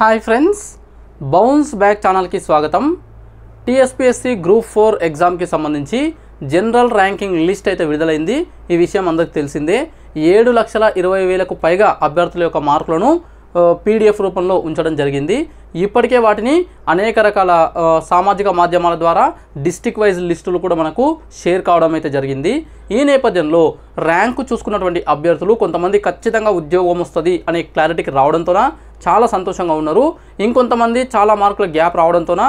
Hi friends, bounce back ఛానల్కి స్వాగతం. TSPSC group 4 ఎగ్జామ్కి సంబంధించి జనరల్ ర్యాంకింగ్ లిస్ట్ అయితే విడుదలైంది. ఈ విషయం అందరికీ తెలిసిందే. 7,20,000కు పైగా అభ్యర్థుల యొక్క మార్కులను పీడిఎఫ్ రూపంలో ఉంచడం జరిగింది. ఇప్పటికే వాటిని అనేక రకాల సామాజిక మాధ్యమాల ద్వారా డిస్ట్రిక్ట్ వైజ్ లిస్టులు కూడా మనకు షేర్ కావడం అయితే జరిగింది. ఈ నేపథ్యంలో ర్యాంకు చూసుకున్నటువంటి అభ్యర్థులు కొంతమంది ఖచ్చితంగా ఉద్యోగం వస్తుంది అనే క్లారిటీకి రావడంతోన చాలా సంతోషంగా ఉన్నారు. ఇంకొంతమంది చాలా మార్కుల గ్యాప్ రావడంతోన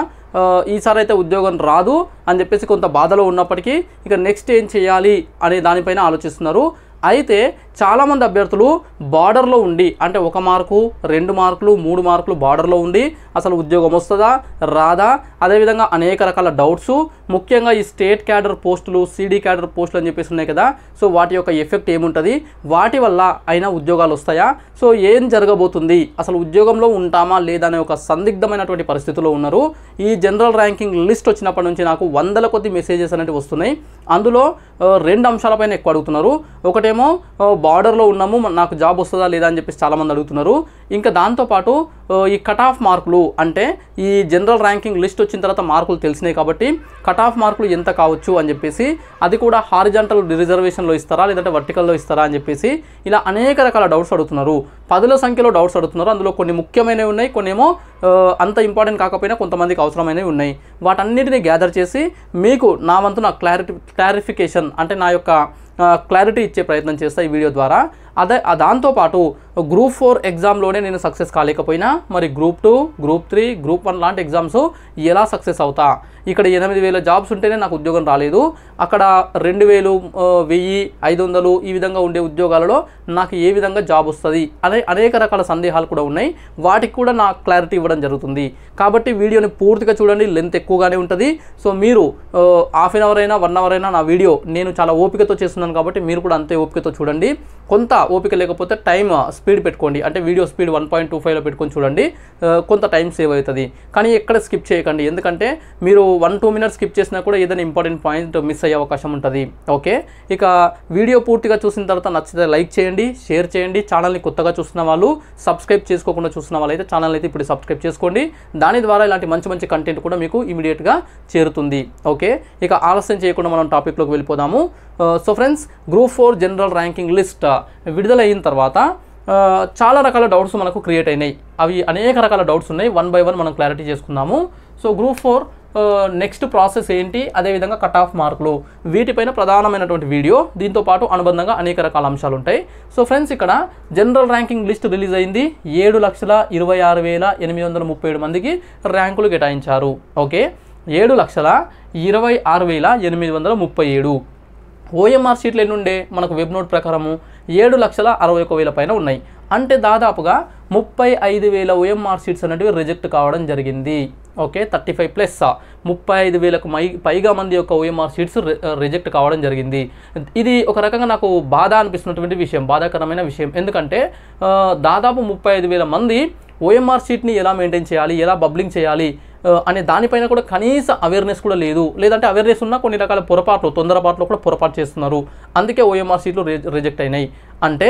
ఈసారి అయితే ఉద్యోగం రాదు అని చెప్పేసి కొంత బాధలో ఉన్నప్పటికీ ఇక నెక్స్ట్ ఏం చేయాలి అనే దానిపైన ఆలోచిస్తున్నారు. అయితే చాలామంది అభ్యర్థులు బార్డర్లో ఉండి, అంటే 1 మార్కు 2 మార్కులు 3 మార్కులు బార్డర్లో ఉండి అసలు ఉద్యోగం వస్తుందా రాదా, అదేవిధంగా అనేక రకాల డౌట్స్, ముఖ్యంగా ఈ స్టేట్ క్యాడర్ పోస్టులు సిడి క్యాడర్ పోస్టులు అని చెప్పేసి ఉన్నాయి కదా, సో వాటి యొక్క ఎఫెక్ట్ ఏముంటుంది, వాటి వల్ల అయినా ఉద్యోగాలు వస్తాయా, సో ఏం జరగబోతుంది, అసలు ఉద్యోగంలో ఉంటామా లేదా అనే ఒక సందిగ్ధమైనటువంటి పరిస్థితిలో ఉన్నారు. ఈ జనరల్ ర్యాంకింగ్ లిస్ట్ వచ్చినప్పటి నుంచి నాకు వందల కొద్ది మెసేజెస్ అనేవి వస్తున్నాయి. అందులో 2 అంశాలపైన ఎక్కువ అడుగుతున్నారు. ఒకటేమో బార్డర్లో ఉన్నాము, నాకు జాబ్ వస్తుందా లేదా అని చెప్పేసి చాలామంది అడుగుతున్నారు. ఇంకా దాంతోపాటు ఈ కట్ ఆఫ్ మార్కులు, అంటే ఈ జనరల్ ర్యాంకింగ్ లిస్ట్ వచ్చిన తర్వాత మార్కులు తెలిసినాయి కాబట్టి కట్ ఆఫ్ మార్కులు ఎంత కావచ్చు అని చెప్పేసి, అది కూడా హారిజాంటల్ రిజర్వేషన్లో ఇస్తారా లేదంటే వర్టికల్లో ఇస్తారా అని చెప్పేసి ఇలా అనేక రకాల డౌట్స్ అడుగుతున్నారు. 10ల సంఖ్యలో డౌట్స్ అడుగుతున్నారు. అందులో కొన్ని ముఖ్యమైనవి ఉన్నాయి, కొన్నేమో అంత ఇంపార్టెంట్ కాకపోయినా కొంతమందికి అవసరమైనవి ఉన్నాయి. వాటన్నిటిని గ్యాదర్ చేసి మీకు నా వంతు నా క్లారిఫికేషన్, అంటే నా యొక్క క్లారిటీ ఇచ్చే ప్రయత్నం చేస్తా ఈ వీడియో ద్వారా. దాంతోపాటు గ్రూప్ 4 ఎగ్జామ్లోనే నేను సక్సెస్ కాలేకపోయినా మరి గ్రూప్ 2, గ్రూప్ 3, గ్రూప్ 1 లాంటి ఎగ్జామ్స్ ఎలా సక్సెస్ అవుతా, ఇక్కడ 8,000 జాబ్స్ ఉంటేనే నాకు ఉద్యోగం రాలేదు, అక్కడ 2,000, 1,000, 500 ఈ విధంగా ఉండే ఉద్యోగాలలో నాకు ఏ విధంగా జాబ్ వస్తుంది అనే అనేక రకాల సందేహాలు కూడా ఉన్నాయి. వాటికి కూడా నా క్లారిటీ ఇవ్వడం జరుగుతుంది. కాబట్టి వీడియోని పూర్తిగా చూడండి, లెంత్ ఎక్కువగానే ఉంటుంది. సో మీరు హాఫ్ అన్ అవర్ అయినా 1 అవర్ అయినా నా వీడియో నేను చాలా ఓపికతో చేస్తున్నాను కాబట్టి మీరు కూడా అంతే ఓపికతో చూడండి. కొంత ఓపిక లేకపోతే టైం స్పీడ్ పెట్టుకోండి, అంటే వీడియో స్పీడ్ 1.25లో పెట్టుకొని చూడండి, కొంత టైం సేవ్ అవుతుంది. కానీ ఎక్కడ స్కిప్ చేయకండి, ఎందుకంటే మీరు 1-2 మినిట్స్ స్కిప్ చేసినా కూడా ఏదైనా ఇంపార్టెంట్ పాయింట్ మిస్ అయ్యే అవకాశం ఉంటుంది. ఓకే, ఇక వీడియో పూర్తిగా చూసిన తర్వాత నచ్చితే లైక్ చేయండి, షేర్ చేయండి. ఛానల్ని కొత్తగా చూస్తున్న వాళ్ళు, సబ్స్క్రైబ్ చేసుకోకుండా చూస్తున్న వాళ్ళు అయితే ఛానల్ అయితే ఇప్పుడు సబ్స్క్రైబ్ చేసుకోండి. దాని ద్వారా ఇలాంటి మంచి మంచి కంటెంట్ కూడా మీకు ఇమీడియట్గా చేరుతుంది. ఓకే, ఇక ఆలస్యం చేయకుండా మనం టాపిక్లోకి వెళ్ళిపోదాము. So friends, group 4 general ranking list విడుదలైన తర్వాత చాలా రకాల డౌట్స్ మనకు క్రియేట్ అయినాయి. అవి అనేక రకాల డౌట్స్ ఉన్నాయి. 1 by 1 మనం క్లారిటీ చేసుకుందాము. సో గ్రూప్ 4 నెక్స్ట్ ప్రాసెస్ ఏంటి, అదేవిధంగా కట్ ఆఫ్ మార్కులు, వీటిపైన ప్రధానమైనటువంటి వీడియో, దీంతోపాటు అనుబంధంగా అనేక రకాల అంశాలు ఉంటాయి. సో ఫ్రెండ్స్, ఇక్కడ జనరల్ ర్యాంకింగ్ లిస్ట్ రిలీజ్ అయింది. 7,26,837 మందికి ర్యాంకులు కేటాయించారు. ఓకే, 7,26,837. ఓఎంఆర్ షీట్లు ఎన్ని ఉండే మనకు వెబ్ నోట్ ప్రకారము 7,61,000 పైన ఉన్నాయి. అంటే దాదాపుగా 35,000 ఓఎంఆర్ షీట్స్ అనేటివి రిజెక్ట్ కావడం జరిగింది. ఓకే, 35+, 35,000కు పైగా మంది యొక్క ఓఎంఆర్ షీట్స్ రిజెక్ట్ కావడం జరిగింది. ఇది ఒక రకంగా నాకు బాధ అనిపిస్తున్నటువంటి విషయం, బాధాకరమైన విషయం. ఎందుకంటే దాదాపు 35,000 మంది ఓఎంఆర్ షీట్ని ఎలా మెయింటైన్ చేయాలి, ఎలా బబ్లింగ్ చేయాలి అనే దానిపైన కూడా కనీస అవేర్నెస్ కూడా లేదు. లేదంటే అవేర్నెస్ ఉన్నా కొన్ని రకాల పొరపాట్లు, తొందరపాట్లు కూడా పొరపాటు చేస్తున్నారు. అందుకే ఓఎంఆర్ షీట్లు రిజెక్ట్ అయినాయి. అంటే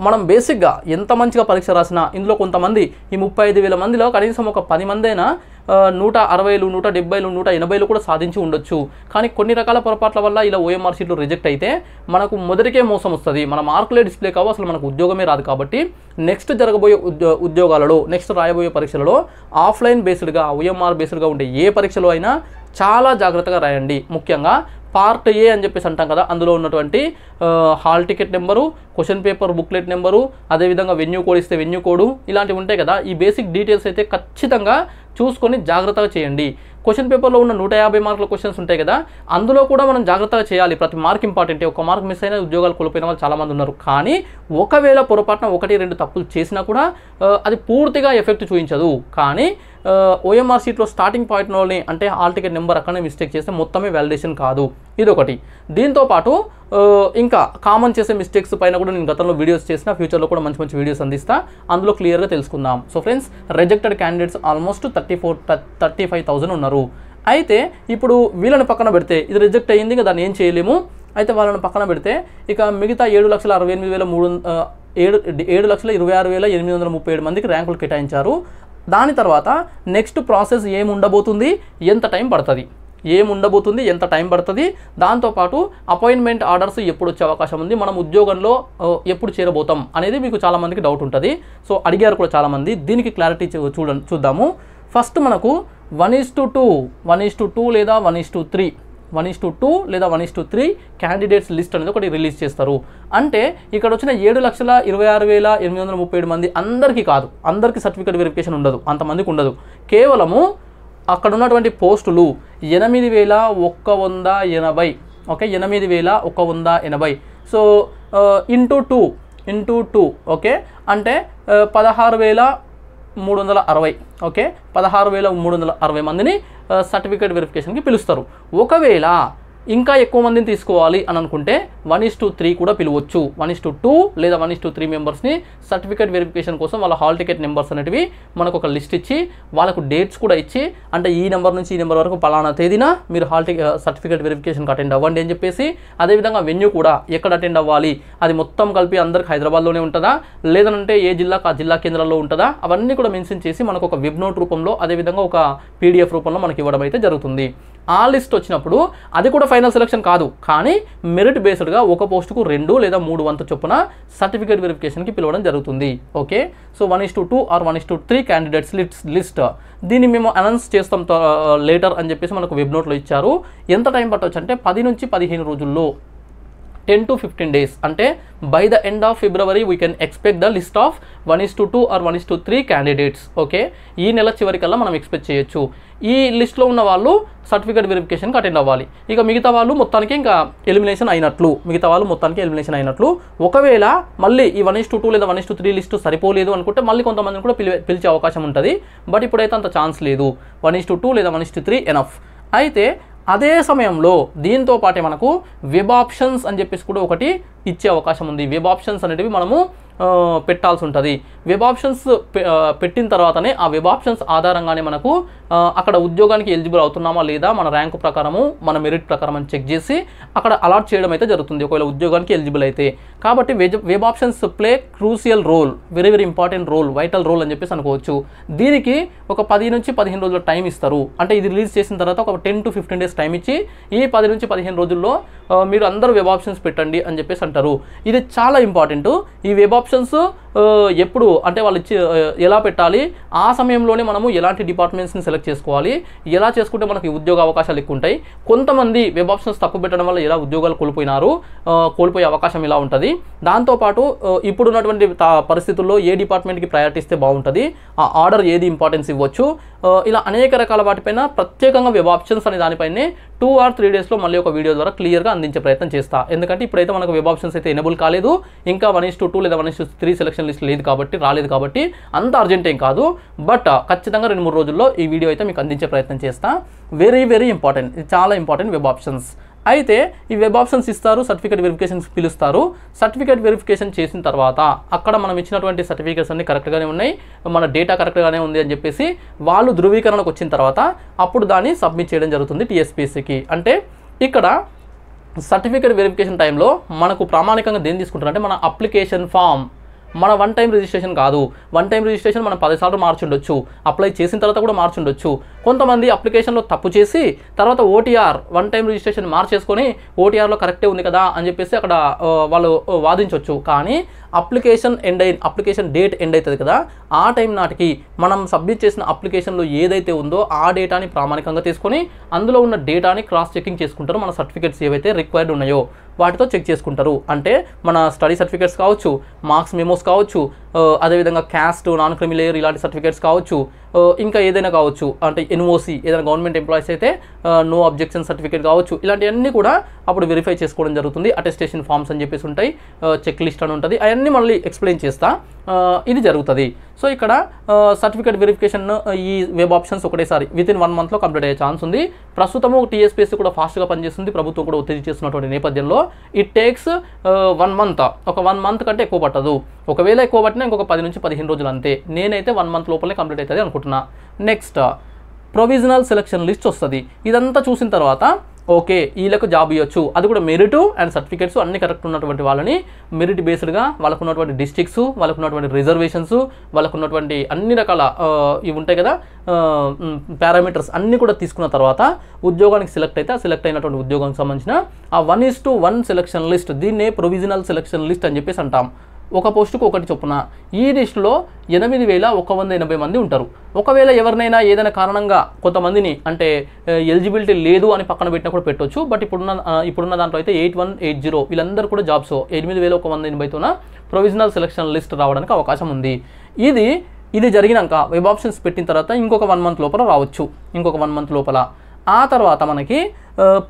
మనం బేసిక్గా ఎంత మంచిగా పరీక్ష రాసినా ఇందులో కొంతమంది ఈ 35,000 మందిలో కనీసం ఒక 10 మంది అయినా 160, 170, 180 కూడా సాధించి ఉండొచ్చు. కానీ కొన్ని రకాల పొరపాట్ల వల్ల ఇలా ఓఎంఆర్ షీట్లు రిజెక్ట్ అయితే మనకు మొదటికే మోసం వస్తుంది. మన మార్కులే డిస్ప్లే కావు, అసలు మనకు ఉద్యోగమే రాదు. కాబట్టి నెక్స్ట్ జరగబోయే ఉద్యోగాలలో, నెక్స్ట్ రాయబోయే పరీక్షలలో ఆఫ్లైన్ బేస్డ్గా, ఓఎంఆర్ బేస్డ్గా ఉండే ఏ పరీక్షలో అయినా చాలా జాగ్రత్తగా రాయండి. ముఖ్యంగా పార్ట్ ఏ అని చెప్పేసి అంటాం కదా, అందులో ఉన్నటువంటి hall ticket number, question paper booklet number, అదేవిధంగా వెన్యూ కోడ్ ఇస్తే వెన్యూ కోడు, ఇలాంటివి ఉంటాయి కదా. ఈ బేసిక్ డీటెయిల్స్ అయితే ఖచ్చితంగా చూసుకొని జాగ్రత్తగా చేయండి. క్వశ్చన్ పేపర్లో ఉన్న 150 మార్కుల క్వశ్చన్స్ ఉంటాయి కదా, అందులో కూడా మనం జాగ్రత్తగా చేయాలి. ప్రతి మార్క్ ఇంపార్టెంటే. 1 మార్క్ మిస్ అయినా ఉద్యోగాలు కోల్పోయిన వాళ్ళు చాలామంది ఉన్నారు. కానీ ఒకవేళ పొరపాటున 1-2 తప్పులు చేసినా కూడా అది పూర్తిగా ఎఫెక్ట్ చూపించదు. కానీ ఓఎంఆర్ షీట్లో స్టార్టింగ్ పాయింట్లోనే, అంటే హాల్ టికెట్ నెంబర్ అక్కడనే మిస్టేక్ చేస్తే మొత్తమే వ్యాలిడేషన్ కాదు. ఇదొకటి. దీంతోపాటు ఇంకా కామన్ చేసే మిస్టేక్స్ పైన కూడా నేను గతంలో వీడియోస్ చేసిన, ఫ్యూచర్లో కూడా మంచి మంచి వీడియోస్ అందిస్తా, అందులో క్లియర్గా తెలుసుకుందాం. So friends, rejected candidates almost 35,000 ఉన్నారు. అయితే ఇప్పుడు వీళ్ళని పక్కన పెడితే, ఇది రిజెక్ట్ అయ్యింది, ఇంకా దాన్ని ఏం చేయలేము. అయితే వాళ్ళని పక్కన పెడితే ఇక మిగతా 7,68,300 7,26,837 మందికి ర్యాంకులు కేటాయించారు. దాని తర్వాత నెక్స్ట్ ప్రాసెస్ ఏముండబోతుంది, ఎంత టైం పడుతుంది, ఎంత టైం పడుతుంది, దాంతోపాటు అపాయింట్మెంట్ ఆర్డర్స్ ఎప్పుడు వచ్చే అవకాశం ఉంది, మనం ఉద్యోగంలో ఎప్పుడు చేరబోతాం అనేది మీకు చాలామందికి డౌట్ ఉంటుంది. సో అడిగారు కూడా చాలామంది, దీనికి క్లారిటీ చూద్దాము. ఫస్ట్ మనకు 1:2 లేదా 1:3 క్యాండిడేట్స్ లిస్ట్ అనేది ఒకటి రిలీజ్ చేస్తారు. అంటే ఇక్కడ వచ్చిన 7,26,837 మంది అందరికీ కాదు, అందరికీ సర్టిఫికేట్ వెరిఫికేషన్ ఉండదు, అంతమందికి ఉండదు. కేవలము అక్కడ ఉన్నటువంటి పోస్టులు 8,180. Okay, 8,180. So into two okay, అంటే 16,360. ఓకే, 16,360 మందిని సర్టిఫికేట్ వెరిఫికేషన్కి పిలుస్తారు. ఒకవేళ ఇంకా ఎక్కువ మందిని తీసుకోవాలి అని అనుకుంటే 1:3 కూడా పిలవచ్చు. 1:2 లేదా 1:3 మెంబర్స్ని సర్టిఫికేట్ వెరిఫికేషన్ కోసం వాళ్ళ హాల్ టికెట్ నెంబర్స్ అనేటివి మనకు ఒక లిస్ట్ ఇచ్చి వాళ్ళకు డేట్స్ కూడా ఇచ్చి, అంటే ఈ నెంబర్ నుంచి ఈ నెంబర్ వరకు పలానా తేదీన మీరు సర్టిఫికేట్ వెరిఫికేషన్కి అటెండ్ అవ్వండి అని చెప్పేసి, అదేవిధంగా వెన్యూ కూడా ఎక్కడ అటెండ్ అవ్వాలి, అది మొత్తం కలిపి అందరికి హైదరాబాద్లోనే ఉంటుందా, లేదంటే ఏ జిల్లాకు ఆ జిల్లా కేంద్రాల్లో ఉంటుందా, అవన్నీ కూడా మెన్షన్ చేసి మనకు ఒక వెబ్ నోట్ రూపంలో, అదేవిధంగా ఒక PDF రూపంలో మనకి ఇవ్వడం అయితే జరుగుతుంది. ఆ లిస్ట్ వచ్చినప్పుడు అది కూడా ఫైనల్ సెలక్షన్ కాదు, కానీ మెరిట్ బేస్డ్గా ఒక పోస్టుకు 2 లేదా 3 వంతు చొప్పున సర్టిఫికేట్ వెరిఫికేషన్కి పిలవడం జరుగుతుంది. Okay, so 1:2 or 1:3 candidates list. దీన్ని మేము అనౌన్స్ చేస్తాం లేటర్ అని చెప్పేసి మనకు వెబ్ నోట్లో ఇచ్చారు. ఎంత టైం పట్టవచ్చు అంటే 10 నుంచి 15 రోజుల్లో, 10 to 15 days. అంటే by the end of February we can expect the list of 1:2 or 1:3 candidates. Okay, ఈ నెల చివరికల్లా మనం ఎక్స్పెక్ట్ చేయొచ్చు. ఈ లిస్ట్లో ఉన్న వాళ్ళు సర్టిఫికేట్ వెరిఫికేషన్కి అటెండ్ అవ్వాలి. ఇక మిగతా వాళ్ళు మొత్తానికి ఇంకా ఎలిమినేషన్ అయినట్లు. ఒకవేళ మళ్ళీ ఈ 1:2 లేదా 1:3 లిస్టు సరిపోలేదు అనుకుంటే మళ్ళీ కొంతమందిని కూడా పిలిచే అవకాశం ఉంటుంది. బట్ ఇప్పుడైతే అంత ఛాన్స్ లేదు. 1:2 లేదా 1:3 ఎనఫ్. అయితే అదే సమయంలో దీంతో పాటే మనకు వెబ్ ఆప్షన్స్ అని చెప్పేసి కూడా ఒకటి ఇచ్చే అవకాశం ఉంది. వెబ్ ఆప్షన్స్ అనేటివి మనము పెట్టాల్సి ఉంటుంది. వెబ్ ఆప్షన్స్ పెట్టిన తర్వాతనే ఆ వెబ్ ఆప్షన్స్ ఆధారంగానే మనకు అక్కడ ఉద్యోగానికి ఎలిజిబుల్ అవుతున్నామా లేదా మన ర్యాంకు ప్రకారము, మన మెరిట్ ప్రకారం అని చెక్ చేసి అక్కడ అలాట్ చేయడం అయితే జరుగుతుంది ఒకవేళ ఉద్యోగానికి ఎలిజిబుల్ అయితే. కాబట్టి web options play crucial role, very important role, vital role అని చెప్పేసి అనుకోవచ్చు. దీనికి ఒక 10 నుంచి 15 రోజుల టైం ఇస్తారు. అంటే ఇది రిలీజ్ చేసిన తర్వాత ఒక 10 to 15 days టైం ఇచ్చి ఈ 10 నుంచి 15 రోజుల్లో మీరు అందరూ వెబ్ ఆప్షన్స్ పెట్టండి అని చెప్పేసి అంటారు. ఇది చాలా ఇంపార్టెంట్. ఈ వెబ్ ఆప్షన్స్ ఎప్పుడు అంటే వాళ్ళు ఎలా పెట్టాలి, ఆ సమయంలోనే మనము ఎలాంటి డిపార్ట్మెంట్స్ని సెలెక్ట్ చేసుకోవాలి, ఎలా చేసుకుంటే మనకి ఉద్యోగ అవకాశాలు ఎక్కువ ఉంటాయి. కొంతమంది వెబ్ ఆప్షన్స్ తప్పు పెట్టడం వల్ల ఎలా ఉద్యోగాలు కోల్పోయే అవకాశం ఇలా ఉంటుంది. దాంతోపాటు ఇప్పుడున్నటువంటి పరిస్థితుల్లో ఏ డిపార్ట్మెంట్కి ప్రయారిటీ ఇస్తే బాగుంటుంది, ఆ ఆర్డర్ ఏది ఇంపార్టెన్స్ ఇవ్వచ్చు, ఇలా అనేక రకాల వాటిపైన ప్రత్యేకంగా వెబ్ ఆప్షన్స్ అనే దానిపైనే 2 or 3 daysలో మళ్ళీ ఒక వీడియో ద్వారా క్లియర్గా అందించే ప్రయత్నం చేస్తా. ఎందుకంటే ఇప్పుడైతే మనకు వెబ్ ఆప్షన్స్ అయితే ఎనేబుల్ కాలేదు, ఇంకా 1:2 లేదా 1:3 సెలక్షన్ లిస్ట్ రాలేదు కాబట్టి అంత అర్జెంట్ ఏం కాదు. బట్ ఖచ్చితంగా 2-3 రోజుల్లో ఈ వీడియో అయితే మీకు అందించే ప్రయత్నం చేస్తా. వెరీ ఇంపార్టెంట్, ఇది చాలా ఇంపార్టెంట్ వెబ్ ఆప్షన్స్. అయితే ఈ వెబ్ ఆప్షన్స్ ఇస్తారు, సర్టిఫికేట్ వెరిఫికేషన్స్ పిలుస్తారు. సర్టిఫికేట్ వెరిఫికేషన్ చేసిన తర్వాత అక్కడ మనం ఇచ్చినటువంటి సర్టిఫికేట్స్ అన్ని కరెక్ట్గానే ఉన్నాయి, మన డేటా కరెక్ట్గానే ఉంది అని చెప్పేసి వాళ్ళు ధృవీకరణకు వచ్చిన తర్వాత అప్పుడు దాన్ని సబ్మిట్ చేయడం జరుగుతుంది TSPSCకి. అంటే ఇక్కడ సర్టిఫికేట్ వెరిఫికేషన్ టైంలో మనకు ప్రామాణికంగా దేన్ని తీసుకుంటారంటే మన అప్లికేషన్ ఫామ్, మన 1 time రిజిస్ట్రేషన్ కాదు. 1 time రిజిస్ట్రేషన్ మనం 10 సార్లు మార్చుండొచ్చు, అప్లై చేసిన తర్వాత కూడా మార్చుండొచ్చు. కొంతమంది అప్లికేషన్లో తప్పు చేసి తర్వాత OTR 1 time రిజిస్ట్రేషన్ మార్చేసుకొని OTRలో కరెక్టే ఉంది కదా అని చెప్పేసి అక్కడ వాళ్ళు వాదించవచ్చు. కానీ అప్లికేషన్ డేట్ ఎండ్ అవుతుంది కదా, ఆ టైం నాటికి మనం సబ్మిట్ చేసిన అప్లికేషన్లో ఏదైతే ఉందో ఆ డేటాని ప్రామాణికంగా తీసుకొని అందులో ఉన్న డేటాని క్రాస్ చెకింగ్ చేసుకుంటారు. మన సర్టిఫికేట్స్ ఏవైతే రిక్వైర్డ్ ఉన్నాయో వాటితో చెక్ చేసుకుంటారు. అంటే మన స్టడీ సర్టిఫికేట్స్ కావచ్చు, మార్క్స్ మెమోస్ కావచ్చు, అదేవిధంగా క్యాస్ట్, నాన్ క్రిమి లేయర్ ఇలాంటి సర్టిఫికేట్స్ కావచ్చు, ఇంకా ఏదైనా కావచ్చు. అంటే NOC ఏదైనా గవర్నమెంట్ ఎంప్లాయీస్ అయితే నో అబ్జెక్షన్ సర్టిఫికేట్ కావచ్చు. ఇలాంటివన్నీ కూడా అప్పుడు వెరిఫై చేసుకోవడం జరుగుతుంది. అటెస్టేషన్ ఫామ్స్ అని చెప్పేసి ఉంటాయి, చెక్ లిస్ట్ అని ఉంటుంది, అవన్నీ మళ్ళీ ఎక్స్ప్లెయిన్ చేస్తా. ఇది జరుగుతుంది. సో ఇక్కడ సర్టిఫికేట్ వెరిఫికేషన్ ఈ వెబ్ ఆప్షన్స్ ఒకటేసారి వితిన్ 1 monthలో కంప్లీట్ అయ్యే ఛాన్స్ ఉంది. ప్రస్తుతము TSPSC కూడా ఫాస్ట్గా పనిచేస్తుంది, ప్రభుత్వం కూడా ఒత్తిడి చేస్తున్నటువంటి నేపథ్యంలో ఇట్ టేక్స్ 1 month, ఒక 1 month కంటే ఎక్కువ పట్టదు. ఒకవేళ ఎక్కువ పట్టినా ఇంకొక 10 నుంచి 15 రోజులు అంతే. నేనైతే 1 month లోపలే కంప్లీట్ అవుతుంది అనుకుంటున్నా. నెక్స్ట్ ప్రొవిజనల్ సెలక్షన్ లిస్ట్ వస్తుంది. ఇదంతా చూసిన తర్వాత ఓకే వీళ్ళకు జాబ్ ఇవ్వచ్చు, అది కూడా మెరిట్ అండ్ సర్టిఫికేట్స్ అన్ని కరెక్ట్ ఉన్నటువంటి వాళ్ళని మెరిట్ బేస్డ్గా వాళ్ళకు ఉన్నటువంటి డిస్ట్రిక్ట్స్, వాళ్ళకు ఉన్నటువంటి రిజర్వేషన్స్, వాళ్ళకు ఉన్నటువంటి అన్ని రకాల ఇవి ఉంటాయి కదా పారామీటర్స్ అన్నీ కూడా తీసుకున్న తర్వాత ఉద్యోగానికి సెలెక్ట్ అయితే ఆ సెలెక్ట్ అయినటువంటి ఉద్యోగానికి సంబంధించిన ఆ 1:1 సెలక్షన్ లిస్ట్, దీన్నే ప్రొవిజనల్ సెలక్షన్ లిస్ట్ అని చెప్పేసి అంటాం. ఒక పోస్టుకు ఒకటి చొప్పున ఈ లిస్టులో 8,180 మంది ఉంటారు. ఒకవేళ ఎవరినైనా ఏదైనా కారణంగా కొంతమందిని అంటే ఎలిజిబిలిటీ లేదు అని పక్కన పెట్టినా కూడా పెట్టవచ్చు. బట్ ఇప్పుడున్న దాంట్లో అయితే 8180 వీళ్ళందరూ కూడా జాబ్స్ 8,180తోన ప్రొవిజనల్ సెలక్షన్ లిస్ట్ రావడానికి అవకాశం ఉంది. ఇది జరిగినాక వెబ్ ఆప్షన్స్ పెట్టిన తర్వాత ఇంకొక 1 మంత్ లోపల రావచ్చు, ఇంకొక 1 మంత్ లోపల. ఆ తర్వాత మనకి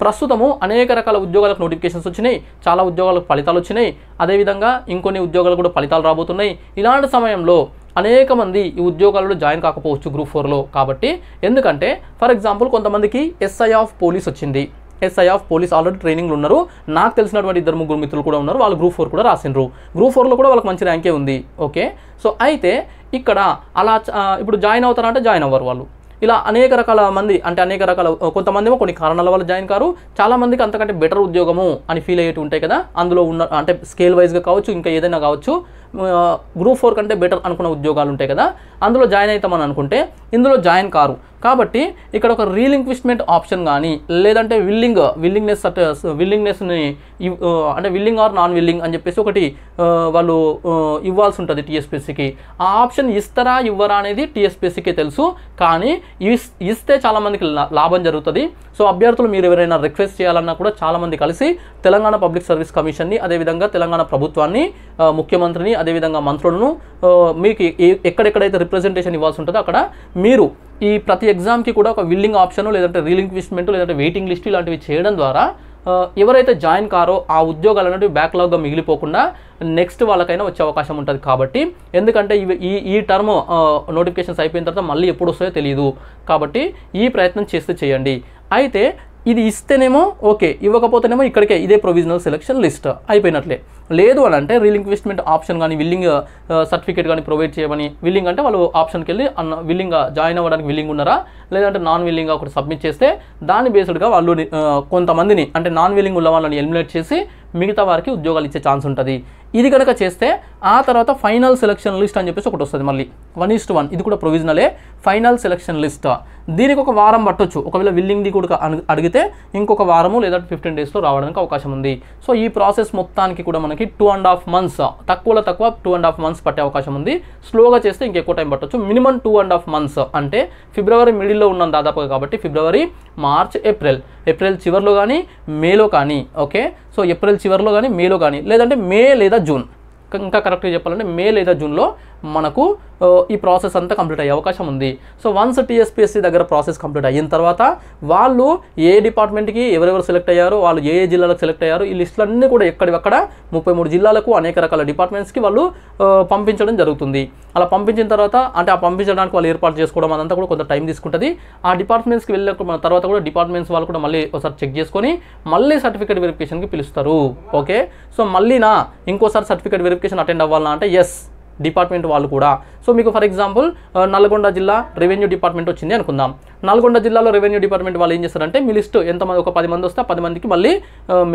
ప్రస్తుతము అనేక రకాల ఉద్యోగాలకు నోటిఫికేషన్స్ వచ్చినాయి, చాలా ఉద్యోగాలకు ఫలితాలు వచ్చినాయి, అదేవిధంగా ఇంకొన్ని ఉద్యోగాలు కూడా ఫలితాలు రాబోతున్నాయి. ఇలాంటి సమయంలో అనేక మంది ఈ ఉద్యోగాలలో జాయిన్ కాకపోవచ్చు గ్రూప్ 4లో. కాబట్టి ఎందుకంటే ఫర్ ఎగ్జాంపుల్ కొంతమందికి SI ఆఫ్ పోలీస్ వచ్చింది, SI ఆఫ్ పోలీస్ ఆల్రెడీ ట్రైనింగ్లు ఉన్నారు. నాకు తెలిసినటువంటి 2-3 మిత్రులు కూడా ఉన్నారు, వాళ్ళు గ్రూప్ 4 కూడా రాసిండ్రు. గ్రూప్ 4లో కూడా వాళ్ళకి మంచి ర్యాంకే ఉంది. ఓకే, సో అయితే ఇక్కడ అలా ఇప్పుడు జాయిన్ అవుతారంటే జాయిన్ అవ్వరు వాళ్ళు. ఇలా అనేక రకాల మంది అంటే అనేక రకాల కొంతమంది ఏమో కొన్ని కారణాల వల్ల జాయిన్ కారు, చాలామందికి అంతకంటే బెటర్ ఉద్యోగము అని ఫీల్ అయ్యేవి ఉంటాయి కదా, అందులో ఉన్న అంటే స్కేల్ వైజ్గా కావచ్చు ఇంకా ఏదైనా కావచ్చు, గ్రూప్ 4 కంటే బెటర్ అనుకున్న ఉద్యోగాలు ఉంటాయి కదా, అందులో జాయిన్ అవుతామని అనుకుంటే ఇందులో జాయిన్ కారు. కాబట్టి ఇక్కడ ఒక రీలింక్విష్మెంట్ ఆప్షన్ కానీ లేదంటే విల్లింగ్నెస్ని అంటే విల్లింగ్ ఆర్ నాన్ విల్లింగ్ అని చెప్పేసి ఒకటి వాళ్ళు ఇవ్వాల్సి ఉంటుంది టీఎస్పీఎస్సీకి. ఆ ఆప్షన్ ఇస్తారా ఇవ్వరా అనేది టీఎస్పీఎస్సీకే తెలుసు, కానీ ఇస్తే చాలామందికి లాభం జరుగుతుంది. సో అభ్యర్థులు మీరు ఎవరైనా రిక్వెస్ట్ చేయాలన్నా కూడా చాలామంది కలిసి తెలంగాణ పబ్లిక్ సర్వీస్ కమిషన్ని, అదేవిధంగా తెలంగాణ ప్రభుత్వాన్ని, ముఖ్యమంత్రిని, అదేవిధంగా మంత్రులను మీకు ఎక్కడెక్కడైతే రిప్రజెంటేషన్ ఇవ్వాల్సి ఉంటుందో అక్కడ మీరు ఈ ప్రతి ఎగ్జామ్కి కూడా ఒక విల్లింగ్ ఆప్షన్ లేదంటే రీలింక్విష్మెంట్ లేదంటే వెయిటింగ్ లిస్ట్ ఇలాంటివి చేయడం ద్వారా ఎవరైతే జాయిన్ కారో ఆ ఉద్యోగాలు అనేవి బ్యాక్లాగ్గా మిగిలిపోకుండా నెక్స్ట్ వాళ్ళకైనా వచ్చే అవకాశం ఉంటుంది. కాబట్టి ఎందుకంటే ఈ టర్మ్ నోటిఫికేషన్స్ అయిపోయిన తర్వాత మళ్ళీ ఎప్పుడు వస్తాయో తెలియదు, కాబట్టి ఈ ప్రయత్నం చేస్తే చేయండి. అయితే ఇది ఇస్తేనేమో ఓకే, ఇవ్వకపోతేనేమో ఇక్కడికే ఇదే ప్రొవిజనల్ సెలక్షన్ లిస్ట్ అయిపోయినట్లే. లేదు అని అంటే రీలింక్విష్మెంట్ ఆప్షన్ కానీ విల్లింగ్ సర్టిఫికేట్ కానీ ప్రొవైడ్ చేయమని, విల్లింగ్ అంటే వాళ్ళు ఆప్షన్కి వెళ్ళి విల్లింగ్గా జాయిన్ అవ్వడానికి విల్లింగ్ ఉన్నారా లేదంటే నాన్ విల్లింగ్గా ఒకటి సబ్మిట్ చేస్తే దాని బేస్డ్గా వాళ్ళు కొంతమందిని అంటే నాన్ విల్లింగ్ ఉన్న వాళ్ళని ఎలిమినేట్ చేసి మిగతా వారికి ఉద్యోగాలు ఇచ్చే ఛాన్స్ ఉంటుంది. ఇది కనుక చేస్తే ఆ తర్వాత ఫైనల్ సెలక్షన్ లిస్ట్ అని చెప్పేసి ఒకటి వస్తుంది మళ్ళీ 1:1. ఇది కూడా ప్రొవిజనలే, ఫైనల్ సెలక్షన్ లిస్ట్. దీనికి ఒక వారం పట్టొచ్చు, ఒకవేళ విల్లింగ్ది కూడా అడిగితే ఇంకొక వారము లేదా 15 డేస్లో రావడానికి అవకాశం ఉంది. సో ఈ ప్రాసెస్ మొత్తానికి కూడా మనకి 2.5 మంత్స్, తక్కువలో తక్కువ 2.5 మంత్స్ పట్టే అవకాశం ఉంది. స్లోగా చేస్తే ఇంకెక్కువ టైం పట్టొచ్చు. మినిమం 2.5 మంత్స్ అంటే ఫిబ్రవరి మిడిల్లో ఉన్నాం దాదాపుగా, కాబట్టి ఫిబ్రవరి, మార్చ్, ఏప్రిల్ చివరిలో కానీ మేలో కానీ, ఓకే, సో ఏప్రిల్ చివరిలో కానీ మేలో కానీ లేదంటే మే లేదా జూన్, ఇంకా కరెక్ట్గా చెప్పాలంటే మే లేదా జూన్లో మనకు ఈ ప్రాసెస్ అంతా కంప్లీట్ అయ్యే అవకాశం ఉంది. సో వన్స్ టీఎస్పీఎస్సీ దగ్గర ప్రాసెస్ కంప్లీట్ అయిన తర్వాత వాళ్ళు ఏ డిపార్ట్మెంట్కి ఎవరెవరు సెలెక్ట్ అయ్యారో, వాళ్ళు ఏ జిల్లాలకు సెలెక్ట్ అయ్యారో, ఈ లిస్టులన్నీ కూడా ఎక్కడివక్కడ 33 జిల్లాలకు అనేక రకాల డిపార్ట్మెంట్స్కి వాళ్ళు పంపించడం జరుగుతుంది. అలా పంపించిన తర్వాత అంటే ఆ పంపించడానికి వాళ్ళు ఏర్పాటు చేసుకోవడం అదంతా కూడా కొంత టైం తీసుకుంటుంది. ఆ డిపార్ట్మెంట్స్కి వెళ్ళిన తర్వాత కూడా డిపార్ట్మెంట్స్ వాళ్ళు కూడా మళ్ళీ ఒకసారి చెక్ చేసుకొని మళ్ళీ సర్టిఫికేట్ వెరిఫికేషన్కి పిలుస్తారు. ఓకే, సో మళ్ళీ ఇంకోసారి సర్టిఫికేట్ వెరిఫికేషన్ అటెండ్ అవ్వాలన్నా అంటే ఎస్ డిపార్ట్మెంట్ వాళ్ళు కూడా. సో మీకు ఫర్ ఎగ్జాంపుల్ నల్గొండ జిల్లా రెవెన్యూ డిపార్ట్మెంట్ వచ్చింది అనుకుందాం. నల్గొండ జిల్లాలో రెవెన్యూ డిపార్ట్మెంట్ వాళ్ళు ఏం చేస్తారంటే మీ లిస్ట్ ఎంతమంది, ఒక 10 మంది వస్తే 10 మందికి మళ్ళీ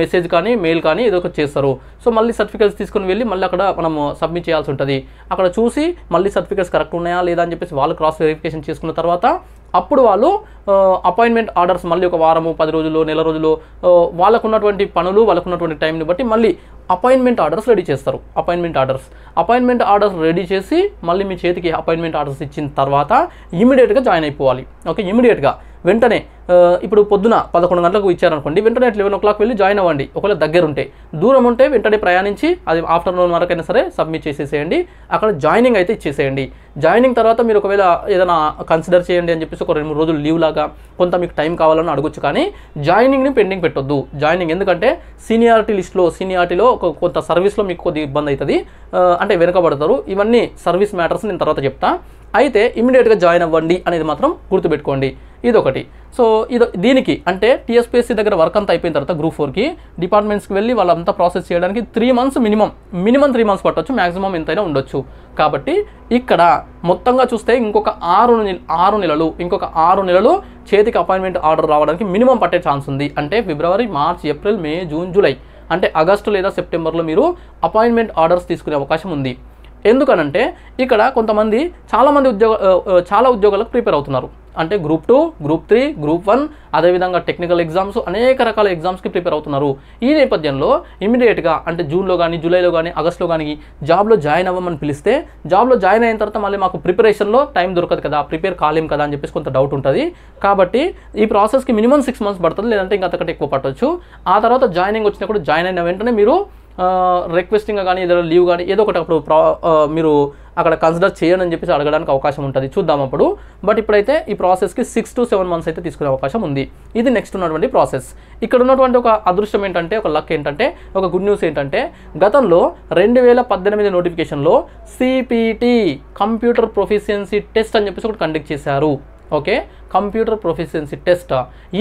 మెసేజ్ కానీ మెయిల్ కానీ ఏదో ఒకటి చేస్తారు. సో మళ్ళీ సర్టిఫికేట్స్ తీసుకుని వెళ్ళి మళ్ళీ అక్కడ మనం సబ్మిట్ చేయాల్సి ఉంటుంది. అక్కడ చూసి మళ్ళీ సర్టిఫికేట్స్ కరెక్ట్ ఉన్నాయా లేదా అని చెప్పేసి వాళ్ళు క్రాస్ వెరిఫికేషన్ చేసుకున్న తర్వాత అప్పుడు వాళ్ళు అపాయింట్మెంట్ ఆర్డర్స్ మళ్ళీ ఒక వారము, 10 రోజులు, నెల రోజులు వాళ్ళకు ఉన్నటువంటి పనులు, వాళ్ళకు ఉన్నటువంటి టైంని బట్టి మళ్ళీ అపాయింట్మెంట్ ఆర్డర్స్ రెడీ చేస్తారు. అపాయింట్మెంట్ ఆర్డర్స్ రెడీ చేసి మళ్ళీ మీ చేతికి అపాయింట్మెంట్ ఆర్డర్స్ ఇచ్చిన తర్వాత ఇమీడియట్గా జాయిన్ అయిపోవాలి. ఓకే, ఇమీడియట్గా వెంటనే ఇప్పుడు పొద్దున 11 గంటలకు ఇచ్చారనుకోండి, వెంటనే 11 o'clock వెళ్ళి జాయిన్ అవ్వండి. ఒకవేళ దగ్గర ఉంటే, దూరం ఉంటే వెంటనే ప్రయాణించి అది ఆఫ్టర్నూన్ వరకైనా సరే సబ్మిట్ చేసేసేయండి. అక్కడ జాయినింగ్ అయితే ఇచ్చేసేయండి. జాయినింగ్ తర్వాత మీరు ఒకవేళ ఏదైనా కన్సిడర్ చేయండి అని చెప్పేసి ఒక 2-3 రోజులు లీవ్ లాగా కొంత మీకు టైం కావాలని అడగొచ్చు, కానీ జాయినింగ్ని పెండింగ్ పెట్టొద్దు. జాయినింగ్ ఎందుకంటే సీనియారిటీలో కొంత సర్వీస్లో మీకు కొద్దిగా ఇబ్బంది అవుతుంది, అంటే వెనుకబడతారు. ఇవన్నీ సర్వీస్ మ్యాటర్స్ నేను తర్వాత చెప్తా. అయితే ఇమీడియట్గా జాయిన్ అవ్వండి అనేది మాత్రం గుర్తుపెట్టుకోండి. ఇదొకటి. సో దీనికి అంటే టీఎస్పీఎస్సీ దగ్గర వర్క్ అంతా అయిపోయిన తర్వాత గ్రూప్ 4కి డిపార్ట్మెంట్స్కి వెళ్ళి వాళ్ళంతా ప్రాసెస్ చేయడానికి 3 months మినిమం 3 months పట్టవచ్చు, మ్యాక్సిమం ఎంతైనా ఉండొచ్చు. కాబట్టి ఇక్కడ మొత్తంగా చూస్తే ఇంకొక 6 నెలలు చేతికి అపాయింట్మెంట్ ఆర్డర్ రావడానికి మినిమం పట్టే ఛాన్స్ ఉంది. అంటే ఫిబ్రవరి, మార్చ్, ఏప్రిల్, మే, జూన్, జూలై అంటే ఆగస్టు లేదా సెప్టెంబర్లో మీరు అపాయింట్మెంట్ ఆర్డర్స్ తీసుకునే అవకాశం ఉంది. ఎందుకనంటే ఇక్కడ కొంతమంది చాలా ఉద్యోగాలకు ప్రిపేర్ అవుతున్నారు. అంటే గ్రూప్ 2, గ్రూప్ 3, గ్రూప్ 1 అదేవిధంగా టెక్నికల్ ఎగ్జామ్స్ అనేక రకాల ఎగ్జామ్స్కి ప్రిపేర్ అవుతున్నారు. ఈ నేపథ్యంలో ఇమీడియట్గా అంటే జూన్లో కానీ, జూలైలో కానీ, ఆగస్టులో కానీ జాబ్లో జాయిన్ అవ్వమని పిలిస్తే జాబ్లో జాయిన్ అయిన తర్వాత మళ్ళీ మాకు ప్రిపరేషన్లో టైం దొరకదు కదా, ప్రిపేర్ కాలేం కదా అని చెప్పేసి కొంత డౌట్ ఉంటుంది. కాబట్టి ఈ ప్రాసెస్కి మినిమం 6 months పడుతుంది, లేదంటే ఇంకా అంతకంటే ఎక్కువ పట్టవచ్చు. ఆ తర్వాత జాయినింగ్ వచ్చినప్పుడు జాయిన్ అయిన వెంటనే మీరు రిక్వెస్టింగ్గా కానీ ఏదైనా లీవ్ కానీ ఏదో ఒకటి అప్పుడు మీరు అక్కడ కన్సిడర్ చేయని అని చెప్పేసి అడగడానికి అవకాశం ఉంటుంది. చూద్దాం అప్పుడు. బట్ ఇప్పుడైతే ఈ ప్రాసెస్కి 6 to 7 months అయితే తీసుకునే అవకాశం ఉంది. ఇది నెక్స్ట్ ఉన్నటువంటి ప్రాసెస్. ఇక్కడ ఉన్నటువంటి ఒక అదృష్టం ఏంటంటే, ఒక లక్ ఏంటంటే, ఒక గుడ్ న్యూస్ ఏంటంటే, గతంలో 2018 నోటిఫికేషన్లో సిపిటి కంప్యూటర్ ప్రొఫిషియన్సీ టెస్ట్ అని చెప్పేసి ఒకటి కండక్ట్ చేశారు. Okay, computer proficiency test.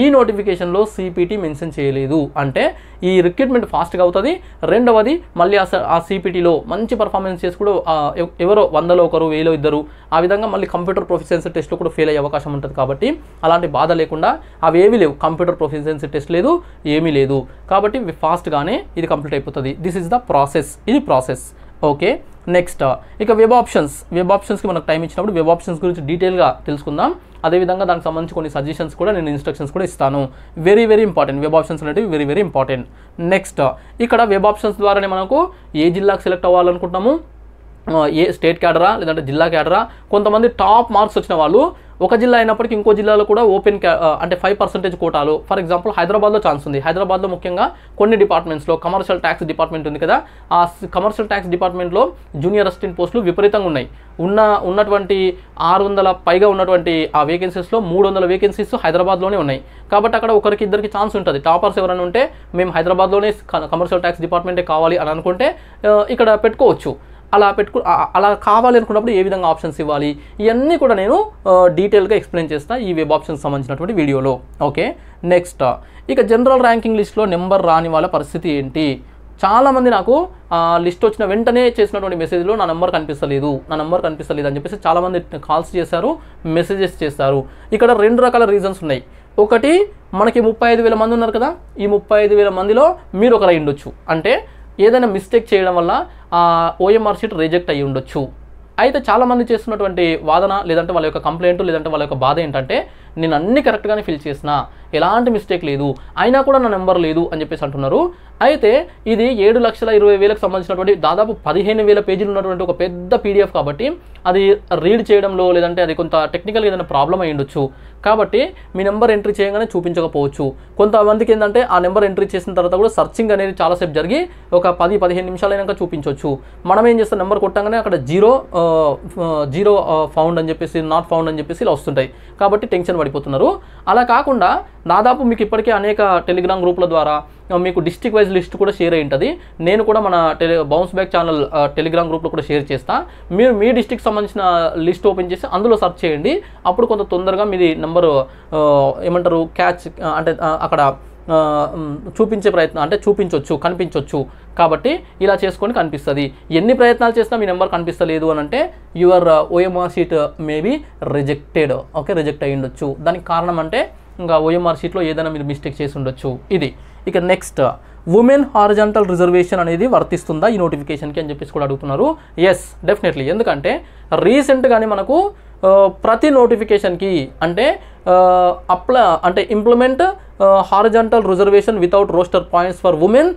ఈ నోటిఫికేషన్లో సిపిటి మెన్షన్ చేయలేదు. అంటే ఈ రిక్రూట్మెంట్ ఫాస్ట్గా అవుతుంది. రెండవది మళ్ళీ ఆ సిపిటిలో మంచి పర్ఫార్మెన్స్ చేసి కూడా ఎవరో 100లో 1, 1000లో 2 ఆ విధంగా మళ్ళీ కంప్యూటర్ ప్రొఫిషియన్సీ టెస్ట్లో కూడా ఫెయిల్ అయ్యే అవకాశం ఉంటుంది. కాబట్టి అలాంటి బాధ లేకుండా అవి ఏమీ లేవు, కంప్యూటర్ ప్రొఫిషియన్సీ టెస్ట్ లేదు, ఏమీ లేదు. కాబట్టి ఫాస్ట్గానే ఇది కంప్లీట్ అయిపోతుంది. This is the process. ఇది ప్రాసెస్. ఓకే, నెక్స్ట్ ఇక వెబ్ ఆప్షన్స్కి మనకు టైం ఇచ్చినప్పుడు వెబ్ ఆప్షన్స్ గురించి డీటెయిల్గా తెలుసుకుందాం. అదేవిధంగా దానికి సంబంధించి కొన్ని సజెషన్స్ కూడా నేను ఇన్స్ట్రక్షన్స్ కూడా ఇస్తాను. Very important. వెబ్ ఆప్షన్స్ అనేవి వెరీ ఇంపార్టెంట్. నెక్స్ట్ ఇక్కడ వెబ్ ఆప్షన్స్ ద్వారానే మనకు ఏ జిల్లాకు సెలెక్ట్ అవ్వాలనుకుంటున్నాము, ఏ స్టేట్ క్యాడరా లేదంటే జిల్లా క్యాడరా. కొంతమంది టాప్ మార్క్స్ వచ్చిన వాళ్ళు ఒక జిల్లా అయినప్పటికీ ఇంకో జిల్లాలో కూడా ఓపెన్ అంటే 5% కోటాలు. ఫర్ ఎగ్జాంపుల్ హైదరాబాద్లో ఛాన్స్ ఉంది. హైదరాబాద్లో ముఖ్యంగా కొన్ని డిపార్ట్మెంట్స్లో కమర్షియల్ ట్యాక్స్ డిపార్ట్మెంట్ ఉంది కదా, ఆ కమర్షియల్ ట్యాక్స్ డిపార్ట్మెంట్లో జూనియర్ అసిస్టెంట్ పోస్టులు విపరీతంగా ఉన్నాయి. ఉన్నటువంటి 600 పైగా ఉన్నటువంటి ఆ వేకెన్సీస్లో 300 వేకెన్సీస్ హైదరాబాద్లోనే ఉన్నాయి. కాబట్టి అక్కడ ఒకరికి ఇద్దరికి ఛాన్స్ ఉంటుంది. టాపర్స్ ఎవరైనా ఉంటే మేము హైదరాబాద్లోనే కమర్షియల్ ట్యాక్స్ డిపార్ట్మెంటే కావాలి అని అనుకుంటే ఇక్కడ పెట్టుకోవచ్చు. అలా కావాలి అనుకున్నప్పుడు ఏ విధంగా ఆప్షన్స్ ఇవ్వాలి, ఇవన్నీ కూడా నేను డీటెయిల్గా ఎక్స్ప్లెయిన్ చేస్తాను ఈ వెబ్ ఆప్షన్స్ సంబంధించినటువంటి వీడియోలో. ఓకే, నెక్స్ట్ ఇక జనరల్ ర్యాంకింగ్ లిస్ట్లో నెంబర్ రాని వాళ్ళ పరిస్థితి ఏంటి? చాలామంది నాకు లిస్ట్ వచ్చిన వెంటనే చేసినటువంటి మెసేజ్లో నా నెంబర్ కనిపిస్తలేదు అని చెప్పేసి చాలామంది కాల్స్ చేశారు, మెసేజెస్ చేస్తారు. ఇక్కడ 2 రకాల రీజన్స్ ఉన్నాయి. ఒకటి, మనకి 35,000 మంది ఉన్నారు కదా, ఈ 35,000 మందిలో మీరు ఒకరు అయి ఉండొచ్చు. అంటే ఏదైనా మిస్టేక్ చేయడం వల్ల ఓఎంఆర్ షీట్ రిజెక్ట్ అయ్యి ఉండొచ్చు. అయితే చాలామంది చేస్తున్నటువంటి వాదన లేదంటే వాళ్ళ యొక్క కంప్లైంట్ లేదంటే వాళ్ళ యొక్క బాధ ఏంటంటే, నేను అన్ని కరెక్ట్గానే ఫిల్ చేసిన, ఎలాంటి మిస్టేక్ లేదు, అయినా కూడా నా నెంబర్ లేదు అని చెప్పేసి అంటున్నారు. అయితే ఇది 7,20,000కి సంబంధించినటువంటి దాదాపు 15,000 పేజీలు ఉన్నటువంటి ఒక పెద్ద పీడిఎఫ్. కాబట్టి అది రీడ్ చేయడంలో లేదంటే అది కొంత టెక్నికల్గా ఏదైనా ప్రాబ్లం అయి ఉండొచ్చు. కాబట్టి మీ నెంబర్ ఎంట్రీ చేయగానే చూపించకపోవచ్చు. కొంతమందికి ఏంటంటే ఆ నెంబర్ ఎంట్రీ చేసిన తర్వాత కూడా సర్చింగ్ అనేది చాలాసేపు జరిగి ఒక 10-15 నిమిషాలు అయినాక చూపించవచ్చు. మనం ఏం చేస్తాం, నెంబర్ కొట్టగానే అక్కడ జీరో ఫౌండ్ అని చెప్పేసి, నాట్ ఫౌండ్ అని చెప్పేసి ఇలా వస్తుంటాయి. కాబట్టి టెన్షన్ పడిపోతున్నారు. అలా కాకుండా దాదాపు మీకు ఇప్పటికే అనేక టెలిగ్రామ్ గ్రూపుల ద్వారా మీకు డిస్ట్రిక్ట్ వైజ్ లిస్ట్ కూడా షేర్ అయి ఉంటుంది. నేను కూడా మన బౌన్స్ బ్యాక్ ఛానల్ టెలిగ్రామ్ గ్రూప్లో కూడా షేర్ చేస్తాను. మీరు మీ డిస్ట్రిక్ట్ సంబంధించిన లిస్ట్ ఓపెన్ చేసి అందులో సెర్చ్ చేయండి. అప్పుడు కొంత తొందరగా మీది నెంబరు ఏమంటారు క్యాచ్ అంటే అక్కడ చూపించే ప్రయత్నం అంటే కనిపించవచ్చు. కాబట్టి ఇలా చేసుకొని కనిపిస్తుంది. ఎన్ని ప్రయత్నాలు చేసినా మీ నెంబర్ కనిపిస్తలేదు అని అంటే your OMR sheet maybe rejected. Okay, reject అయ్యి ఉండొచ్చు. దానికి కారణం అంటే ఇంకా ఓఎంఆర్ షీట్లో ఏదైనా మీరు మిస్టేక్ చేసి ఉండొచ్చు. ఇది ఇక నెక్స్ట్, ఉమెన్ హారిజాంటల్ రిజర్వేషన్ అనేది వర్తిస్తుందా ఈ నోటిఫికేషన్కి అని చెప్పేసి కూడా అడుగుతున్నారు. Yes, definitely. ఎందుకంటే రీసెంట్గానే మనకు ప్రతి నోటిఫికేషన్కి అంటే implement horizontal reservation without roster points for women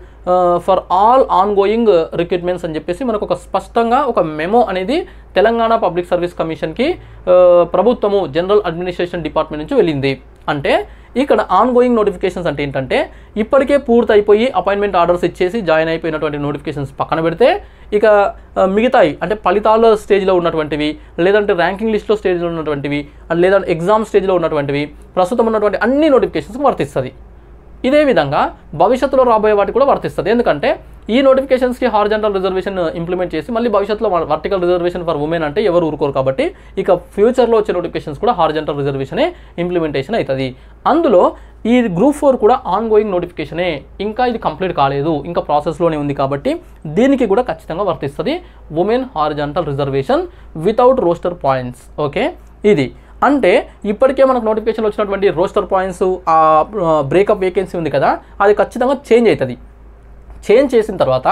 for all ongoing recruitments అని చెప్పేసి మనకు ఒక స్పష్టంగా ఒక మెమో అనేది తెలంగాణ పబ్లిక్ సర్వీస్ కమిషన్కి ప్రభుత్వము జనరల్ అడ్మినిస్ట్రేషన్ డిపార్ట్మెంట్ నుంచి వెళ్ళింది. అంటే ఇక్కడ ఆన్గోయింగ్ నోటిఫికేషన్స్ అంటే ఏంటంటే ఇప్పటికే పూర్తి అయిపోయి అపాయింట్మెంట్ ఆర్డర్స్ ఇచ్చేసి జాయిన్ అయిపోయినటువంటి నోటిఫికేషన్స్ పక్కన పెడితే ఇక మిగతాయి అంటే ఫలితాల స్టేజ్లో ఉన్నటువంటివి లేదంటే ర్యాంకింగ్ లిస్ట్లో స్టేజ్లో ఉన్నటువంటివి లేదంటే ఎగ్జామ్ స్టేజ్లో ఉన్నటువంటివి ప్రస్తుతం ఉన్నటువంటి అన్ని నోటిఫికేషన్స్కి వర్తిస్తుంది. ఇదే విధంగా భవిష్యత్తులో రాబోయే వాటికి కూడా వర్తిస్తుంది. ఎందుకంటే ఈ నోటిఫికేషన్స్కి హారిజాంటల్ రిజర్వేషన్ ఇంప్లిమెంట్ చేసి మళ్ళీ భవిష్యత్తులో వర్టికల్ రిజర్వేషన్ ఫర్ ఉమెన్ అంటే ఎవరు ఊరుకోరు. కాబట్టి ఇక ఫ్యూచర్లో వచ్చే నోటిఫికేషన్స్ కూడా హారిజాంటల్ రిజర్వేషనే ఇంప్లిమెంటేషన్ అవుతుంది. అందులో ఈ గ్రూప్ 4 కూడా ఆన్ గోయింగ్ నోటిఫికేషనే, ఇంకా ఇది కంప్లీట్ కాలేదు, ఇంకా ప్రాసెస్లోనే ఉంది. కాబట్టి దీనికి కూడా ఖచ్చితంగా వర్తిస్తుంది women horizontal reservation without roster points. Okay, ఇది అంటే ఇప్పటికే మనకు నోటిఫికేషన్ వచ్చినటువంటి రోస్టర్ పాయింట్స్, ఆ బ్రేకప్ వేకెన్సీ ఉంది కదా, అది ఖచ్చితంగా చేంజ్ అవుతుంది. చేంజ్ చేసిన తర్వాత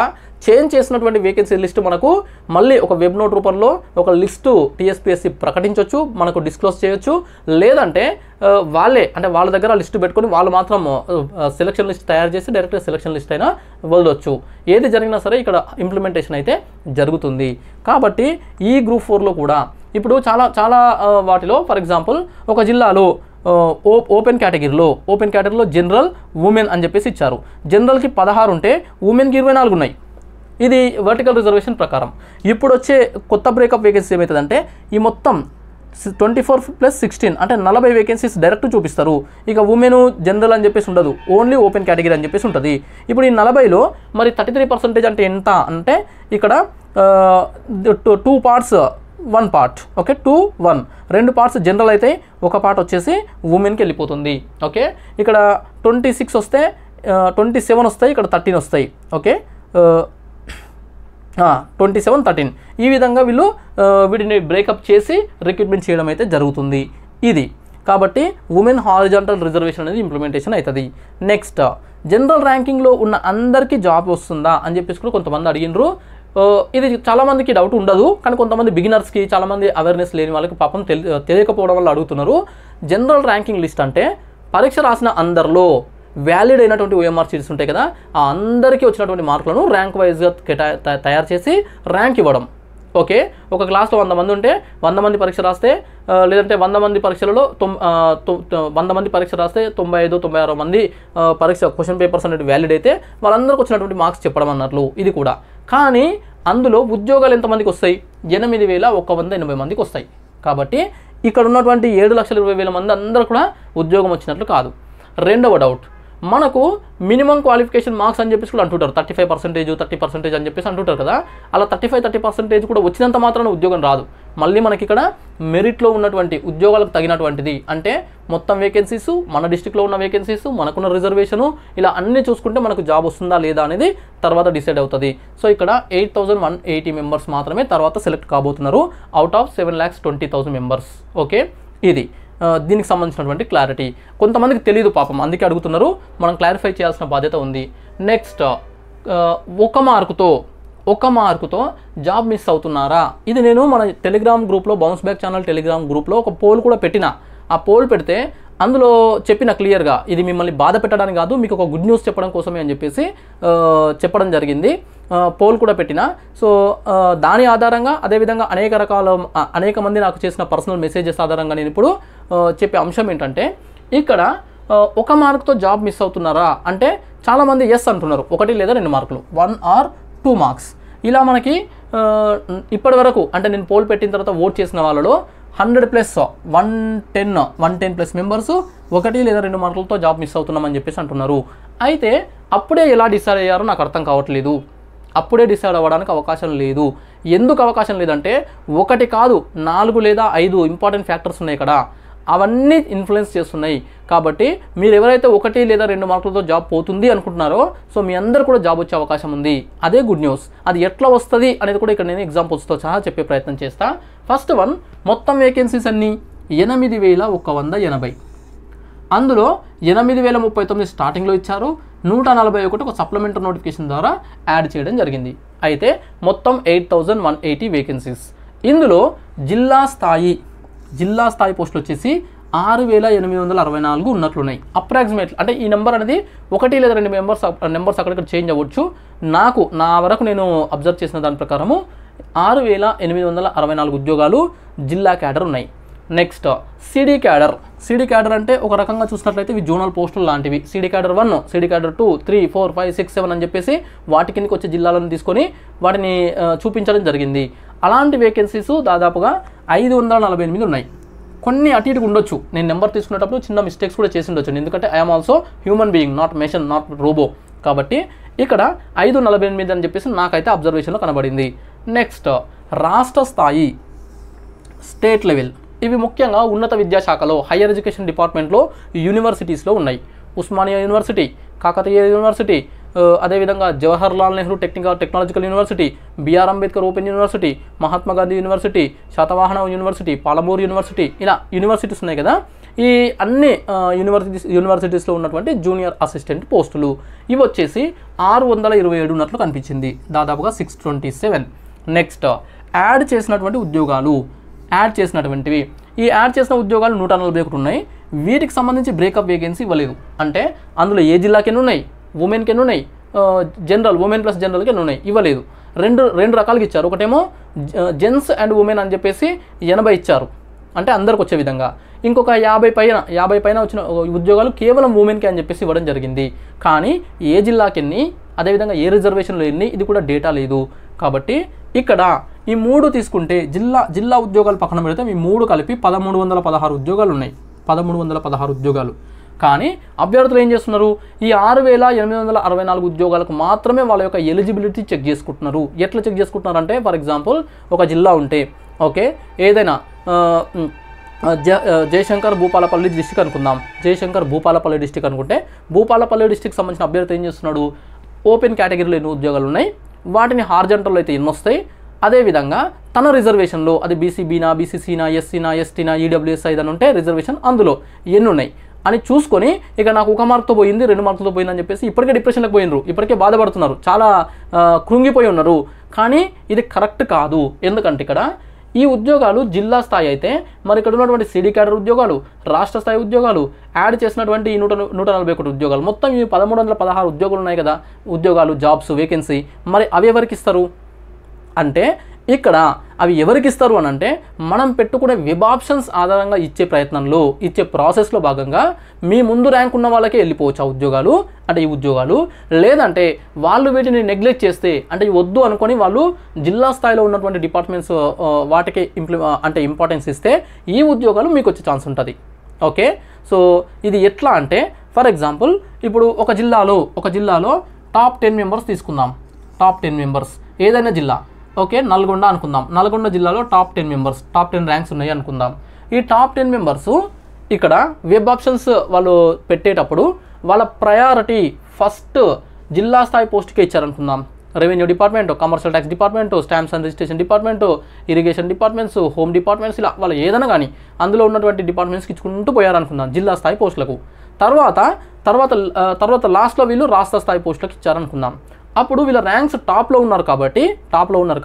చేంజ్ చేసినటువంటి వేకెన్సీ లిస్ట్ మనకు మళ్ళీ ఒక వెబ్ నోట్ రూపంలో ఒక లిస్టు టీఎస్పీఎస్సీ ప్రకటించవచ్చు, మనకు డిస్క్లోజ్ చేయొచ్చు. లేదంటే వాళ్ళే అంటే వాళ్ళ దగ్గర లిస్టు పెట్టుకొని వాళ్ళు మాత్రం సెలక్షన్ లిస్ట్ తయారు చేసి డైరెక్ట్గా సెలక్షన్ లిస్ట్ అయినా వదలవచ్చు. ఏది జరిగినా సరే ఇక్కడ ఇంప్లిమెంటేషన్ అయితే జరుగుతుంది. కాబట్టి ఈ గ్రూప్ 4లో కూడా ఇప్పుడు చాలా వాటిలో ఫర్ ఎగ్జాంపుల్ ఒక జిల్లాలో ఓపెన్ కేటగిరీలో జనరల్ ఉమెన్ అని చెప్పేసి ఇచ్చారు. జనరల్కి 16 ఉంటే ఉమెన్కి 24 ఉన్నాయి. ఇది వర్టికల్ రిజర్వేషన్ ప్రకారం. ఇప్పుడు వచ్చే కొత్త బ్రేకప్ వేకెన్సీ ఏమవుతుందంటే ఈ మొత్తం 24+16 అంటే 40 వేకెన్సీస్ డైరెక్ట్ చూపిస్తారు. ఇక ఉమెన్ జనరల్ అని చెప్పేసి ఉండదు, ఓన్లీ ఓపెన్ కేటగిరీ అని చెప్పేసి ఉంటుంది. ఇప్పుడు ఈ 40లో మరి 33% అంటే ఎంత అంటే ఇక్కడ 2 parts 1 part. Okay, 2-1 2 parts general అయితే, ఒక పార్ట్ వచ్చేసి ఉమెన్కి వెళ్ళిపోతుంది. ఓకే, ఇక్కడ 26 వస్తే 27 వస్తాయి, ఇక్కడ 13 వస్తాయి. ఓకే, 27-13 ఈ విధంగా వీటిని బ్రేకప్ చేసి రిక్రూట్మెంట్ చేయడం అయితే జరుగుతుంది. ఇది కాబట్టి ఉమెన్ హారిజాంటల్ రిజర్వేషన్ అనేది ఇంప్లిమెంటేషన్ అవుతుంది. నెక్స్ట్, జనరల్ ర్యాంకింగ్లో ఉన్న అందరికీ జాబ్ వస్తుందా అని చెప్పేసి కూడా కొంతమంది అడిగినారు. ఇది చాలామందికి డౌట్ ఉండదు, కానీ కొంతమంది బిగినర్స్కి, చాలామంది అవేర్నెస్ లేని వాళ్ళకి పాపం తెలియకపోవడం వల్ల అడుగుతున్నారు. జనరల్ ర్యాంకింగ్ లిస్ట్ అంటే పరీక్ష రాసిన అందరిలో వ్యాలిడ్ అయినటువంటి ఓఎంఆర్ షీట్స్ ఉంటాయి కదా, ఆ అందరికీ వచ్చినటువంటి మార్కులను ర్యాంక్ వైజ్గా తయారు చేసి ర్యాంక్ ఇవ్వడం. ఓకే, ఒక క్లాస్లో 100 మంది ఉంటే 100 మంది పరీక్ష రాస్తే, లేదంటే 100 మంది పరీక్షలలో 100 మంది పరీక్ష రాస్తే 95-96 మంది పరీక్ష క్వశ్చన్ పేపర్స్ అనేవి వ్యాలిడ్ అయితే వాళ్ళందరికీ వచ్చినటువంటి మార్క్స్ చెప్పడం అన్నట్లు ఇది కూడా. కానీ అందులో ఉద్యోగాలు ఎంతమందికి వస్తాయి? 8,180 మందికి వస్తాయి. కాబట్టి ఇక్కడ ఉన్నటువంటి 7,20,000 మంది అందరూ కూడా ఉద్యోగం వచ్చినట్లు కాదు. రెండవ డౌట్, మనకు మినిమం క్వాలిఫికేషన్ మార్క్స్ అని చెప్పేసి కూడా అంటుంటారు, 35%, 30% అని చెప్పేసి అంటుంటారు కదా. అలా 35-30% కూడా వచ్చినంత మాత్రాన ఉద్యోగం రాదు. మళ్ళీ మనకి ఇక్కడ మెరిట్లో ఉన్నటువంటి ఉద్యోగాలకు తగినటువంటిది అంటే మొత్తం వేకెన్సీస్, మన డిస్టిక్లో ఉన్న వేకెన్సీస్, మనకున్న రిజర్వేషను, ఇలా అన్నీ చూసుకుంటే మనకు జాబ్ వస్తుందా లేదా అనేది తర్వాత డిసైడ్ అవుతుంది. సో ఇక్కడ 8,180 మెంబర్స్ మాత్రమే తర్వాత సెలెక్ట్ కాబోతున్నారు అవుట్ ఆఫ్ 7,20,000 మెంబర్స్. ఓకే, ఇది దీనికి సంబంధించినటువంటి క్లారిటీ. కొంతమందికి తెలియదు పాపం, అందుకే అడుగుతున్నారు, మనం క్లారిఫై చేయాల్సిన బాధ్యత ఉంది. నెక్స్ట్, ఒక మార్కుతో జాబ్ మిస్ అవుతున్నారా? ఇది నేను మన టెలిగ్రామ్ గ్రూప్లో, బౌన్స్ బ్యాక్ ఛానల్ టెలిగ్రామ్ గ్రూప్లో ఒక పోల్ కూడా పెట్టిన. ఆ పోల్ పెడితే అందులో చెప్పిన క్లియర్గా, ఇది మిమ్మల్ని బాధ పెట్టడానికి కాదు, మీకు ఒక గుడ్ న్యూస్ చెప్పడం కోసమే అని చెప్పేసి చెప్పడం జరిగింది. పోల్ కూడా పెట్టిన. సో దాని ఆధారంగా, అదేవిధంగా అనేక మంది నాకు చేసిన పర్సనల్ మెసేజెస్ ఆధారంగా నేను ఇప్పుడు చెప్పే అంశం ఏంటంటే, ఇక్కడ 1 మార్కుతో జాబ్ మిస్ అవుతున్నారా అంటే చాలామంది ఎస్ అంటున్నారు, 1 లేదా 2 మార్కులు, 1 or 2 మార్క్స్. ఇలా మనకి ఇప్పటి వరకు అంటే నేను పోల్ పెట్టిన తర్వాత ఓట్ చేసిన వాళ్ళలో 100+ 110+ మెంబర్స్ 1 లేదా 2 మార్కులతో జాబ్ మిస్ అవుతున్నామని చెప్పేసి అంటున్నారు. అయితే అప్పుడే ఎలా డిసైడ్ అయ్యారో నాకు అర్థం కావట్లేదు. అప్పుడే డిసైడ్ అవ్వడానికి అవకాశం లేదు. ఎందుకు అవకాశం లేదంటే 1 కాదు 4 లేదా 5 ఇంపార్టెంట్ ఫ్యాక్టర్స్ ఉన్నాయి ఇక్కడ, అవన్నీ ఇన్ఫ్లుయెన్స్ చేస్తున్నాయి. కాబట్టి మీరు ఎవరైతే 1 లేదా 2 మార్కులతో జాబ్ పోతుంది అనుకుంటున్నారో, సో మీ అందరూ కూడా జాబ్ వచ్చే అవకాశం ఉంది. అదే గుడ్ న్యూస్. అది ఎట్లా వస్తుంది అనేది కూడా ఇక్కడ నేను ఎగ్జాంపుల్స్తో సహా చెప్పే ప్రయత్నం చేస్తా. ఫస్ట్ వన్, మొత్తం వేకెన్సీస్ అన్నీ 8,180. అందులో 8,039 స్టార్టింగ్లో ఇచ్చారు, 141 ఒక సప్లిమెంటరీ నోటిఫికేషన్ ద్వారా యాడ్ చేయడం జరిగింది. అయితే మొత్తం 8,180 వేకెన్సీస్. ఇందులో జిల్లా స్థాయి పోస్టులు వచ్చేసి 6,864 ఉన్నట్లున్నాయి. అప్రాక్సిమేట్లీ అంటే ఈ నెంబర్ అనేది 1 లేదా 2 నెంబర్స్ అక్కడిక్కడ చేంజ్ అవ్వచ్చు. నా వరకు నేను అబ్జర్వ్ చేసిన దాని ప్రకారము 6,864 ఉద్యోగాలు జిల్లా క్యాడర్ ఉన్నాయి. నెక్స్ట్, సిడి క్యాడర్ అంటే ఒక రకంగా చూసినట్లయితే ఇవి జోనల్ పోస్టులు లాంటివి. సిడి క్యాడర్ 1, సిడి క్యాడర్ 2, 3, 4, 5, 6, 7 అని చెప్పేసి వాటి కిందకి వచ్చే జిల్లాలను తీసుకొని వాటిని చూపించడం జరిగింది. అలాంటి వేకెన్సీస్ దాదాపుగా 548 ఉన్నాయి. కొన్ని అటు ఇటుగా ఉండొచ్చు, నేను నెంబర్ తీసుకునేటప్పుడు చిన్న మిస్టేక్స్ కూడా చేసి ఉండొచ్చు, ఎందుకంటే I'm also human being, not machine, not robot. కాబట్టి ఇక్కడ 548 అని చెప్పేసి నాకైతే అబ్జర్వేషన్లో కనబడింది. నెక్స్ట్ రాష్ట్ర స్థాయి, స్టేట్ లెవెల్, ఇవి ముఖ్యంగా ఉన్నత విద్యాశాఖలో హైయర్ ఎడ్యుకేషన్ డిపార్ట్మెంట్లో యూనివర్సిటీస్లో ఉన్నాయి. ఉస్మానియా యూనివర్సిటీ, కాకతీయ యూనివర్సిటీ, అదేవిధంగా Jawaharlal Nehru technological university, B R Ambedkar open university, Mahatma Gandhi university, Satavahana university, Palamuru university, ఇలా యూనివర్సిటీస్ ఉన్నాయి కదా. ఈ అన్ని యూనివర్సిటీస్లో ఉన్నటువంటి జూనియర్ అసిస్టెంట్ పోస్టులు ఇవి వచ్చేసి 627 ఉన్నట్లు కనిపించింది, దాదాపుగా 627. నెక్స్ట్ యాడ్ చేసినటువంటి ఉద్యోగాలు, యాడ్ చేసినటువంటివి, ఈ యాడ్ చేసిన ఉద్యోగాలు 141 ఉన్నాయి. వీటికి సంబంధించి బ్రేకప్ వేకెన్సీ ఇవ్వలేదు. అంటే అందులో ఏ జిల్లాకి ఎన్ని ఉన్నాయి, ఉమెన్కి ఎన్ని ఉన్నాయి, జనరల్ ఉమెన్ ప్లస్ జనరల్కి ఎన్ని ఉన్నాయి, ఇవ్వలేదు. రెండు రకాలుగా ఇచ్చారు. ఒకటేమో జెంట్స్ అండ్ ఉమెన్ అని చెప్పేసి 80 ఇచ్చారు, అంటే అందరికి వచ్చే విధంగా. ఇంకొక 50 పైన వచ్చిన ఉద్యోగాలు కేవలం ఉమెన్కి అని చెప్పేసి ఇవ్వడం జరిగింది. కానీ ఏ జిల్లాకి ఎన్ని, అదేవిధంగా ఏ రిజర్వేషన్లో ఎన్ని, ఇది కూడా డేటా లేదు. కాబట్టి ఇక్కడ ఈ 3 తీసుకుంటే జిల్లా ఉద్యోగాలు పక్కన పెడితే ఈ 3 కలిపి 1316 ఉద్యోగాలు ఉన్నాయి, 1316 ఉద్యోగాలు. కానీ అభ్యర్థులు ఏం చేస్తున్నారు, ఈ 6864 ఉద్యోగాలకు మాత్రమే వాళ్ళ యొక్క ఎలిజిబిలిటీ చెక్ చేసుకుంటున్నారు. ఎట్లా చెక్ చేసుకుంటున్నారు అంటే, ఫర్ ఎగ్జాంపుల్ ఒక జిల్లా ఉంటే, ఓకే, ఏదైనా జయశంకర్ భూపాలపల్లి డిస్టిక్ అనుకుందాం, జయశంకర్ భూపాలపల్లి డిస్టిక్ అనుకుంటే, భూపాలపల్లి డిస్టిక్ సంబంధించిన అభ్యర్థి ఏం చేస్తున్నాడు, ఓపెన్ కేటగిరీలో ఎన్ని ఉద్యోగాలు ఉన్నాయి, వాటిని హార్జంటల్లో అయితే ఎన్ని వస్తాయి, అదేవిధంగా తన రిజర్వేషన్లో అది బీసీబీనా, బీసీసీనా, ఎస్సీనా, ఎస్టీనా, ఈడబ్ల్యూఎస్ఐ అని ఉంటే రిజర్వేషన్ అందులో ఎన్ని ఉన్నాయి అని చూసుకొని, ఇక నాకు 1 మార్కుతో పోయింది, 2 మార్కులతో పోయిందని చెప్పేసి ఇప్పటికే డిప్రెషన్లకు పోయినరు, ఇప్పటికే బాధపడుతున్నారు, చాలా కృంగిపోయి ఉన్నారు. కానీ ఇది కరెక్ట్ కాదు. ఎందుకంటే ఇక్కడ ఈ ఉద్యోగాలు జిల్లా స్థాయి అయితే, మరి ఇక్కడ ఉన్నటువంటి సిడీ క్యాడర్ ఉద్యోగాలు, రాష్ట్ర స్థాయి ఉద్యోగాలు, యాడ్ చేసినటువంటి ఈ 141 ఉద్యోగాలు, మొత్తం ఈ 1316 ఉద్యోగాలు ఉన్నాయి కదా, ఉద్యోగాలు, జాబ్స్, వేకెన్సీ, మరి అవి ఎవరికి ఇస్తారు అంటే, ఇక్కడ అవి ఎవరికి ఇస్తారు అని అంటే, మనం పెట్టుకునే వెబ్ ఆప్షన్స్ ఆధారంగా ఇచ్చే ప్రయత్నంలో, ఇచ్చే ప్రాసెస్లో భాగంగా మీ ముందు ర్యాంక్ ఉన్న వాళ్ళకే వెళ్ళిపోవచ్చు ఆ ఉద్యోగాలు, అంటే ఈ ఉద్యోగాలు. లేదంటే వాళ్ళు వీటిని నెగ్లెక్ట్ చేస్తే, అంటే వద్దు అనుకొని వాళ్ళు జిల్లా స్థాయిలో ఉన్నటువంటి డిపార్ట్మెంట్స్ వాటికి ఇంపార్టెన్స్ ఇస్తే ఈ ఉద్యోగాలు మీకు వచ్చే ఛాన్స్ ఉంటుంది. ఓకే, సో ఇది ఎట్లా అంటే, ఫర్ ఎగ్జాంపుల్ ఇప్పుడు ఒక జిల్లాలో టాప్ 10 మెంబర్స్ తీసుకుందాం. టాప్ 10 మెంబర్స్ ఏదైనా జిల్లా, ఓకే, నల్గొండ అనుకుందాం. నల్గొండ జిల్లాలో టాప్ 10 మెంబర్స్, టాప్ 10 ర్యాంక్స్ ఉన్నాయి అనుకుందాం. ఈ టాప్ 10 మెంబర్స్ ఇక్కడ వెబ్ ఆప్షన్స్ వాళ్ళు పెట్టేటప్పుడు వాళ్ళ ప్రయారిటీ ఫస్ట్ జిల్లా స్థాయి పోస్ట్కే ఇచ్చారనుకుందాం. Revenue department, commercial tax department, stamps and registration department, irrigation departments, home departments, ఇలా వాళ్ళు ఏదైనా కానీ అందులో ఉన్నటువంటి డిపార్ట్మెంట్స్కి ఇచ్చుకుంటూ పోయారనుకుందాం జిల్లా స్థాయి పోస్టులకు. తర్వాత లాస్ట్లో వీళ్ళు రాష్ట్ర స్థాయి పోస్టులకు ఇచ్చారనుకుందాం. అప్పుడు వీళ్ళ ర్యాంక్స్ టాప్లో ఉన్నారు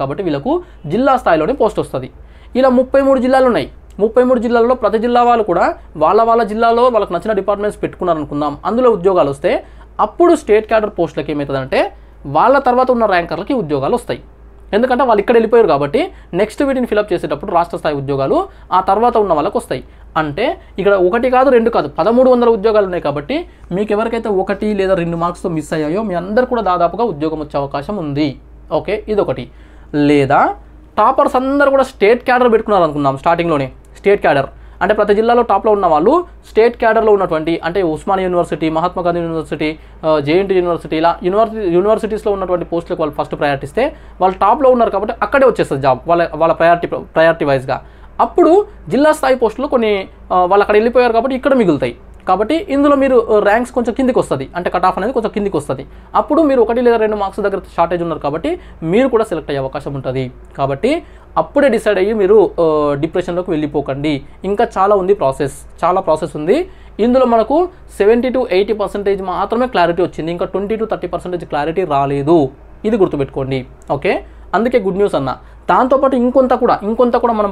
కాబట్టి వీళ్ళకు జిల్లా స్థాయిలోనే పోస్ట్ వస్తుంది. ఇలా 33 జిల్లాలు ఉన్నాయి. 33 జిల్లాల్లో ప్రతి జిల్లా వాళ్ళు కూడా వాళ్ళ జిల్లాలో వాళ్ళకి నచ్చిన డిపార్ట్మెంట్స్ పెట్టుకున్నారనుకుందాం. అందులో ఉద్యోగాలు వస్తే అప్పుడు స్టేట్ క్యాడర్ పోస్టులకి ఏమవుతుందంటే, వాళ్ళ తర్వాత ఉన్న ర్యాంకర్లకి ఉద్యోగాలు వస్తాయి. ఎందుకంటే వాళ్ళు ఇక్కడ వెళ్ళిపోయారు కాబట్టి నెక్స్ట్ వీటిని ఫిలప్ చేసేటప్పుడు రాష్ట్ర స్థాయి ఉద్యోగాలు ఆ తర్వాత ఉన్న వాళ్ళకి వస్తాయి. అంటే ఇక్కడ 1 కాదు 2 కాదు 1300 ఉద్యోగాలు ఉన్నాయి. కాబట్టి మీకు ఎవరికైతే 1 లేదా 2 మార్క్స్తో మిస్ అయ్యాయో మీ అందరు కూడా దాదాపుగా ఉద్యోగం వచ్చే అవకాశం ఉంది. ఓకే, ఇదొకటి. లేదా టాపర్స్ అందరూ కూడా స్టేట్ క్యాడర్ పెట్టుకున్నారు అనుకుందాం. స్టార్టింగ్లోనే స్టేట్ క్యాడర్ అంటే ప్రతి జిల్లాలో టాప్లో ఉన్న వాళ్ళు స్టేట్ క్యాడర్లో ఉన్నటువంటి, అంటే Osmania university, Mahatma Gandhi university, JNT university, ఇలా యూనివర్సిటీస్లో ఉన్నటువంటి పోస్టులకు వాళ్ళు ఫస్ట్ ప్రయారిటీ ఇస్తే వాళ్ళు టాప్లో ఉన్నారు కాబట్టి అక్కడే వచ్చేస్తుంది జాబ్ వాళ్ళ ప్రయారిటీ వైజ్గా. అప్పుడు జిల్లా స్థాయి పోస్టులు కొన్ని వాళ్ళు అక్కడ వెళ్ళిపోయారు కాబట్టి ఇక్కడ మిగులుతాయి. కాబట్టి ఇందులో మీరు ర్యాంక్స్ కొంచెం కిందికి వస్తుంది, అంటే కట్ ఆఫ్ అనేది కొంచెం కిందికి వస్తుంది. అప్పుడు మీరు 1 లేదా 2 మార్క్స్ దగ్గర షార్టేజ్ ఉన్నారు కాబట్టి మీరు కూడా సెలెక్ట్ అయ్యే అవకాశం ఉంటుంది. కాబట్టి అప్పుడే డిసైడ్ అయ్యి మీరు డిప్రెషన్లోకి వెళ్ళిపోకండి. ఇంకా చాలా ప్రాసెస్ ఉంది. ఇందులో మనకు 70 to 80% మాత్రమే క్లారిటీ వచ్చింది. ఇంకా 20 to 30% క్లారిటీ రాలేదు. ఇది గుర్తుపెట్టుకోండి. ఓకే, అందుకే గుడ్ న్యూస్ అన్న. దాంతోపాటు ఇంకొంత కూడా మన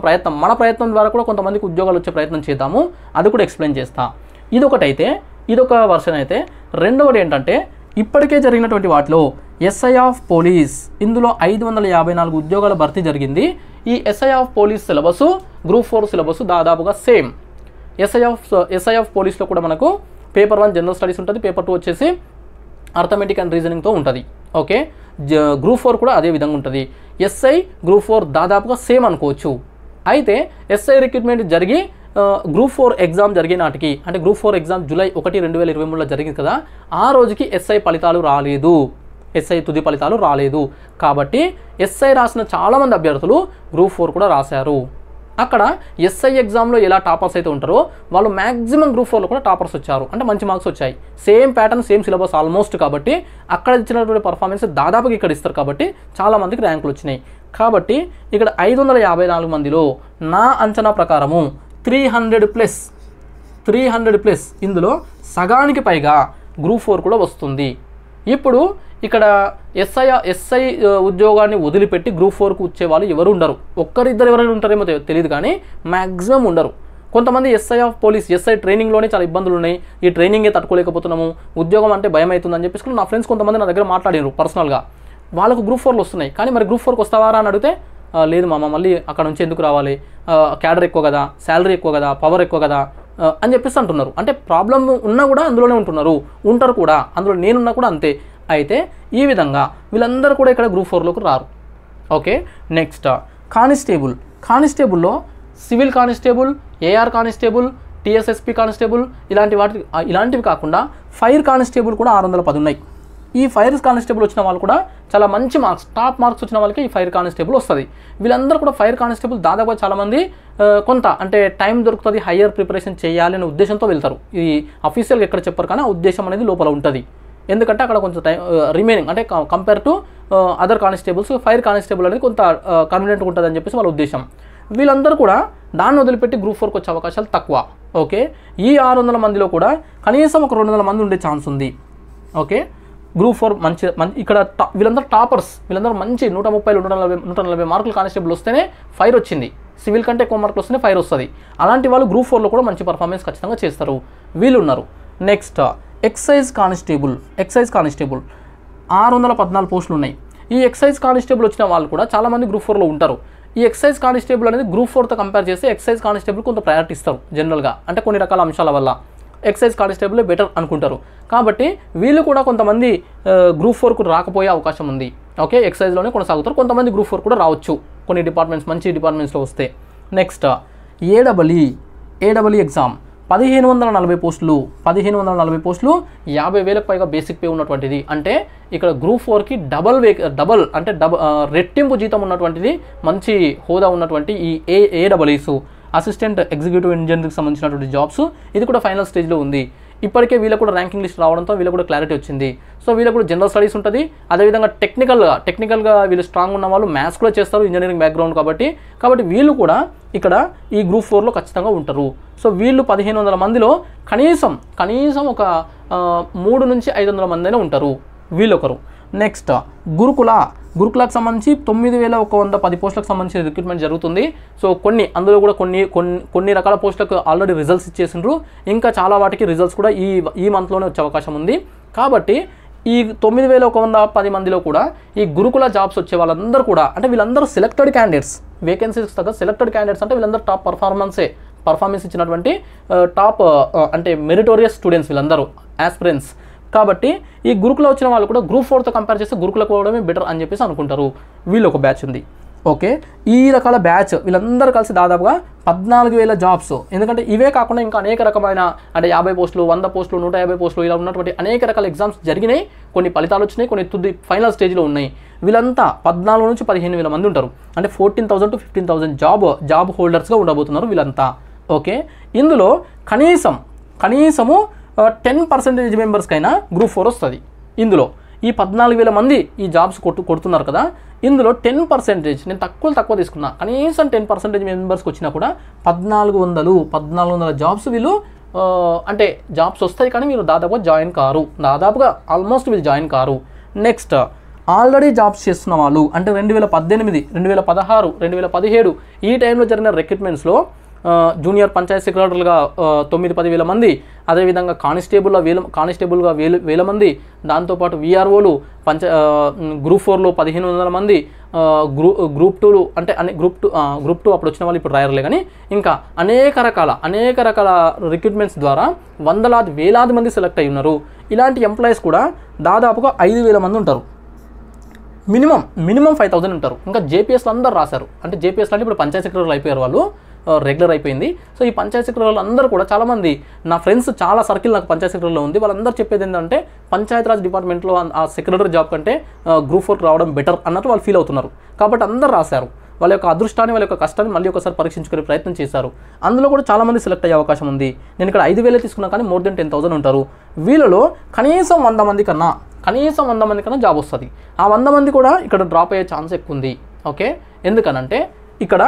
ప్రయత్నం ద్వారా కూడా కొంతమందికి ఉద్యోగాలు వచ్చే ప్రయత్నం చేద్దాము. అది కూడా ఎక్స్ప్లెయిన్ చేస్తా. ఇదొక వర్షన్ అయితే, రెండవది ఏంటంటే ఇప్పటికే జరిగినటువంటి వాటిలో ఎస్ఐ ఆఫ్ పోలీస్, ఇందులో 554 ఉద్యోగాల భర్తీ జరిగింది. ఈ SI of police syllabus group 4 syllabus దాదాపుగా సేమ్. ఎస్ఐ ఆఫ్ పోలీస్లో కూడా మనకు పేపర్ 1 జనరల్ స్టడీస్ ఉంటుంది, పేపర్ 2 వచ్చేసి అర్థమెటిక్ అండ్ రీజనింగ్తో ఉంటుంది. ఓకే, గ్రూప్ 4 కూడా అదే విధంగా ఉంటుంది. ఎస్ఐ గ్రూప్ 4 దాదాపుగా సేమ్ అనుకోవచ్చు. అయితే ఎస్ఐ రిక్రూట్మెంట్ జరిగి గ్రూప్ 4 ఎగ్జామ్ జరిగే నాటికి, అంటే గ్రూప్ 4 ఎగ్జామ్ జూలై 1, 2023లో జరిగింది కదా, ఆ రోజుకి ఎస్ఐ ఫలితాలు రాలేదు, ఎస్ఐ తుది ఫలితాలు రాలేదు. కాబట్టి ఎస్ఐ రాసిన చాలామంది అభ్యర్థులు గ్రూప్ 4 కూడా రాశారు. అక్కడ ఎస్ఐ ఎగ్జామ్లో ఎలా టాపర్స్ అయితే ఉంటారో వాళ్ళు మ్యాక్సిమం గ్రూప్ 4లో కూడా టాపర్స్ వచ్చారు, అంటే మంచి మార్క్స్ వచ్చాయి. Same pattern, same syllabus almost. కాబట్టి అక్కడ ఇచ్చినటువంటి పర్ఫార్మెన్స్ దాదాపుగా ఇక్కడ ఇస్తారు, కాబట్టి చాలామందికి ర్యాంకులు వచ్చినాయి. కాబట్టి ఇక్కడ 554 మందిలో నా అంచనా ప్రకారము 300+, ఇందులో సగానికి పైగా గ్రూప్ 4 కూడా వస్తుంది. ఇప్పుడు ఇక్కడ ఎస్ఐ ఉద్యోగాన్ని వదిలిపెట్టి గ్రూప్ 4కు వచ్చే వాళ్ళు ఎవరు ఉండరు. ఒక్కరిద్దరు ఎవరైనా ఉంటారేమో తెలియదు, కానీ మ్యాక్సిమం ఉండరు. కొంతమంది ఎస్ఐ ఆఫ్ పోలీస్, ఎస్ఐ ట్రైనింగ్లోనే చాలా ఇబ్బందులు ఉన్నాయి, ఈ ట్రైనింగే తట్టుకోలేకపోతున్నాము, ఉద్యోగం అంటే భయం అవుతుందని చెప్పేసి నా ఫ్రెండ్స్ కొంతమంది నా దగ్గర మాట్లాడారు పర్సనల్గా. వాళ్ళకు గ్రూప్ 4లో వస్తున్నాయి, కానీ మరి గ్రూప్ 4కి వస్తావారా అని అడిగితే లేదు మామ, మళ్ళీ అక్కడ నుంచి ఎందుకు రావాలి, క్యాడర్ ఎక్కువ కదా, శాలరీ ఎక్కువ కదా, పవర్ ఎక్కువ కదా అని చెప్పేసి అంటున్నారు. అంటే ప్రాబ్లం ఉన్నా కూడా అందులోనే ఉంటారు కూడా, అందులో నేనున్నా కూడా అంతే. అయితే ఈ విధంగా వీళ్ళందరూ కూడా ఇక్కడ గ్రూప్ 4లోకి రారు. ఓకే, నెక్స్ట్ కానిస్టేబుల్లో civil constable, AR constable, TSSP constable ఇలాంటివి కాకుండా ఫైర్ కానిస్టేబుల్ కూడా 610 ఉన్నాయి. ఈ ఫైర్ కానిస్టేబుల్ వచ్చిన వాళ్ళు కూడా చాలా మంచి మార్క్స్, టాప్ మార్క్స్ వచ్చిన వాళ్ళకి ఈ ఫైర్ కానిస్టేబుల్ వస్తుంది. వీళ్ళందరూ కూడా ఫైర్ కానిస్టేబుల్ దాదాపుగా చాలామంది కొంత అంటే టైం దొరుకుతుంది, హయ్యర్ ప్రిపరేషన్ చేయాలి అనే ఉద్దేశంతో వెళ్తారు. ఈ అఫీషియల్గా ఎక్కడ చెప్పరు, కానీ ఆ ఉద్దేశం అనేది లోపల ఉంటుంది. ఎందుకంటే అక్కడ కొంచెం టైం రిమైనింగ్, అంటే compare to other constables fire constable అనేది కొంత కన్వీనియంట్గా ఉంటుంది అని చెప్పేసి వాళ్ళ ఉద్దేశం. వీళ్ళందరూ కూడా దాన్ని వదిలిపెట్టి గ్రూప్ 4కి వచ్చే అవకాశాలు తక్కువ. ఓకే, ఈ 600 మందిలో కూడా కనీసం ఒక 200 మంది ఉండే ఛాన్స్ ఉంది. ఓకే, గ్రూప్ 4 మంచి ఇక్కడ వీళ్ళందరూ టాపర్స్, వీళ్ళందరూ మంచి 130-140 మార్కులు కానిస్టేబుల్ వస్తేనే ఫైర్ వచ్చింది. సివిల్ కంటే ఎక్కువ మార్కులు వస్తేనే ఫైర్ వస్తుంది. అలాంటి వాళ్ళు గ్రూప్ 4లో కూడా మంచి పర్ఫార్మెన్స్ ఖచ్చితంగా చేస్తారు, వీళ్ళు ఉన్నారు. నెక్స్ట్ ఎక్సైజ్ కానిస్టేబుల్ 614 పోస్టులు ఉన్నాయి. ఈ ఎక్సైజ్ కానిస్టేబుల్ వచ్చిన వాళ్ళు కూడా చాలామంది గ్రూప్ 4లో ఉంటారు. ఈ ఎక్సైజ్ కానిస్టేబుల్ అనేది గ్రూప్ 4తో కంపేర్ చేస్తే ఎక్సైజ్ కానిస్టేబుల్ కొంత ప్రయారిటీ ఇస్తారు జనరల్గా, అంటే కొన్ని రకాల అంశాల వల్ల ఎక్సైజ్ కానిస్టేబుల్ బెటర్ అనుకుంటారు. కాబట్టి వీళ్ళు కూడా కొంతమంది గ్రూప్ 4కు రాకపోయే అవకాశం ఉంది. ఓకే, ఎక్సైజ్లోనే కొనసాగుతారు. కొంతమంది గ్రూప్ 4 కూడా రావచ్చు కొన్ని డిపార్ట్మెంట్స్, మంచి డిపార్ట్మెంట్స్లో వస్తే. నెక్స్ట్ ఏడబ్ల్యూ ఎగ్జామ్ 1540 పోస్టులు 50,000 పైగా బేసిక్ పే ఉన్నటువంటిది. అంటే ఇక్కడ గ్రూప్ 4కి డబల్ అంటే రెట్టింపు జీతం ఉన్నటువంటిది, మంచి హోదా ఉన్నటువంటి ఈ ఏడబ్ల్యూస్ అసిస్టెంట్ ఎగ్జిక్యూటివ్ ఇంజనీరింగ్కి సంబంధించినటువంటి జాబ్స్, ఇది కూడా ఫైనల్ స్టేజ్లో ఉంది. ఇప్పటికే వీళ్ళకు కూడా ర్యాంకింగ్ లిస్ట్ రావడంతో వీళ్ళకు కూడా క్లారిటీ వచ్చింది. సో వీళ్ళకు కూడా జనరల్ స్టడీస్ ఉంటుంది, అదేవిధంగా టెక్నికల్గా వీళ్ళు స్ట్రాంగ్ ఉన్న వాళ్ళు మ్యాథ్స్ కూడా చేస్తారు, ఇంజనీరింగ్ బ్యాక్గ్రౌండ్ కాబట్టి వీళ్ళు కూడా ఇక్కడ ఈ గ్రూప్ 4లో ఖచ్చితంగా ఉంటారు. సో వీళ్ళు 1500 మందిలో కనీసం ఒక 300 నుంచి 500 మంది అయినా ఉంటారు, వీళ్ళొకరు. నెక్స్ట్ గురుకులకు సంబంధించి 9110 పోస్టులకు సంబంధించిన రిక్రూట్మెంట్ జరుగుతుంది. సో అందులో కూడా కొన్ని రకాల పోస్టులకు ఆల్రెడీ రిజల్ట్స్ ఇచ్చేసిండ్రు, ఇంకా చాలా వాటికి రిజల్ట్స్ కూడా ఈ మంత్లోనే వచ్చే అవకాశం ఉంది. కాబట్టి ఈ 9110 మందిలో కూడా ఈ గురుకుల జాబ్స్ వచ్చే వాళ్ళందరూ కూడా, అంటే వీళ్ళందరూ సెలెక్టెడ్ క్యాండిడేట్స్, వేకెన్సీస్ తగ్గ సెలెక్టెడ్ క్యాండిడేట్స్, అంటే వీళ్ళందరూ టాప్ పర్ఫార్మెన్స్ ఇచ్చినటువంటి టాప్ అంటే మెరిటోరియస్ స్టూడెంట్స్ వీళ్ళందరూ, ఆస్పిరెంట్స్. కాబట్టి ఈ గురుకుల వచ్చిన వాళ్ళు కూడా గ్రూప్ 4తో కంపేర్ చేస్తే గురుకులకు పోవడమే బెటర్ అని చెప్పేసి అనుకుంటారు. వీళ్ళు ఒక బ్యాచ్ ఉంది. ఓకే, ఈ రకాల బ్యాచ్ వీళ్ళందరూ కలిసి దాదాపుగా 14,000 జాబ్స్. ఎందుకంటే ఇవే కాకుండా ఇంకా అనేక రకమైన, అంటే 50 పోస్టులు, 100 పోస్టులు, 150 పోస్టులు, ఇలా ఉన్నటువంటి అనేక రకాల ఎగ్జామ్స్ జరిగినాయి. కొన్ని ఫలితాలు వచ్చినాయి, కొన్ని తుది ఫైనల్ స్టేజ్లో ఉన్నాయి. వీళ్ళంతా 14 నుంచి 15,000 మంది ఉంటారు. అంటే 14,000 to 15,000 జాబ్ హోల్డర్స్గా ఉండబోతున్నారు వీళ్ళంతా. ఓకే, ఇందులో కనీసము 10% మెంబర్స్కైనా గ్రూప్ 4 వస్తుంది. ఇందులో ఈ 14,000 మంది ఈ జాబ్స్ కొడుతున్నారు కదా, ఇందులో 10%, నేను తక్కువ తీసుకున్నా, కనీసం 10% మెంబర్స్కి వచ్చినా కూడా 1400 జాబ్స్ వీళ్ళు అంటే జాబ్స్ వస్తాయి, కానీ మీరు దాదాపుగా జాయిన్ కారు, ఆల్మోస్ట్ వీళ్ళు join car. Next already jobs చేస్తున్న వాళ్ళు, అంటే 2018, 2016, 2017 ఈ టైంలో జరిగిన రిక్రూట్మెంట్స్లో జూనియర్ పంచాయత్ సెక్రటరీలుగా 9-10 మంది, అదేవిధంగా కానిస్టేబుల్గా 1000 మంది, దాంతోపాటు వీఆర్ఓలు గ్రూప్ 4లో 1,500 మంది, గ్రూప్ 2 అంటే గ్రూప్ 2 అప్పుడు వచ్చిన వాళ్ళు ఇప్పుడు రాయర్లే, కానీ ఇంకా అనేక రకాల రిక్రూట్మెంట్స్ ద్వారా వేలాది మంది సెలెక్ట్ అయి ఉన్నారు. ఇలాంటి ఎంప్లాయీస్ కూడా దాదాపుగా 5,000 మంది ఉంటారు. మినిమం 5,000 ఉంటారు. ఇంకా జేపీఎస్లో అందరూ రాశారు, అంటే జేపీఎస్లో అంటే ఇప్పుడు పంచాయత్ సెక్రటరీలు అయిపోయారు వాళ్ళు. రెగ్యులర్ అయిపోయింది. సో ఈ పంచాయత్ సెక్రటరీలు అందరూ కూడా చాలామంది నా ఫ్రెండ్స్ చాలా సర్కిల్ నాకు పంచాయత్ సెక్రటరీలో ఉంది. వాళ్ళందరూ చెప్పేది ఏంటంటే పంచాయతీరాజ్ డిపార్ట్మెంట్లో ఆ సెక్రటరీ జాబ్ కంటే గ్రూప్ 4 రావడం బెటర్ అన్నట్టు వాళ్ళు ఫీల్ అవుతున్నారు. కాబట్టి అందరూ రాశారు. వాళ్ళ యొక్క అదృష్టాన్ని వాళ్ళ యొక్క కష్టాన్ని మళ్ళీ ఒకసారి పరీక్షించుకునే ప్రయత్నం చేశారు. అందులో కూడా చాలామంది సెలెక్ట్ అయ్యే అవకాశం ఉంది. నేను ఇక్కడ 5,000 తీసుకున్నా కానీ మోర్ దెన్ 10,000 ఉంటారు. వీళ్ళలో కనీసం 100 మంది కన్నా జాబ్ వస్తుంది. ఆ 100 మంది కూడా ఇక్కడ డ్రాప్ అయ్యే ఛాన్స్ ఎక్కువ ఉంది. ఓకే, ఎందుకనంటే ఇక్కడ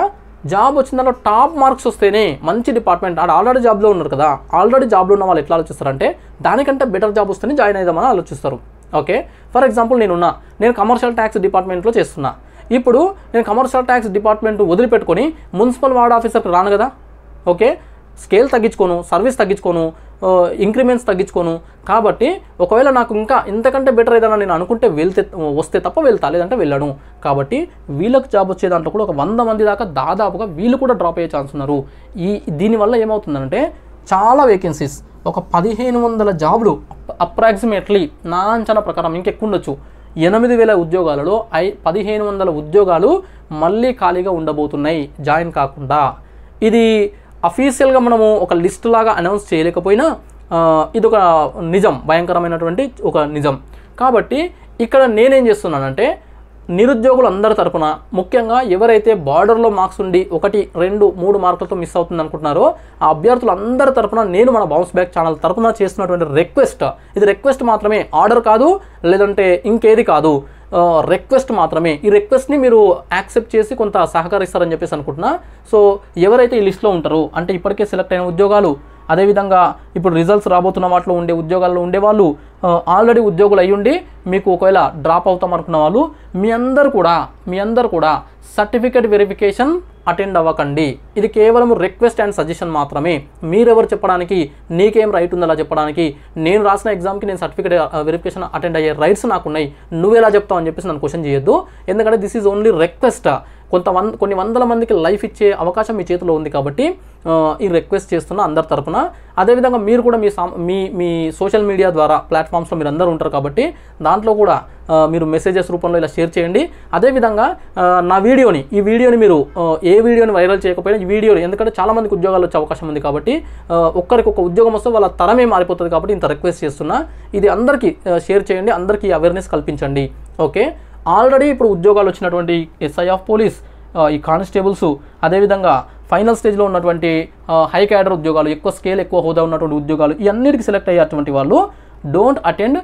జాబ్ వచ్చిన దాంట్లో టాప్ మార్క్స్ వస్తేనే మంచి డిపార్ట్మెంట్ ఆల్రెడీ జాబ్లో ఉన్నారు కదా, ఆల్రెడీ జాబ్లో ఉన్న వాళ్ళు ఎట్లా ఆలోచిస్తారంటే దానికంటే బెటర్ జాబ్ వస్తేనే జాయిన్ అయిదామని ఆలోచిస్తారు. ఓకే, ఫర్ ఎగ్జాంపుల్ నేను కమర్షియల్ ట్యాక్స్ డిపార్ట్మెంట్లో చేస్తున్నా. ఇప్పుడు నేను కమర్షియల్ ట్యాక్స్ డిపార్ట్మెంట్ వదిలిపెట్టుకొని మున్సిపల్ వార్డ్ ఆఫీసర్కి రాను కదా. ఓకే, స్కేల్ తగ్గించుకోను, సర్వీస్ తగ్గించుకోను, ఇంక్రిమెంట్స్ తగ్గించుకోను. కాబట్టి ఒకవేళ నాకు ఇంకా ఇంతకంటే బెటర్ ఏదైనా నేను అనుకుంటే వస్తే తప్ప వెళ్తా, లేదంటే వెళ్ళను. కాబట్టి వీళ్ళకి జాబ్ వచ్చే దాంట్లో కూడా ఒక 100 మంది దాకా దాదాపుగా వీళ్ళు కూడా డ్రాప్ అయ్యే ఛాన్స్ ఉన్నారు. దీనివల్ల ఏమవుతుందంటే చాలా వేకెన్సీస్, ఒక 1,500 జాబ్లు అప్రాక్సిమేట్లీ నా అంచనా ప్రకారం ఇంకెక్కువ ఉండొచ్చు. 8,000 ఉద్యోగాలలో 1,500 ఉద్యోగాలు మళ్ళీ ఖాళీగా ఉండబోతున్నాయి జాయిన్ కాకుండా. ఇది అఫీషియల్గా మనము ఒక లిస్ట్ లాగా అనౌన్స్ చేయలేకపోయినా ఇది ఒక నిజం, భయంకరమైనటువంటి ఒక నిజం. కాబట్టి ఇక్కడ నేనేం చేస్తున్నానంటే నిరుద్యోగులు అందరి తరపున, ముఖ్యంగా ఎవరైతే బార్డర్లో మార్క్స్ ఉండి 1, 2, 3 మార్కులతో మిస్ అవుతుంది అనుకుంటున్నారో ఆ అభ్యర్థులు అందరి తరపున నేను మన బౌన్స్ బ్యాక్ ఛానల్ తరపున చేస్తున్నటువంటి రిక్వెస్ట్, ఇది రిక్వెస్ట్ మాత్రమే, ఆర్డర్ కాదు, లేదంటే ఇంకేది కాదు, రిక్వెస్ట్ మాత్రమే. ఈ రిక్వెస్ట్ని మీరు యాక్సెప్ట్ చేసి కొంత సహకరిస్తారని చెప్పేసి అనుకుంటున్నా. సో ఎవరైతే ఈ లిస్ట్లో ఉంటారో అంటే ఇప్పటికే సెలెక్ట్ అయిన ఉద్యోగాలు, అదేవిధంగా ఇప్పుడు రిజల్ట్స్ రాబోతున్న వాటిలో ఉండే ఉద్యోగాల్లో ఉండేవాళ్ళు, ఆల్రెడీ ఉద్యోగులు అయ్యుండి మీకు ఒకవేళ డ్రాప్ అవుతాం అనుకున్న వాళ్ళు, మీ అందరు కూడా సర్టిఫికేట్ వెరిఫికేషన్ అటెండ్ అవ్వకండి. ఇది కేవలం రిక్వెస్ట్ అండ్ సజెషన్ మాత్రమే. మీరెవరు చెప్పడానికి, నీకేం రైట్ ఉంది అలా చెప్పడానికి? నేను రాసిన ఎగ్జామ్కి నేను సర్టిఫికేట్ వెరిఫికేషన్ అటెండ్ అయ్యే రైట్స్ నాకున్నాయి, నువ్వెలా చెప్తావు అని చెప్పేసి నన్ను క్వశ్చన్ చేయొద్దు. ఎందుకంటే దిస్ ఈజ్ ఓన్లీ రిక్వెస్ట్. కొన్ని వందల మందికి లైఫ్ ఇచ్చే అవకాశం మీ చేతిలో ఉంది. కాబట్టి ఈ రిక్వెస్ట్ చేస్తున్న అందరి తరపున. అదేవిధంగా మీరు కూడా మీ సోషల్ మీడియా ద్వారా ప్లాట్ఫామ్స్లో మీరు అందరూ ఉంటారు కాబట్టి దాంట్లో కూడా మీరు మెసేజెస్ రూపంలో ఇలా షేర్ చేయండి. అదేవిధంగా ఈ వీడియోని మీరు ఏ వీడియోని వైరల్ చేయకపోయినా ఈ వీడియోని, ఎందుకంటే చాలామందికి ఉద్యోగాలు వచ్చే అవకాశం ఉంది కాబట్టి ఒక్కరికి ఉద్యోగం వస్తే వాళ్ళ తరమే మారిపోతుంది. కాబట్టి ఇంత రిక్వెస్ట్ చేస్తున్నా, ఇది అందరికీ షేర్ చేయండి, అందరికీ అవేర్నెస్ కల్పించండి. ఓకే, ఆల్రెడీ ఇప్పుడు ఉద్యోగాలు వచ్చినటువంటి ఎస్ఐ ఆఫ్ పోలీస్, ఈ కానిస్టేబుల్స్, అదేవిధంగా ఫైనల్ స్టేజ్లో ఉన్నటువంటి హై క్యాడర్ ఉద్యోగాలు, ఎక్కువ హోదా ఉన్నటువంటి ఉద్యోగాలు, ఈ అన్నిటికీ సెలెక్ట్ అయ్యేటువంటి వాళ్ళు don't attend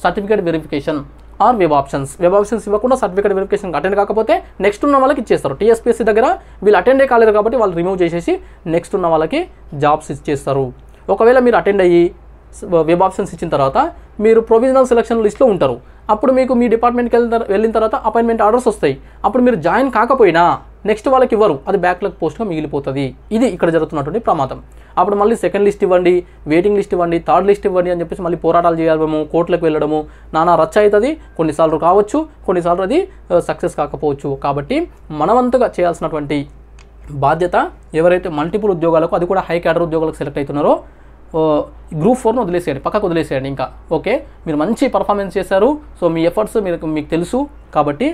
certificate verification are web options ఇవ్వకుండా సర్టిఫికేట్ వెరిఫికేషన్ అటెండ్ కాకపోతే నెక్స్ట్ ఉన్న వాళ్ళకి ఇచ్చేస్తారు. టీఎస్పీఎస్సీ దగ్గర వీళ్ళు అటెండే కాలేదు కాబట్టి వాళ్ళు రిమూవ్ చేసేసి నెక్స్ట్ ఉన్న వాళ్ళకి జాబ్స్ ఇచ్చేస్తారు. ఒకవేళ మీరు అటెండ్ అయ్యి వెబ్ ఆప్షన్స్ ఇచ్చిన తర్వాత మీరు ప్రొవిజనల్ సెలక్షన్ లిస్ట్లో ఉంటారు. అప్పుడు మీకు మీ డిపార్ట్మెంట్కి వెళ్ళిన తర్వాత అపాయింట్మెంట్ ఆర్డర్స్ వస్తాయి. అప్పుడు మీరు జాయిన్ కాకపోయినా నెక్స్ట్ వాళ్ళకి ఇవ్వరు, అది బ్యాక్లాగ్ పోస్ట్గా మిగిలిపోతుంది. ఇది ఇక్కడ జరుగుతున్నటువంటి ప్రమాదం. అప్పుడు మళ్ళీ సెకండ్ లిస్ట్ ఇవ్వండి, వెయిటింగ్ లిస్ట్ ఇవ్వండి, థర్డ్ లిస్ట్ ఇవ్వండి అని చెప్పేసి మళ్ళీ పోరాటాలు చేయడము, కోర్టులకు వెళ్ళడము, నానా రచ్చ అవుతుంది. కొన్నిసార్లు కావచ్చు, కొన్నిసార్లు అది సక్సెస్ కాకపోవచ్చు. కాబట్టి మనవంతుగా చేయాల్సినటువంటి బాధ్యత, ఎవరైతే మల్టిపుల్ ఉద్యోగాలకు, అది కూడా హై క్యాడర్ ఉద్యోగాలకు సెలెక్ట్ అవుతున్నారో గ్రూప్ 4ను వదిలేసేయండి, పక్కకు వదిలేసేయండి. ఇంకా ఓకే, మీరు మంచి పర్ఫార్మెన్స్ చేశారు. సో మీ ఎఫర్ట్స్ మీకు తెలుసు కాబట్టి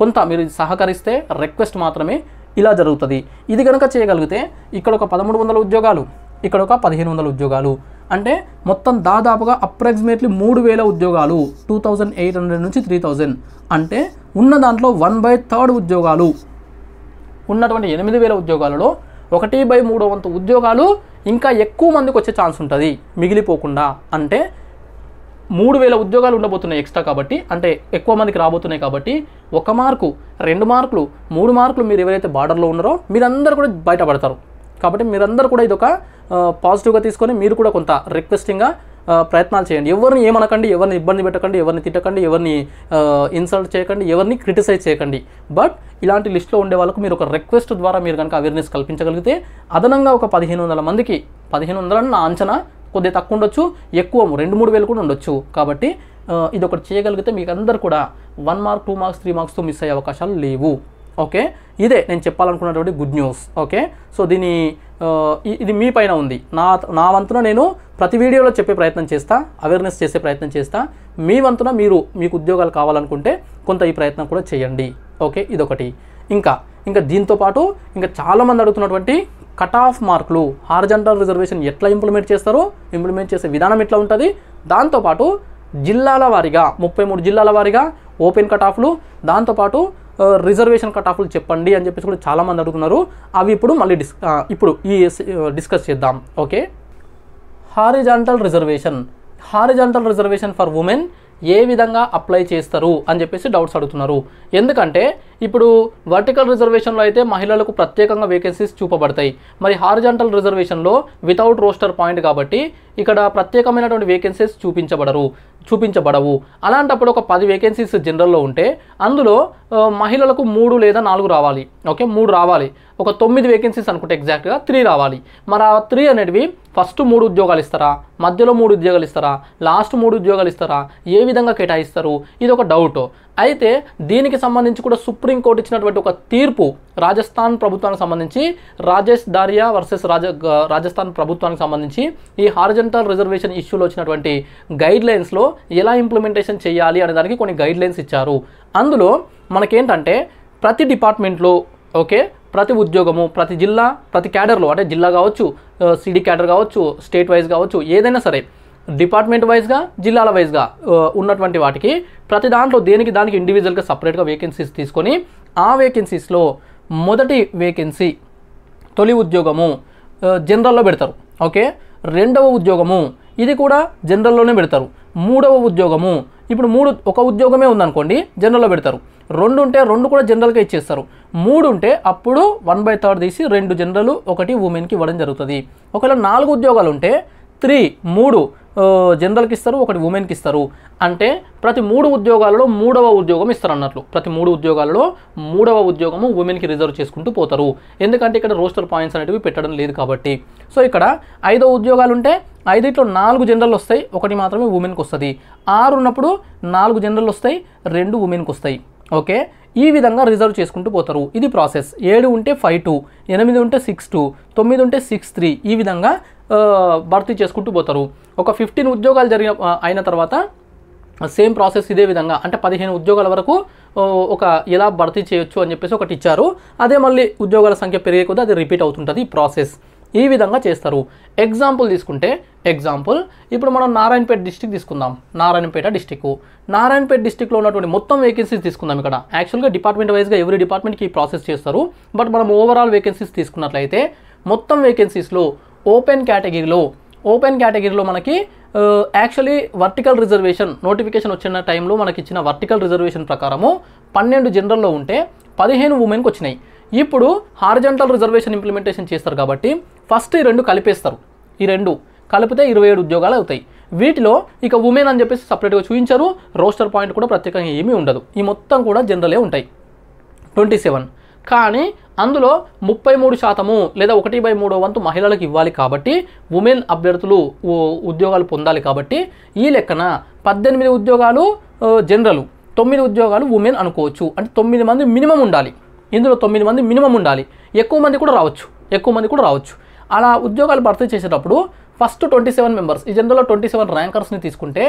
కొంత మీరు సహకరిస్తే రిక్వెస్ట్ మాత్రమే ఇలా జరుగుతుంది. ఇది కనుక చేయగలిగితే ఇక్కడ ఒక 1,300 ఉద్యోగాలు, ఇక్కడ ఒక 1,500 ఉద్యోగాలు, అంటే మొత్తం దాదాపుగా అప్రాక్సిమేట్లీ 3,000 ఉద్యోగాలు, 2,800 నుంచి 3,000. అంటే ఉన్న దాంట్లో 1/3 ఉద్యోగాలు, ఉన్నటువంటి 8,000 ఉద్యోగాలలో 1/3 వంతు ఉద్యోగాలు ఇంకా ఎక్కువ మందికి వచ్చే ఛాన్స్ ఉంటుంది మిగిలిపోకుండా. అంటే 3,000 ఉద్యోగాలు ఉండబోతున్నాయి ఎక్స్ట్రా కాబట్టి, అంటే ఎక్కువ మందికి రాబోతున్నాయి కాబట్టి 1 మార్కు, 2 మార్కులు, 3 మార్కులు మీరు ఎవరైతే బార్డర్లో ఉన్నారో మీరందరూ కూడా బయటపడతారు. కాబట్టి మీరందరూ కూడా ఇదొక పాజిటివ్గా తీసుకొని మీరు కూడా కొంత రిక్వెస్టింగ్గా ప్రయత్నాలు చేయండి. ఎవరిని ఏమనకండి, ఎవరిని ఇబ్బంది పెట్టకండి, ఎవరిని తిట్టకండి, ఎవరిని ఇన్సల్ట్ చేయకండి, ఎవరిని క్రిటిసైజ్ చేయకండి. బట్ ఇలాంటి లిస్ట్లో ఉండే వాళ్ళకు మీరు ఒక రిక్వెస్ట్ ద్వారా మీరు కనుక అవేర్నెస్ కల్పించగలిగితే అదనంగా ఒక 1,500 మందికి, 1,500 నా అంచనా, కొద్దిగా తక్కువ ఉండొచ్చు, ఎక్కువ 2-3 వేలు కూడా ఉండొచ్చు. కాబట్టి ఇది ఒకటి చేయగలిగితే మీకు అందరు కూడా 1 మార్క్, 2 మార్క్స్, 3 మార్క్స్తో మిస్ అయ్యే అవకాశాలు లేవు. ఓకే, ఇదే నేను చెప్పాలనుకున్నటువంటి గుడ్ న్యూస్. ఓకే, సో ఇది మీ పైన ఉంది. నా వంతున నేను ప్రతి వీడియోలో చెప్పే ప్రయత్నం చేస్తా, అవేర్నెస్ చేసే ప్రయత్నం చేస్తా. మీ వంతున మీకు ఉద్యోగాలు కావాలనుకుంటే కొంత ఈ ప్రయత్నం కూడా చేయండి. ఓకే, ఇదొకటి. ఇంకా ఇంకా దీంతో పాటు ఇంకా చాలామంది అడుగుతున్నటువంటి కట్ ఆఫ్ మార్కులు, హారిజాంటల్ రిజర్వేషన్ ఎట్లా ఇంప్లిమెంట్ చేస్తారు, ఇంప్లిమెంట్ చేసే విధానం ఎట్లా ఉంటుంది, దాంతోపాటు జిల్లాల వారీగా 33 జిల్లాల వారీగా ఓపెన్ కట్ ఆఫ్లు, దాంతోపాటు రిజర్వేషన్ కట్ ఆఫ్లు చెప్పండి అని చెప్పేసి కూడా చాలామంది అడుగుతున్నారు. అవి ఇప్పుడు మళ్ళీ డిస్కస్ చేద్దాం. Okay, horizontal reservation for women ఏ విధంగా అప్లై చేస్తారు అని చెప్పేసి డౌట్స్ అడుగుతున్నారు. ఎందుకంటే ఇప్పుడు వర్టికల్ రిజర్వేషన్లో అయితే మహిళలకు ప్రత్యేకంగా వేకెన్సీస్ చూపబడతాయి. మరి హారిజాంటల్ రిజర్వేషన్లో వితౌట్ రోస్టర్ పాయింట్ కాబట్టి ఇక్కడ ప్రత్యేకమైనటువంటి వేకెన్సీస్ చూపించబడవు. అలాంటప్పుడు ఒక 10 వేకెన్సీస్ జనరల్లో ఉంటే అందులో మహిళలకు 3 లేదా 4 రావాలి. ఓకే, 3 రావాలి. ఒక 9 వేకెన్సీస్ అనుకుంటే ఎగ్జాక్ట్గా 3 రావాలి. మరి ఆ 3 అనేటివి ఫస్ట్ 3 ఉద్యోగాలు ఇస్తారా, మధ్యలో 3 ఉద్యోగాలు ఇస్తారా, లాస్ట్ 3 ఉద్యోగాలు ఇస్తారా, ఏ విధంగా కేటాయిస్తారు, ఇది ఒక డౌట్. అయితే దీనికి సంబంధించి కూడా సుప్రీంకోర్టు ఇచ్చినటువంటి ఒక తీర్పు రాజస్థాన్ ప్రభుత్వానికి సంబంధించి, రాజేష్ దారియా వర్సెస్ రాజస్థాన్ ప్రభుత్వానికి సంబంధించి ఈ హారిజాంటల్ రిజర్వేషన్ ఇష్యూలో వచ్చినటువంటి గైడ్లైన్స్లో ఎలా ఇంప్లిమెంటేషన్ చేయాలి అనే దానికి కొన్ని గైడ్లైన్స్ ఇచ్చారు. అందులో మనకేంటంటే ప్రతి డిపార్ట్మెంట్లో, ఓకే, ప్రతి ఉద్యోగము, ప్రతి జిల్లా, ప్రతి క్యాడర్లో, అంటే జిల్లా కావచ్చు, సిడి క్యాడర్ కావచ్చు, స్టేట్ వైజ్ కావచ్చు, ఏదైనా సరే డిపార్ట్మెంట్ వైజ్గా, జిల్లాల వైజ్గా ఉన్నటువంటి వాటికి ప్రతి దాంట్లో దానికి ఇండివిజువల్గా సపరేట్గా వేకెన్సీస్ తీసుకొని ఆ వేకెన్సీస్లో మొదటి వేకెన్సీ తొలి ఉద్యోగము జనరల్లో పెడతారు. ఓకే, రెండవ ఉద్యోగము ఇది కూడా జనరల్లోనే పెడతారు. మూడవ ఉద్యోగము ఇప్పుడు ఒక ఉద్యోగమే ఉందనుకోండి జనరల్లో పెడతారు. 2 ఉంటే 2 కూడా జనరల్గా ఇచ్చేస్తారు. 3 ఉంటే అప్పుడు 1/3 తీసి 2 జనరల్ 1 ఉమెన్కి ఇవ్వడం జరుగుతుంది. ఒకవేళ 4 ఉద్యోగాలు ఉంటే 3 జనరల్కి ఇస్తారు, 1 ఉమెన్కి ఇస్తారు. అంటే ప్రతి 3 ఉద్యోగాలలో 3వ ఉద్యోగం ఇస్తారు అన్నట్లు. ప్రతి 3 ఉద్యోగాలలో 3వ ఉద్యోగము ఉమెన్కి రిజర్వ్ చేసుకుంటూ పోతారు. ఎందుకంటే ఇక్కడ రోస్టర్ పాయింట్స్ అనేవి పెట్టడం లేదు కాబట్టి. సో ఇక్కడ 5 ఉద్యోగాలు ఉంటే 5లో 4 జనరల్ వస్తాయి, 1 మాత్రమే ఉమెన్కి వస్తుంది. 6 ఉన్నప్పుడు 4 జనరల్ వస్తాయి, 2 ఉమెన్కి వస్తాయి. ఓకే, ఈ విధంగా రిజర్వ్ చేసుకుంటూ పోతారు. ఇది ప్రాసెస్. 7 ఉంటే 5-2, 8 ఉంటే 6-2, 9 ఉంటే 6-3, ఈ విధంగా భర్తీ చేసుకుంటూ పోతారు. ఒక 15 ఉద్యోగాలు అయిన తర్వాత సేమ్ ప్రాసెస్ ఇదే విధంగా, అంటే 15 ఉద్యోగాల వరకు ఎలా భర్తీ చేయొచ్చు అని చెప్పేసి ఒకటి ఇచ్చారు. అదే మళ్ళీ ఉద్యోగాల సంఖ్య పెరిగే కొద్దీ అది రిపీట్ అవుతుంటుంది ఈ ప్రాసెస్. ఈ విధంగా చేస్తారు. ఎగ్జాంపుల్ తీసుకుంటే, ఇప్పుడు మనం నారాయణపేట డిస్టిక్ తీసుకుందాం. నారాయణపేట డిస్టిక్లో ఉన్నటువంటి మొత్తం వేకెన్సీస్ తీసుకుందాం. ఇక్కడ యాక్చువల్గా డిపార్ట్మెంట్ వైజ్గా ఎవ్రీ డిపార్ట్మెంట్కి ఈ ప్రాసెస్ చేస్తారు. బట్ మనం ఓవరాల్ వేకెన్సీస్ తీసుకున్నట్లయితే మొత్తం వేకెన్సీస్లో ఓపెన్ కేటగిరీలో మనకి యాక్చువల్లీ వర్టికల్ రిజర్వేషన్ నోటిఫికేషన్ వచ్చిన టైంలో మనకి ఇచ్చిన వర్టికల్ రిజర్వేషన్ ప్రకారము 12 జనరల్లో ఉంటే 15 ఉమెన్కి వచ్చినాయి. ఇప్పుడు హారిజాంటల్ రిజర్వేషన్ ఇంప్లిమెంటేషన్ చేస్తారు కాబట్టి ఫస్ట్ ఈ 2 కలిపేస్తారు. ఈ 2 కలిపితే 27 ఉద్యోగాలు అవుతాయి. వీటిలో ఇక ఉమెన్ అని చెప్పేసి సపరేట్గా చూపించారు. రోస్టర్ పాయింట్ కూడా ప్రత్యేకంగా ఏమీ ఉండదు. ఈ మొత్తం కూడా జనరలే ఉంటాయి 27. కానీ అందులో 33% లేదా 1/3 వంతు మహిళలకు ఇవ్వాలి కాబట్టి ఉమెన్ అభ్యర్థులు ఉద్యోగాలు పొందాలి కాబట్టి ఈ లెక్కన 18 ఉద్యోగాలు జనరల్, 9 ఉద్యోగాలు ఉమెన్ అనుకోవచ్చు. అంటే 9 మంది మినిమం ఉండాలి. ఇందులో 9 మంది మినిమం ఉండాలి. ఎక్కువ మంది కూడా రావచ్చు. అలా ఉద్యోగాలు భర్తీ చేసేటప్పుడు ఫస్ట్ 27 మెంబర్స్, ఈ జనరల్లో 27 ర్యాంకర్స్ని తీసుకుంటే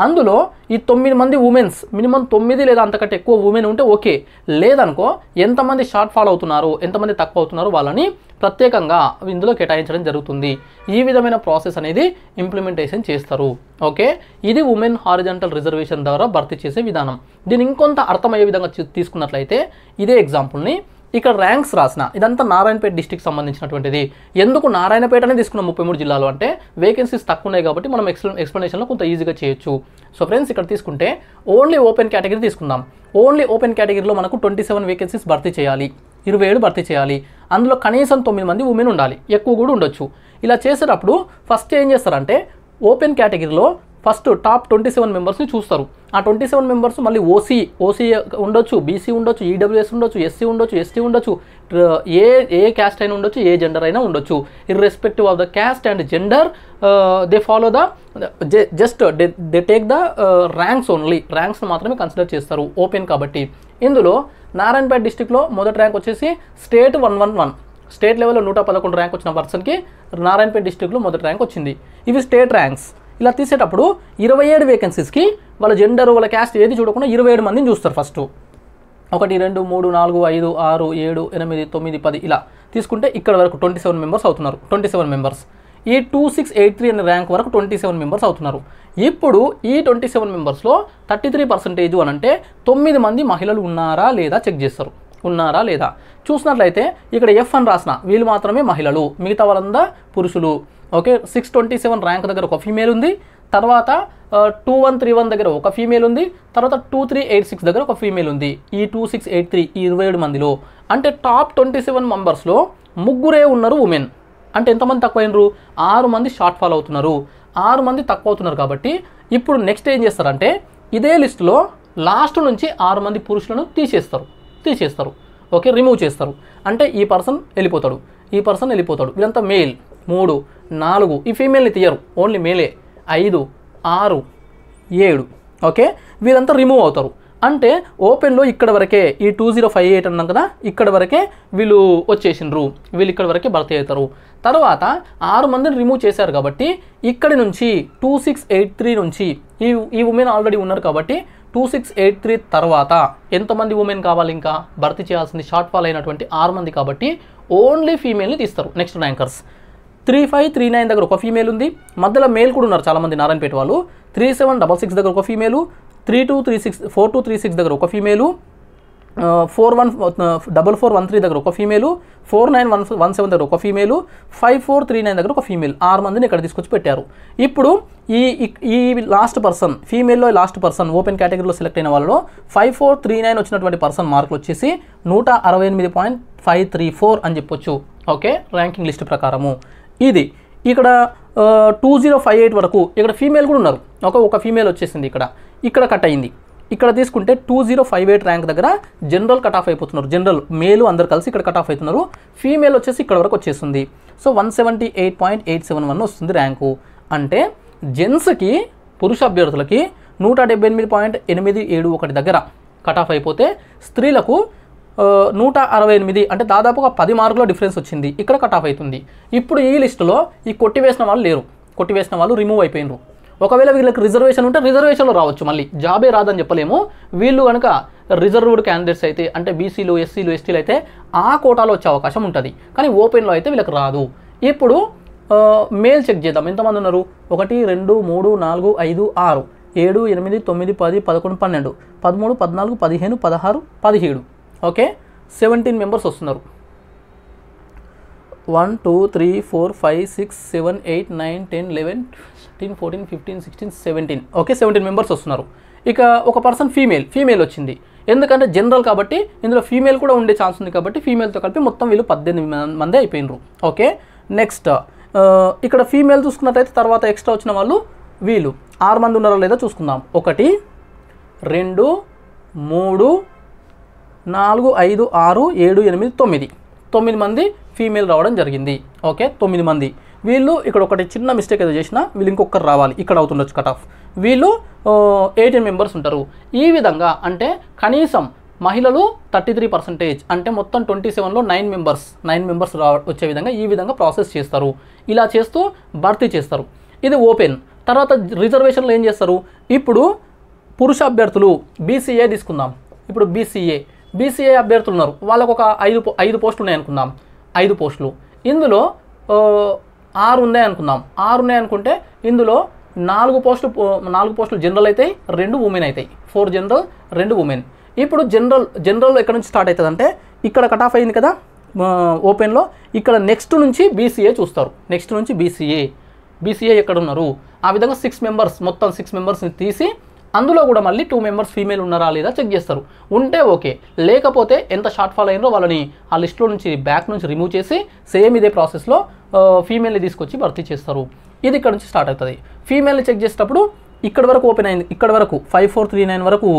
అందులో ఈ 9 మంది ఉమెన్స్, మినిమం 9 లేదా అంతకంటే ఎక్కువ ఉమెన్ ఉంటే ఓకే. లేదనుకో ఎంతమంది షార్ట్ ఫాల్ అవుతున్నారు, ఎంతమంది తక్కువ అవుతున్నారు వాళ్ళని ప్రత్యేకంగా ఇందులో కేటాయించడం జరుగుతుంది. ఈ విధమైన ప్రాసెస్ అనేది ఇంప్లిమెంటేషన్ చేస్తారు. ఓకే, ఇది ఉమెన్ హారిజాంటల్ రిజర్వేషన్ ద్వారా భర్తీ చేసే విధానం. దీన్ని ఇంకొంత అర్థమయ్యే విధంగా తీసుకున్నట్లయితే ఇదే ఎగ్జాంపుల్ని ఇక్కడ ర్యాంక్స్ రాసిన, ఇదంతా నారాయణపేట డిస్టిక్ సంబంధించినటువంటిది. ఎందుకు నారాయణపేటనే తీసుకున్నాం 33 జిల్లాలో అంటే వేకెన్సీస్ తక్కువ ఉన్నాయి కాబట్టి మనం ఎక్స్ప్లెనేషన్లో కొంత ఈజీగా చేయొచ్చు. సో ఫ్రెండ్స్, ఇక్కడ తీసుకుంటే ఓన్లీ ఓపెన్ కేటగిరీ తీసుకుందాం. ఓన్లీ ఓపెన్ కేటగిరీలో మనకు 27 వేకెన్సీస్ భర్తీ చేయాలి, 27 భర్తీ చేయాలి. అందులో కనీసం 9 మంది ఉమెన్ ఉండాలి, ఎక్కువ కూడా ఉండొచ్చు. ఇలా చేసేటప్పుడు ఫస్ట్ ఏం చేస్తారంటే ఓపెన్ కేటగిరీలో ఫస్ట్ టాప్ 27 మెంబర్స్ని చూస్తారు. ఆ 27 మెంబర్స్ మళ్ళీ ఓసీ ఉండొచ్చు, బీసీ ఉండొచ్చు, ఈడబ్ల్యూఎస్ ఉండొచ్చు, ఎస్సీ ఉండొచ్చు, ఎస్టీ ఉండొచ్చు, ఏ క్యాస్ట్ అయినా ఉండొచ్చు, ఏ జెండర్ అయినా ఉండొచ్చు. Irrespective of the caste and gender they follow just they take the ranks only. ర్యాంక్స్ని మాత్రమే కన్సిడర్ చేస్తారు ఓపెన్ కాబట్టి. ఇందులో నారాయణపేట డిస్టిక్లో మొదటి ర్యాంక్ వచ్చేసి స్టేట్ 111, స్టేట్ లెవెల్లో 111 ర్యాంక్ వచ్చిన పర్సన్కి నారాయణపేట డిస్టిక్లో మొదటి ర్యాంక్ వచ్చింది. ఇవి స్టేట్ ర్యాంక్స్. ఇలా తీసేటప్పుడు 27 వేకెన్సీస్కి వాళ్ళ జెండర్, వాళ్ళ క్యాస్ట్ ఏది చూడకుండా 27 మందిని చూస్తారు ఫస్ట్. 1 2 3 4 5 6 7 8 9 10 ఇలా తీసుకుంటే ఇక్కడ వరకు 27 మెంబర్స్ అవుతున్నారు. 27 మెంబర్స్. ఈ 2683 అనే ర్యాంక్ వరకు 27 మెంబర్స్ అవుతున్నారు. ఇప్పుడు ఈ 27 మెంబర్స్లో 33% అని అంటే 9 మంది మహిళలు ఉన్నారా లేదా చెక్ చేస్తారు. ఉన్నారా లేదా చూసినట్లయితే ఇక్కడ ఎఫ్ అని రాసిన వీళ్ళు మాత్రమే మహిళలు, మిగతా వాళ్ళంతా పురుషులు. ఓకే, 627 ర్యాంక్ దగ్గర ఒక ఫీమేల్ ఉంది, తర్వాత 2131 దగ్గర ఒక ఫీమేల్ ఉంది, తర్వాత 2386 దగ్గర ఒక ఫీమేల్ ఉంది. ఈ 2683 ఈ 27 మందిలో అంటే టాప్ 27 మెంబర్స్లో ముగ్గురే ఉన్నారు ఉమెన్. అంటే ఎంతమంది తక్కువైనరు? 6 మంది షార్ట్ ఫాల్ అవుతున్నారు. 6 మంది తక్కువ అవుతున్నారు. కాబట్టి ఇప్పుడు నెక్స్ట్ ఏం చేస్తారంటే ఇదే లిస్టులో లాస్ట్ నుంచి 6 మంది పురుషులను తీసేస్తారు. ఓకే, రిమూవ్ చేస్తారు. అంటే ఈ పర్సన్ వెళ్ళిపోతాడు, ఈ పర్సన్ వెళ్ళిపోతాడు. వీళ్ళంతా మేల్. 3 4 ఈ ఫీమేల్ని తీయరు, ఓన్లీ మేలే. 5 6 7 ఓకే, వీళ్ళంతా రిమూవ్ అవుతారు. అంటే ఓపెన్లో ఇక్కడ వరకే ఈ 2058 అన్నాం కదా, ఇక్కడ వరకే వీళ్ళు వచ్చేసిండ్రు, వీళ్ళు ఇక్కడ వరకే భర్తీ అవుతారు. తర్వాత 6 మందిని రిమూవ్ చేశారు కాబట్టి ఇక్కడి నుంచి 2683 నుంచి ఈ ఉమెన్ ఆల్రెడీ ఉన్నారు కాబట్టి 2683 తర్వాత ఎంతమంది ఉమెన్ కావాలి? ఇంకా భర్తీ చేయాల్సింది షార్ట్ ఫాల్ అయినటువంటి 6 మంది కాబట్టి ఓన్లీ ఫీమేల్ని తీస్తారు. నెక్స్ట్ ర్యాంకర్స్ 3539 దగ్గర ఒక ఫీమేల్ ఉంది, మధ్యలో మేల్ కూడా ఉన్నారు చాలామంది నారాయణపేట వాళ్ళు. 3766 దగ్గర ఒక ఫీమేలు, 4236 దగ్గర ఒక ఫీమేలు, 414413 దగ్గర ఒక ఫీమేలు, 4917 దగ్గర ఒక ఫీమేలు, 5439 దగ్గర ఒక ఫీమేల్. 6 మందిని ఇక్కడ తీసుకొచ్చి పెట్టారు. ఇప్పుడు ఈ లాస్ట్ పర్సన్ ఫీమేల్లో లాస్ట్ పర్సన్ ఓపెన్ కేటగిరీలో సెలెక్ట్ అయిన వాళ్ళలో 5439 వచ్చినటువంటి పర్సన్ మార్కులు వచ్చేసి 168.534 అని చెప్పొచ్చు. ఓకే, ర్యాంకింగ్ లిస్ట్ ప్రకారము ఇది. ఇక్కడ 2058 వరకు ఇక్కడ ఫీమేల్ కూడా ఉన్నారు. ఒక ఫీమేల్ వచ్చేసింది, ఇక్కడ కట్ అయింది. ఇక్కడ తీసుకుంటే 2058 ర్యాంక్ దగ్గర జనరల్ కట్ ఆఫ్ అయిపోతున్నారు. జనరల్ మేలు అందరు కలిసి ఇక్కడ కట్ ఆఫ్ అవుతున్నారు. ఫీమేల్ వచ్చేసి ఇక్కడ వరకు వచ్చేస్తుంది. సో 178.871 వస్తుంది ర్యాంకు. అంటే జెంట్స్కి పురుష అభ్యర్థులకి 178.871 దగ్గర కట్ ఆఫ్ అయిపోతే స్త్రీలకు 168 అంటే దాదాపుగా 10 మార్కుల డిఫరెన్స్ వచ్చింది, ఇక్కడ కట్ ఆఫ్ అవుతుంది. ఇప్పుడు ఈ లిస్టులో ఈ కొట్టివేసిన వాళ్ళు లేరు, కొట్టివేసిన వాళ్ళు రిమూవ్ అయిపోయినారు. ఒకవేళ వీళ్ళకి రిజర్వేషన్ ఉంటే రిజర్వేషన్లో రావచ్చు, మళ్ళీ జాబే రాదని చెప్పలేము. వీళ్ళు కనుక రిజర్వ్డ్ క్యాండిడేట్స్ అయితే అంటే బీసీలు ఎస్సీలు ఎస్టీలు అయితే ఆ కోటాలో వచ్చే అవకాశం ఉంటుంది. కానీ ఓపెన్లో అయితే వీళ్ళకి రాదు. ఇప్పుడు మేల్ చెక్ చేద్దాం, ఎంతమంది ఉన్నారు? 1 2 3 4 5 6 7 8 9 10 11 12 13 14 15 16 17 ఓకే, 17 మెంబర్స్ వస్తున్నారు. 1 2 3 4 5 6 7 8 9 10 11 13 14 15 16 17 ఓకే, 17 మెంబర్స్ వస్తున్నారు. ఇక ఒక పర్సన్ ఫీమేల్ వచ్చింది. ఎందుకంటే జనరల్ కాబట్టి ఇందులో ఫీమేల్ కూడా ఉండే ఛాన్స్ ఉంది కాబట్టి ఫీమేల్తో కలిపి మొత్తం వీళ్ళు 18 మంది అయిపోయినరు. ఓకే, నెక్స్ట్ ఇక్కడ ఫీమేల్ చూసుకున్నట్టయితే తర్వాత ఎక్స్ట్రా వచ్చిన వాళ్ళు వీళ్ళు 6 మంది ఉన్నారో లేదో చూసుకుందాం. 1 2 3 4 5 6 7 8 9 మంది ఫీమేల్ రావడం జరిగింది. ఓకే, 9 మంది. వీళ్ళు ఇక్కడ ఒకటి చిన్న మిస్టేక్ ఏదో చేసినా వీళ్ళు ఇంకొకరు రావాలి, ఇక్కడ అవుతుండొచ్చు కట్ ఆఫ్. వీళ్ళు 18 మెంబర్స్ ఉంటారు. ఈ విధంగా అంటే కనీసం మహిళలు 33% అంటే మొత్తం 27లో 9 మెంబర్స్ వచ్చే విధంగా ఈ విధంగా ప్రాసెస్ చేస్తారు. ఇలా చేస్తూ భర్తీ చేస్తారు. ఇది ఓపెన్. తర్వాత రిజర్వేషన్లో ఏం చేస్తారు? ఇప్పుడు పురుష అభ్యర్థులు బీసీఏ తీసుకుందాం. ఇప్పుడు బీసీఏ అభ్యర్థులు ఉన్నారు, వాళ్ళకు ఒక 5 పోస్టులు ఉన్నాయి అనుకుందాం. 5 పోస్టులు, ఇందులో 6 ఉన్నాయి అనుకుందాం. 6 ఉన్నాయి అనుకుంటే ఇందులో 4 పోస్టులు జనరల్ అవుతాయి, 2 ఉమెన్ అవుతాయి. 4 జనరల్ 2 ఉమెన్. ఇప్పుడు జనరల్ ఎక్కడ నుంచి స్టార్ట్ అవుతుంది అంటే ఇక్కడ కట్ ఆఫ్ అయింది కదా ఓపెన్లో, ఇక్కడ నెక్స్ట్ నుంచి బీసీఏ చూస్తారు. నెక్స్ట్ నుంచి బీసీఏ ఎక్కడ ఉన్నారు? ఆ విధంగా 6 మెంబర్స్, మొత్తం 6 మెంబర్స్ని తీసి అందులో కూడా మళ్ళీ 2 మెంబర్స్ ఫీమేల్ ఉన్నారా లేదా చెక్ చేస్తారు. ఉంటే ఓకే, లేకపోతే ఎంత షార్ట్ ఫాల్ అయినో వాళ్ళని ఆ లిస్ట్లో నుంచి బ్యాక్ నుంచి రిమూవ్ చేసి సేమ్ ఇదే ప్రాసెస్లో ఫీమేల్ని తీసుకొచ్చి భర్తీ చేస్తారు. ఇది ఇక్కడ నుంచి స్టార్ట్ అవుతుంది. ఫీమేల్ని చెక్ చేసేటప్పుడు ఇక్కడ వరకు ఓపెన్ అయింది, ఇక్కడ వరకు 5439 వరకు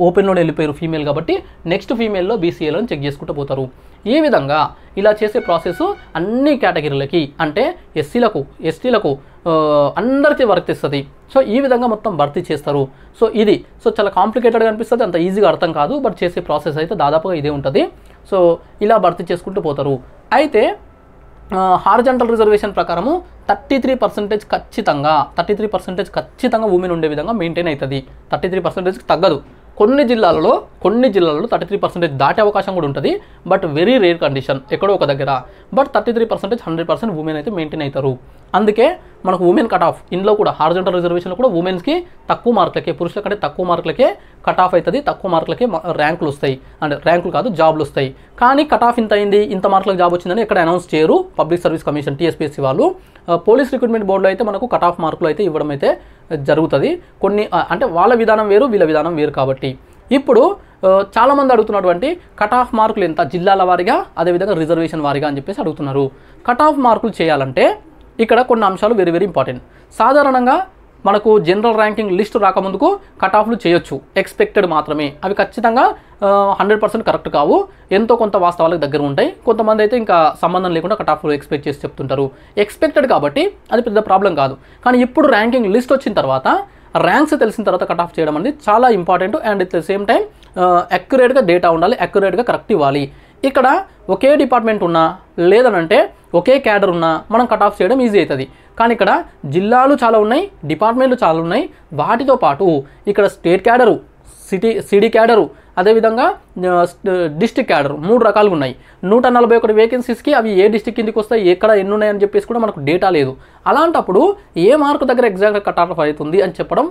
ఓపెన్లో వెళ్ళిపోయారు ఫీమేల్ కాబట్టి నెక్స్ట్ ఫీమేల్లో బీసీఏలను చెక్ చేసుకుంటూ పోతారు. ఈ విధంగా ఇలా చేసే ప్రాసెస్ అన్ని కేటగిరీలకి అంటే ఎస్సీలకు ఎస్టీలకు అందరికీ వర్తిస్తుంది. సో ఈ విధంగా మొత్తం భర్తీ చేస్తారు. సో ఇది చాలా కాంప్లికేటెడ్గా అనిపిస్తుంది, అంత ఈజీగా అర్థం కాదు. బట్ చేసే ప్రాసెస్ అయితే దాదాపుగా ఇదే ఉంటుంది. సో ఇలా భర్తీ చేసుకుంటూ పోతారు. అయితే హారిజాంటల్ రిజర్వేషన్ ప్రకారము 33% ఖచ్చితంగా ఉమెన్ ఉండే విధంగా మెయింటైన్ అవుతుంది. 33% తగ్గదు, కొన్ని జిల్లాలలో 33% దాటే అవకాశం కూడా ఉంటుంది. బట్ వెరీ రేర్ కండిషన్ ఎక్కడో ఒక దగ్గర. బట్ 33% 100% ఉమెన్ అయితే మెయింటైన్ అవుతారు. అందుకే మనకు ఉమెన్ కట్ ఆఫ్ ఇందులో కూడా హారిజాంటల్ రిజర్వేషన్లో కూడా ఉమెన్స్కి తక్కువ మార్కులకే, పురుషుల కంటే తక్కువ మార్కులకే కట్ ఆఫ్ అవుతుంది. తక్కువ మార్కులకే ర్యాంకులు వస్తాయి, అంటే ర్యాంకులు కాదు జాబ్లు వస్తాయి. కానీ కట్ ఆఫ్ ఇంత అయింది, ఇంత మార్కులకు జాబ్ వచ్చిందని ఎక్కడ అనౌన్స్ చేయరు పబ్లిక్ సర్వీస్ కమిషన్ టీఎస్పీఎస్సీ వాళ్ళు. పోలీస్ రిక్రూట్మెంట్ బోర్డులో అయితే మనకు కట్ ఆఫ్ మార్కులు అయితే ఇవ్వడం అయితే జరుగుతుంది. కొన్ని అంటే వాళ్ళ విధానం వేరు, వీళ్ళ విధానం వేరు. కాబట్టి ఇప్పుడు చాలామంది అడుగుతున్నటువంటి కట్ ఆఫ్ మార్కులు ఎంత జిల్లాల వారీగా, అదేవిధంగా రిజర్వేషన్ వారీగా అని చెప్పేసి అడుగుతున్నారు. కట్ ఆఫ్ మార్కులు చేయాలంటే ఇక్కడ కొన్ని అంశాలు వెరీ వెరీ ఇంపార్టెంట్. సాధారణంగా మనకు జనరల్ ర్యాంకింగ్ లిస్ట్ రాకముందుకు కట్ ఆఫ్లు చేయొచ్చు, ఎక్స్పెక్టెడ్ మాత్రమే. అవి ఖచ్చితంగా 100% కరెక్ట్ కావు, ఎంతో కొంత వాస్తవాలకు దగ్గర ఉంటాయి. కొంతమంది అయితే ఇంకా సంబంధం లేకుండా కట్ ఆఫ్లు ఎక్స్పెక్ట్ చేసి చెప్తుంటారు. ఎక్స్పెక్టెడ్ కాబట్టి అది పెద్ద ప్రాబ్లం కాదు. కానీ ఇప్పుడు ర్యాంకింగ్ లిస్ట్ వచ్చిన తర్వాత, ర్యాంక్స్ తెలిసిన తర్వాత కట్ ఆఫ్ చేయడం అనేది చాలా important. And at the same time అక్యురేట్గా డేటా ఉండాలి, అక్యురేట్గా కరెక్ట్ ఇవ్వాలి. ఇక్కడ ఒకే డిపార్ట్మెంట్ ఉన్నా, లేదనంటే ఒకే క్యాడర్ ఉన్నా మనం కట్ ఆఫ్ చేయడం ఈజీ అవుతుంది. కానీ ఇక్కడ జిల్లాలు చాలా ఉన్నాయి, డిపార్ట్మెంట్లు చాలా ఉన్నాయి. వాటితో పాటు ఇక్కడ స్టేట్ క్యాడరు, సిటీ క్యాడరు, అదేవిధంగా డిస్ట్రిక్ట్ క్యాడరు 3 రకాలుగా ఉన్నాయి. 141 వేకెన్సీస్కి అవి ఏ డిస్ట్రిక్ట్ కిందకి వస్తాయి, ఎక్కడ ఎన్ని ఉన్నాయని చెప్పేసి కూడా మనకు డేటా లేదు. అలాంటప్పుడు ఏ మార్కు దగ్గర ఎగ్జాక్ట్గా కట్ ఆఫ్ అవుతుంది అని చెప్పడం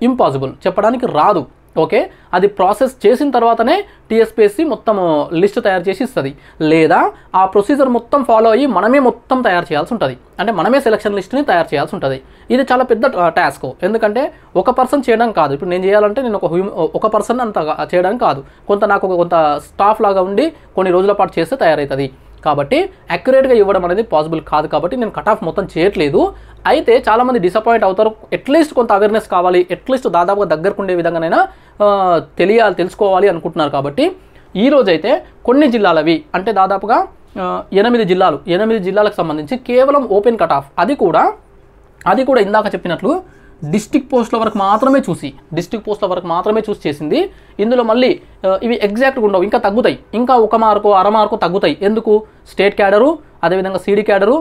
ఇంపాసిబుల్, చెప్పడానికి రాదు. ఓకే, అది ప్రాసెస్ చేసిన తర్వాతనే టీఎస్పీఎస్సీ మొత్తం లిస్ట్ తయారు చేసి ఇస్తుంది. లేదా ఆ ప్రొసీజర్ మొత్తం ఫాలో అయ్యి మనమే మొత్తం తయారు చేయాల్సి ఉంటుంది, అంటే మనమే సెలక్షన్ లిస్ట్ని తయారు చేయాల్సి ఉంటుంది. ఇది చాలా పెద్ద టాస్క్, ఎందుకంటే ఒక పర్సన్ చేయడం కాదు. ఇప్పుడు నేను చేయాలంటే నేను ఒక పర్సన్ అంత చేయడం కాదు, నాకు కొంత స్టాఫ్ లాగా ఉండి కొన్ని రోజుల పాటు చేస్తే తయారవుతుంది. కాబట్టి అక్యురేట్గా ఇవ్వడం అనేది పాసిబుల్ కాదు. కాబట్టి నేను కట్ ఆఫ్ మొత్తం చేయట్లేదు. అయితే చాలామంది డిసప్పాయింట్ అవుతారు. అట్లీస్ట్ కొంత అవేర్నెస్ కావాలి, అట్లీస్ట్ దాదాపుగా దగ్గరకు ఉండే విధంగానైనా తెలుసుకోవాలి అనుకుంటున్నారు. కాబట్టి ఈరోజైతే కొన్ని జిల్లాలవి, అంటే దాదాపుగా 8 జిల్లాలకు సంబంధించి కేవలం ఓపెన్ కట్ ఆఫ్, అది కూడా ఇందాక చెప్పినట్లు డిస్ట్రిక్ట్ పోస్టుల వరకు మాత్రమే చూసి చేసింది. ఇందులో మళ్ళీ ఇవి ఎగ్జాక్ట్గా ఉండవు, ఇంకా తగ్గుతాయి, ఇంకా 1 మార్కు 1/2 మార్కు తగ్గుతాయి. ఎందుకు? స్టేట్ క్యాడరు, అదేవిధంగా సిడి క్యాడరు,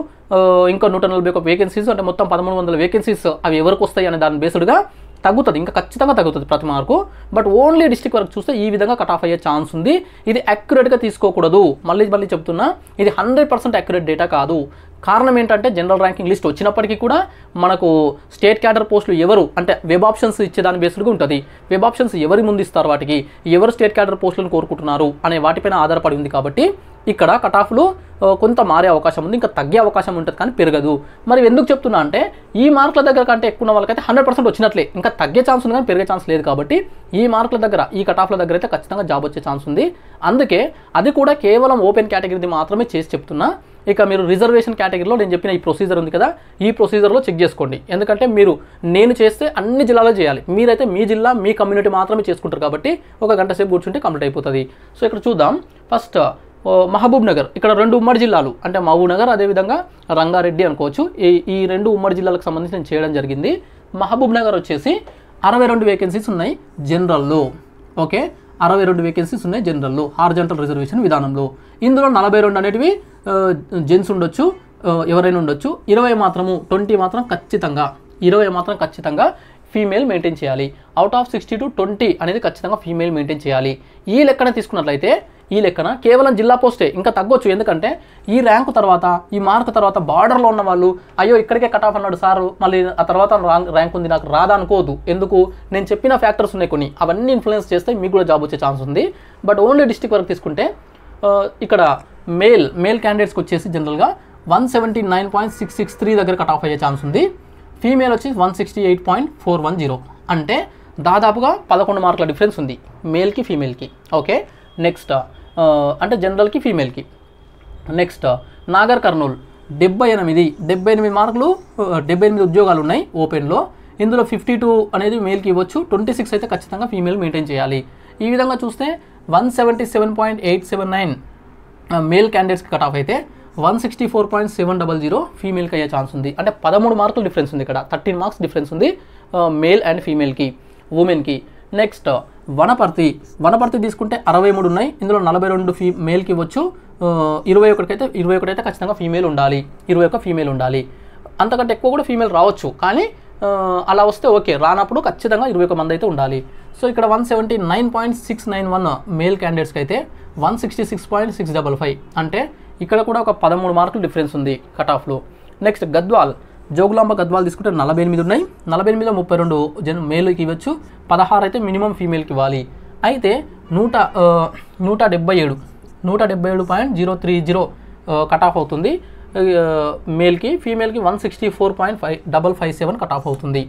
ఇంకా 141 వేకెన్సీస్, అంటే మొత్తం 1300 వేకెన్సీస్ అవి ఎవరికి వస్తాయి అనే దాని బేస్డ్గా తగ్గుతుంది, ఇంకా ఖచ్చితంగా తగ్గుతుంది ప్రతి మార్కు. బట్ ఓన్లీ డిస్ట్రిక్ట్ వరకు చూస్తే ఈ విధంగా కట్ ఆఫ్ అయ్యే ఛాన్స్ ఉంది. ఇది అక్యురేట్గా తీసుకోకూడదు. మళ్ళీ చెప్తున్నా, ఇది 100% అక్యురేట్ డేటా కాదు. కారణం ఏంటంటే జనరల్ ర్యాంకింగ్ లిస్ట్ వచ్చినప్పటికీ కూడా మనకు స్టేట్ క్యాడర్ పోస్టులు ఎవరు, అంటే వెబ్ ఆప్షన్స్ ఇచ్చేదాని బేస్డ్గా ఉంటుంది. వెబ్ ఆప్షన్స్ ఎవరి ముందు ఇస్తారు, వాటికి ఎవరు స్టేట్ క్యాడర్ పోస్టులను కోరుకుంటున్నారు అనే వాటిపైన ఆధారపడి ఉంది. కాబట్టి ఇక్కడ కట్ ఆఫ్లు కొంత మారే అవకాశం ఉంది, ఇంకా తగ్గే అవకాశం ఉంటుంది, కానీ పెరగదు. మరి ఎందుకు చెప్తున్నా అంటే ఈ మార్కుల దగ్గర కంటే ఎక్కువ ఉన్న వాళ్ళకైతే 100% వచ్చినట్లే, ఇంకా తగ్గే ఛాన్స్ ఉంది కానీ పెరిగే ఛాన్స్ లేదు. కాబట్టి ఈ మార్కుల దగ్గర, ఈ కట్ ఆఫ్ల దగ్గర అయితే ఖచ్చితంగా జాబ్ వచ్చే ఛాన్స్ ఉంది. అందుకే అది కూడా కేవలం ఓపెన్ కేటగిరీది మాత్రమే చేసి చెప్తున్నా. ఇక మీరు రిజర్వేషన్ కేటగిరీలో నేను చెప్పిన ఈ ప్రొసీజర్ ఉంది కదా, ఈ ప్రొసీజర్లో చెక్ చేసుకోండి. ఎందుకంటే నేను చేస్తే అన్ని జిల్లాలో చేయాలి, మీరైతే మీ జిల్లా మీ కమ్యూనిటీ మాత్రమే చేసుకుంటారు. కాబట్టి 1 గంట సేపు కూర్చుంటే కంప్లీట్ అయిపోతుంది. సో ఇక్కడ చూద్దాం. ఫస్ట్ మహబూబ్ నగర్, ఇక్కడ 2 ఉమ్మడి జిల్లాలు, అంటే మహబూబ్ నగర్ అదేవిధంగా రంగారెడ్డి అనుకోవచ్చు. ఈ 2 ఉమ్మడి జిల్లాలకు సంబంధించి నేను చేయడం జరిగింది. మహబూబ్ నగర్ వచ్చేసి 62 వేకెన్సీస్ ఉన్నాయి జనరల్లో. ఓకే, 62 వేకెన్సీస్ ఉన్నాయి జనరల్లో, హారిజాంటల్ రిజర్వేషన్ విధానంలో. ఇందులో 42 అనేటివి జెంట్స్ ఉండొచ్చు, ఎవరైనా ఉండొచ్చు. 20 మాత్రం ఖచ్చితంగా ఫీమేల్ మెయింటైన్ చేయాలి. అవుట్ ఆఫ్ 60 to 20 అనేది ఖచ్చితంగా ఫీమేల్ మెయింటైన్ చేయాలి. ఈ లెక్కన తీసుకున్నట్లయితే కేవలం జిల్లా పోస్టే, ఇంకా తగ్గొచ్చు. ఎందుకంటే ఈ ర్యాంకు తర్వాత, ఈ మార్కు తర్వాత బార్డర్లో ఉన్న వాళ్ళు అయ్యో ఇక్కడికే కట్ ఆఫ్ అన్నాడు సార్, మళ్ళీ ఆ తర్వాత ర్యాంక్ ఉంది నాకు రాదా అనుకోవద్దు. ఎందుకు? నేను చెప్పిన ఫ్యాక్టర్స్ ఉన్నాయి కొన్ని, అవన్నీ ఇన్ఫ్లుయెన్స్ చేస్తే మీకు కూడా జాబ్ వచ్చే ఛాన్స్ ఉంది. బట్ ఓన్లీ డిస్ట్రిక్ట్ వరకు తీసుకుంటే ఇక్కడ మేల్ క్యాండిడేట్స్కి వచ్చేసి జనరల్గా 179.663 దగ్గర కట్ ఆఫ్ అయ్యే ఛాన్స్ ఉంది. ఫీమేల్ వచ్చి 168.410, అంటే దాదాపుగా 11 మార్కుల డిఫరెన్స్ ఉంది మేల్కి ఫీమేల్కి. ఓకే, నెక్స్ట్ అంటే జనరల్కి ఫీమేల్కి. నెక్స్ట్ నాగర్ కర్నూల్ 78 మార్కులు, 78 ఉద్యోగాలు ఉన్నాయి ఓపెన్లో. ఇందులో 52 అనేది మేల్కి ఇవ్వచ్చు, 26 అయితే ఖచ్చితంగా ఫీమేల్ మెయింటైన్ చేయాలి. ఈ విధంగా చూస్తే 177.879 మేల్ క్యాండిడేట్స్కి కట్ ఆఫ్ అయితే 164.700 ఫీమేల్కి అయ్యే ఛాన్స్ ఉంది. అంటే 13 మార్కులు డిఫరెన్స్ ఉంది, ఇక్కడ 13 మార్క్స్ డిఫరెన్స్ ఉంది మేల్ అండ్ ఫీమేల్కి, ఉమెన్కి. నెక్స్ట్ వనపర్తి తీసుకుంటే 63 ఉన్నాయి. ఇందులో 42 మేల్కి ఇవ్వచ్చు, 21 అయితే ఖచ్చితంగా ఫీమేల్ ఉండాలి, 21 ఫీమేల్ ఉండాలి. అంతకంటే ఎక్కువ కూడా ఫీమేల్ రావచ్చు, కానీ అలా వస్తే ఓకే, రానప్పుడు ఖచ్చితంగా 21 మంది అయితే ఉండాలి. సో ఇక్కడ 179.691 మేల్ క్యాండిడేట్స్కి అయితే 166.655, అంటే ఇక్కడ కూడా ఒక 13 మార్కులు డిఫరెన్స్ ఉంది కట్ ఆఫ్లో. నెక్స్ట్ గద్వాల్, జోగులాంబ గద్వాల్ తీసుకుంటే 48 ఉన్నాయి. 48లో 32 మేల్కి ఇవ్వచ్చు, 16 అయితే మినిమం ఫీమేల్కి ఇవ్వాలి. అయితే 177.030 కట్ ఆఫ్ అవుతుంది మేల్కి. ఫీమేల్కి 164.557 కట్ ఆఫ్ అవుతుంది.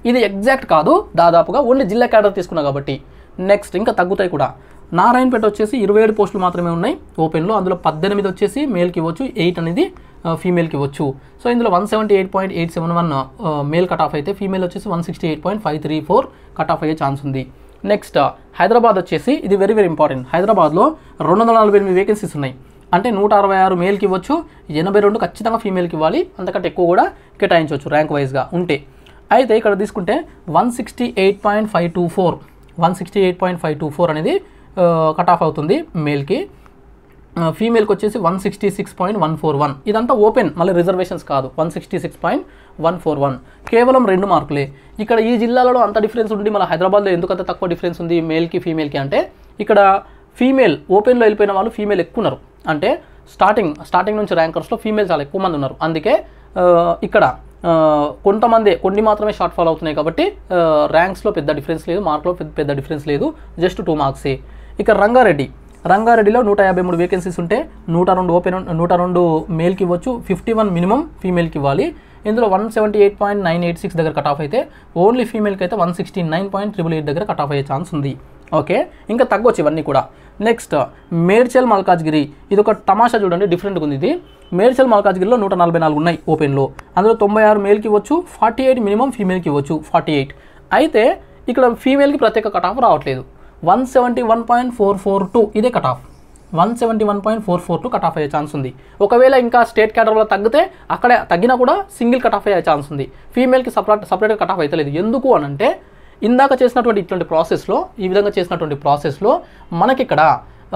ఇది ఎగ్జాక్ట్ కాదు, దాదాపుగా ఓన్లీ జిల్లా క్యాడర్ తీసుకున్నా కాబట్టి. నెక్స్ట్ ఇంకా తగ్గుతాయి కూడా. నారాయణపేట వచ్చేసి 27 పోస్టులు మాత్రమే ఉన్నాయి ఓపెన్లో, అందులో 18 వచ్చేసి మేల్కి ఇవ్వచ్చు, 8 అనేది ఫీమేల్కి ఇవ్వచ్చు. సో ఇందులో 178.871 మేల్ కట్ ఆఫ్ అయితే ఫీమేల్ వచ్చేసి 168.534 కట్ ఆఫ్ అయ్యే ఛాన్స్ ఉంది. నెక్స్ట్ హైదరాబాద్ వచ్చేసి ఇది వెరీ వెరీ ఇంపార్టెంట్. హైదరాబాద్లో 248 వేకెన్సీస్ ఉన్నాయి, అంటే 166 మేల్కి ఇవ్వచ్చు, 82 ఖచ్చితంగా ఫీమేల్కి ఇవ్వాలి, అంతకంటే ఎక్కువ కూడా కేటాయించవచ్చు ర్యాంక్ వైజ్గా ఉంటే. అయితే ఇక్కడ తీసుకుంటే 168.524 అనేది కట్ ఆఫ్ అవుతుంది మేల్కి. ఫీమేల్కి వచ్చేసి 166.141. ఇదంతా ఓపెన్, మళ్ళీ రిజర్వేషన్స్ కాదు. 166.141 కేవలం 2 మార్కులే. ఇక్కడ ఈ జిల్లాలలో అంత డిఫరెన్స్ ఉంది, మళ్ళీ హైదరాబాద్లో ఎందుకు అంత తక్కువ డిఫరెన్స్ ఉంది మేల్కి ఫీమేల్కి అంటే, ఇక్కడ ఫీమేల్ ఓపెన్లో వెళ్ళిపోయిన వాళ్ళు ఫీమేల్ ఎక్కువ ఉన్నారు. అంటే స్టార్టింగ్ నుంచి ర్యాంకర్స్లో ఫీమేల్ చాలా ఎక్కువ మంది ఉన్నారు. అందుకే ఇక్కడ కొన్ని మాత్రమే షార్ట్ ఫాల్ అవుతున్నాయి కాబట్టి ర్యాంక్స్లో పెద్ద డిఫరెన్స్ లేదు, మార్క్లో పెద్ద డిఫరెన్స్ లేదు, జస్ట్ 2 మార్క్సే. ఇక రంగారెడ్డిలో 153 వేకెన్సీస్ ఉంటే 102 మేల్కి ఇవ్వచ్చు, 51 మినిమం ఫీమేల్కి ఇవ్వాలి. ఇందులో 178.986 దగ్గర కట్ ఆఫ్ అయితే ఓన్లీ ఫీమేల్కి అయితే 169.888 దగ్గర కట్ ఆఫ్ అయ్యే ఛాన్స్ ఉంది. ఓకే, ఇంకా తగ్గొచ్చు ఇవన్నీ కూడా. నెక్స్ట్ మేడ్చల్ మల్కాజ్గిరి, ఇది ఒక తమాషా చూడండి, డిఫరెంట్గా ఉంది ఇది. మేడ్చల్ మల్కాజ్గిరిలో 144 ఉన్నాయి ఓపెన్లో, అందులో 96 మేల్కి ఇవ్వచ్చు, 48 మినిమం ఫీమేల్కి ఇవ్వచ్చు, 48. అయితే ఇక్కడ ఫీమేల్కి ప్రత్యేక కట్ ఆఫ్ రావట్లేదు. 171.442 ఇదే కట్ ఆఫ్, 171.442 కట్ ఆఫ్ అయ్యే ఛాన్స్ ఉంది. ఒకవేళ ఇంకా స్టేట్ క్యాడర్లో తగ్గితే అక్కడ తగ్గినా కూడా సింగిల్ కట్ ఆఫ్ అయ్యే ఛాన్స్ ఉంది. ఫీమేల్కి సపరేట్గా కట్ ఆఫ్ అయితే లేదు. ఎందుకు అని అంటే ఇందాక చేసినటువంటి ఇట్లాంటి ప్రాసెస్లో, ఈ విధంగా చేసినటువంటి ప్రాసెస్లో మనకి ఇక్కడ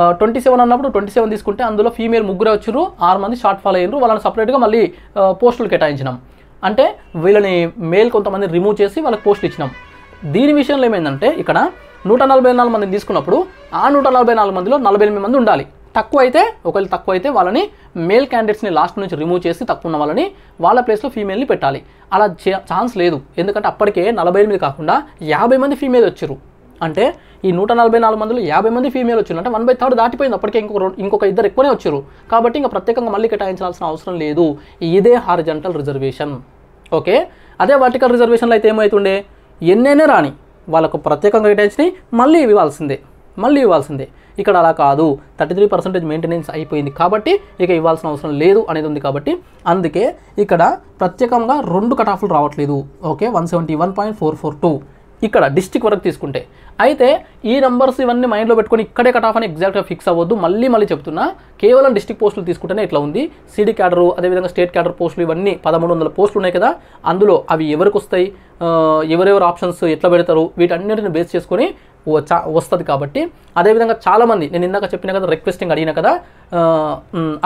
27 అన్నప్పుడు 27 తీసుకుంటే అందులో ఫీమేల్ 3 వచ్చారు, 6 మంది షార్ట్ ఫాల్ అయ్యారు, వాళ్ళని సపరేట్గా మళ్ళీ పోస్టులు కేటాయించినాం. అంటే వీళ్ళని మేల్ కొంతమంది రిమూవ్ చేసి వాళ్ళకి పోస్టులు ఇచ్చినాం. దీని విషయంలో ఏమైందంటే ఇక్కడ 144 మందిని తీసుకున్నప్పుడు ఆ 144 మందిలో 48 మంది ఉండాలి. ఒకవేళ తక్కువ అయితే వాళ్ళని మేల్ క్యాండిడేట్స్ని లాస్ట్ నుంచి రిమూవ్ చేసి తక్కువ ఉన్న వాళ్ళని వాళ్ళ ప్లేస్లో ఫీమేల్ని పెట్టాలి. అలా ఛాన్స్ లేదు, ఎందుకంటే అప్పటికే 48 కాకుండా 50 మంది ఫీమేల్ వచ్చారు. అంటే ఈ 144 మందిలో 50 మంది ఫీమేల్ వచ్చారు, అంటే 1/3 దాటిపోయింది. అప్పటికే ఇంకొక 2 ఎక్కువనే వచ్చారు. కాబట్టి ఇంకా ప్రత్యేకంగా మళ్ళీ కేటాయించాల్సిన అవసరం లేదు. ఇదే హారిజంటల్ రిజర్వేషన్. ఓకే, అదే వర్టికల్ రిజర్వేషన్లో అయితే ఏమవుతుండే, ఎన్నైనా రాని వాళ్ళకు ప్రత్యేకంగా కేటాయించి మళ్ళీ ఇవ్వాల్సిందే. ఇక్కడ అలా కాదు, 33% మెయింటెనెన్స్ అయిపోయింది కాబట్టి ఇక ఇవ్వాల్సిన అవసరం లేదు అనేది ఉంది. కాబట్టి అందుకే ఇక్కడ ప్రత్యేకంగా 2 కట్ ఆఫ్లు రావట్లేదు. ఓకే, 171.442 ఇక్కడ డిస్టిక్ వరకు తీసుకుంటే. అయితే ఈ నెంబర్స్ ఇవన్నీ మైండ్లో పెట్టుకొని ఇక్కడే కట్ ఆఫ్ అని ఎగ్జాక్ట్గా ఫిక్స్ అవ్వద్దు. మళ్ళీ చెప్తున్నా, కేవలం డిస్టిక్ పోస్టులు తీసుకుంటేనే ఇట్లా ఉంది. సిడి క్యాడరు, అదేవిధంగా స్టేట్ క్యాడర్ పోస్టులు, ఇవన్నీ 1300 పోస్టులు ఉన్నాయి కదా, అందులో అవి ఎవరికి వస్తాయి, ఎవరెవరు ఆప్షన్స్ ఎట్లా పెడతారు, వీటన్నిటిని బేస్ చేసుకొని వస్తుంది. కాబట్టి అదేవిధంగా చాలామంది నేను ఇందాక చెప్పిన కదా, రిక్వెస్టింగ్ అడిగిన కదా,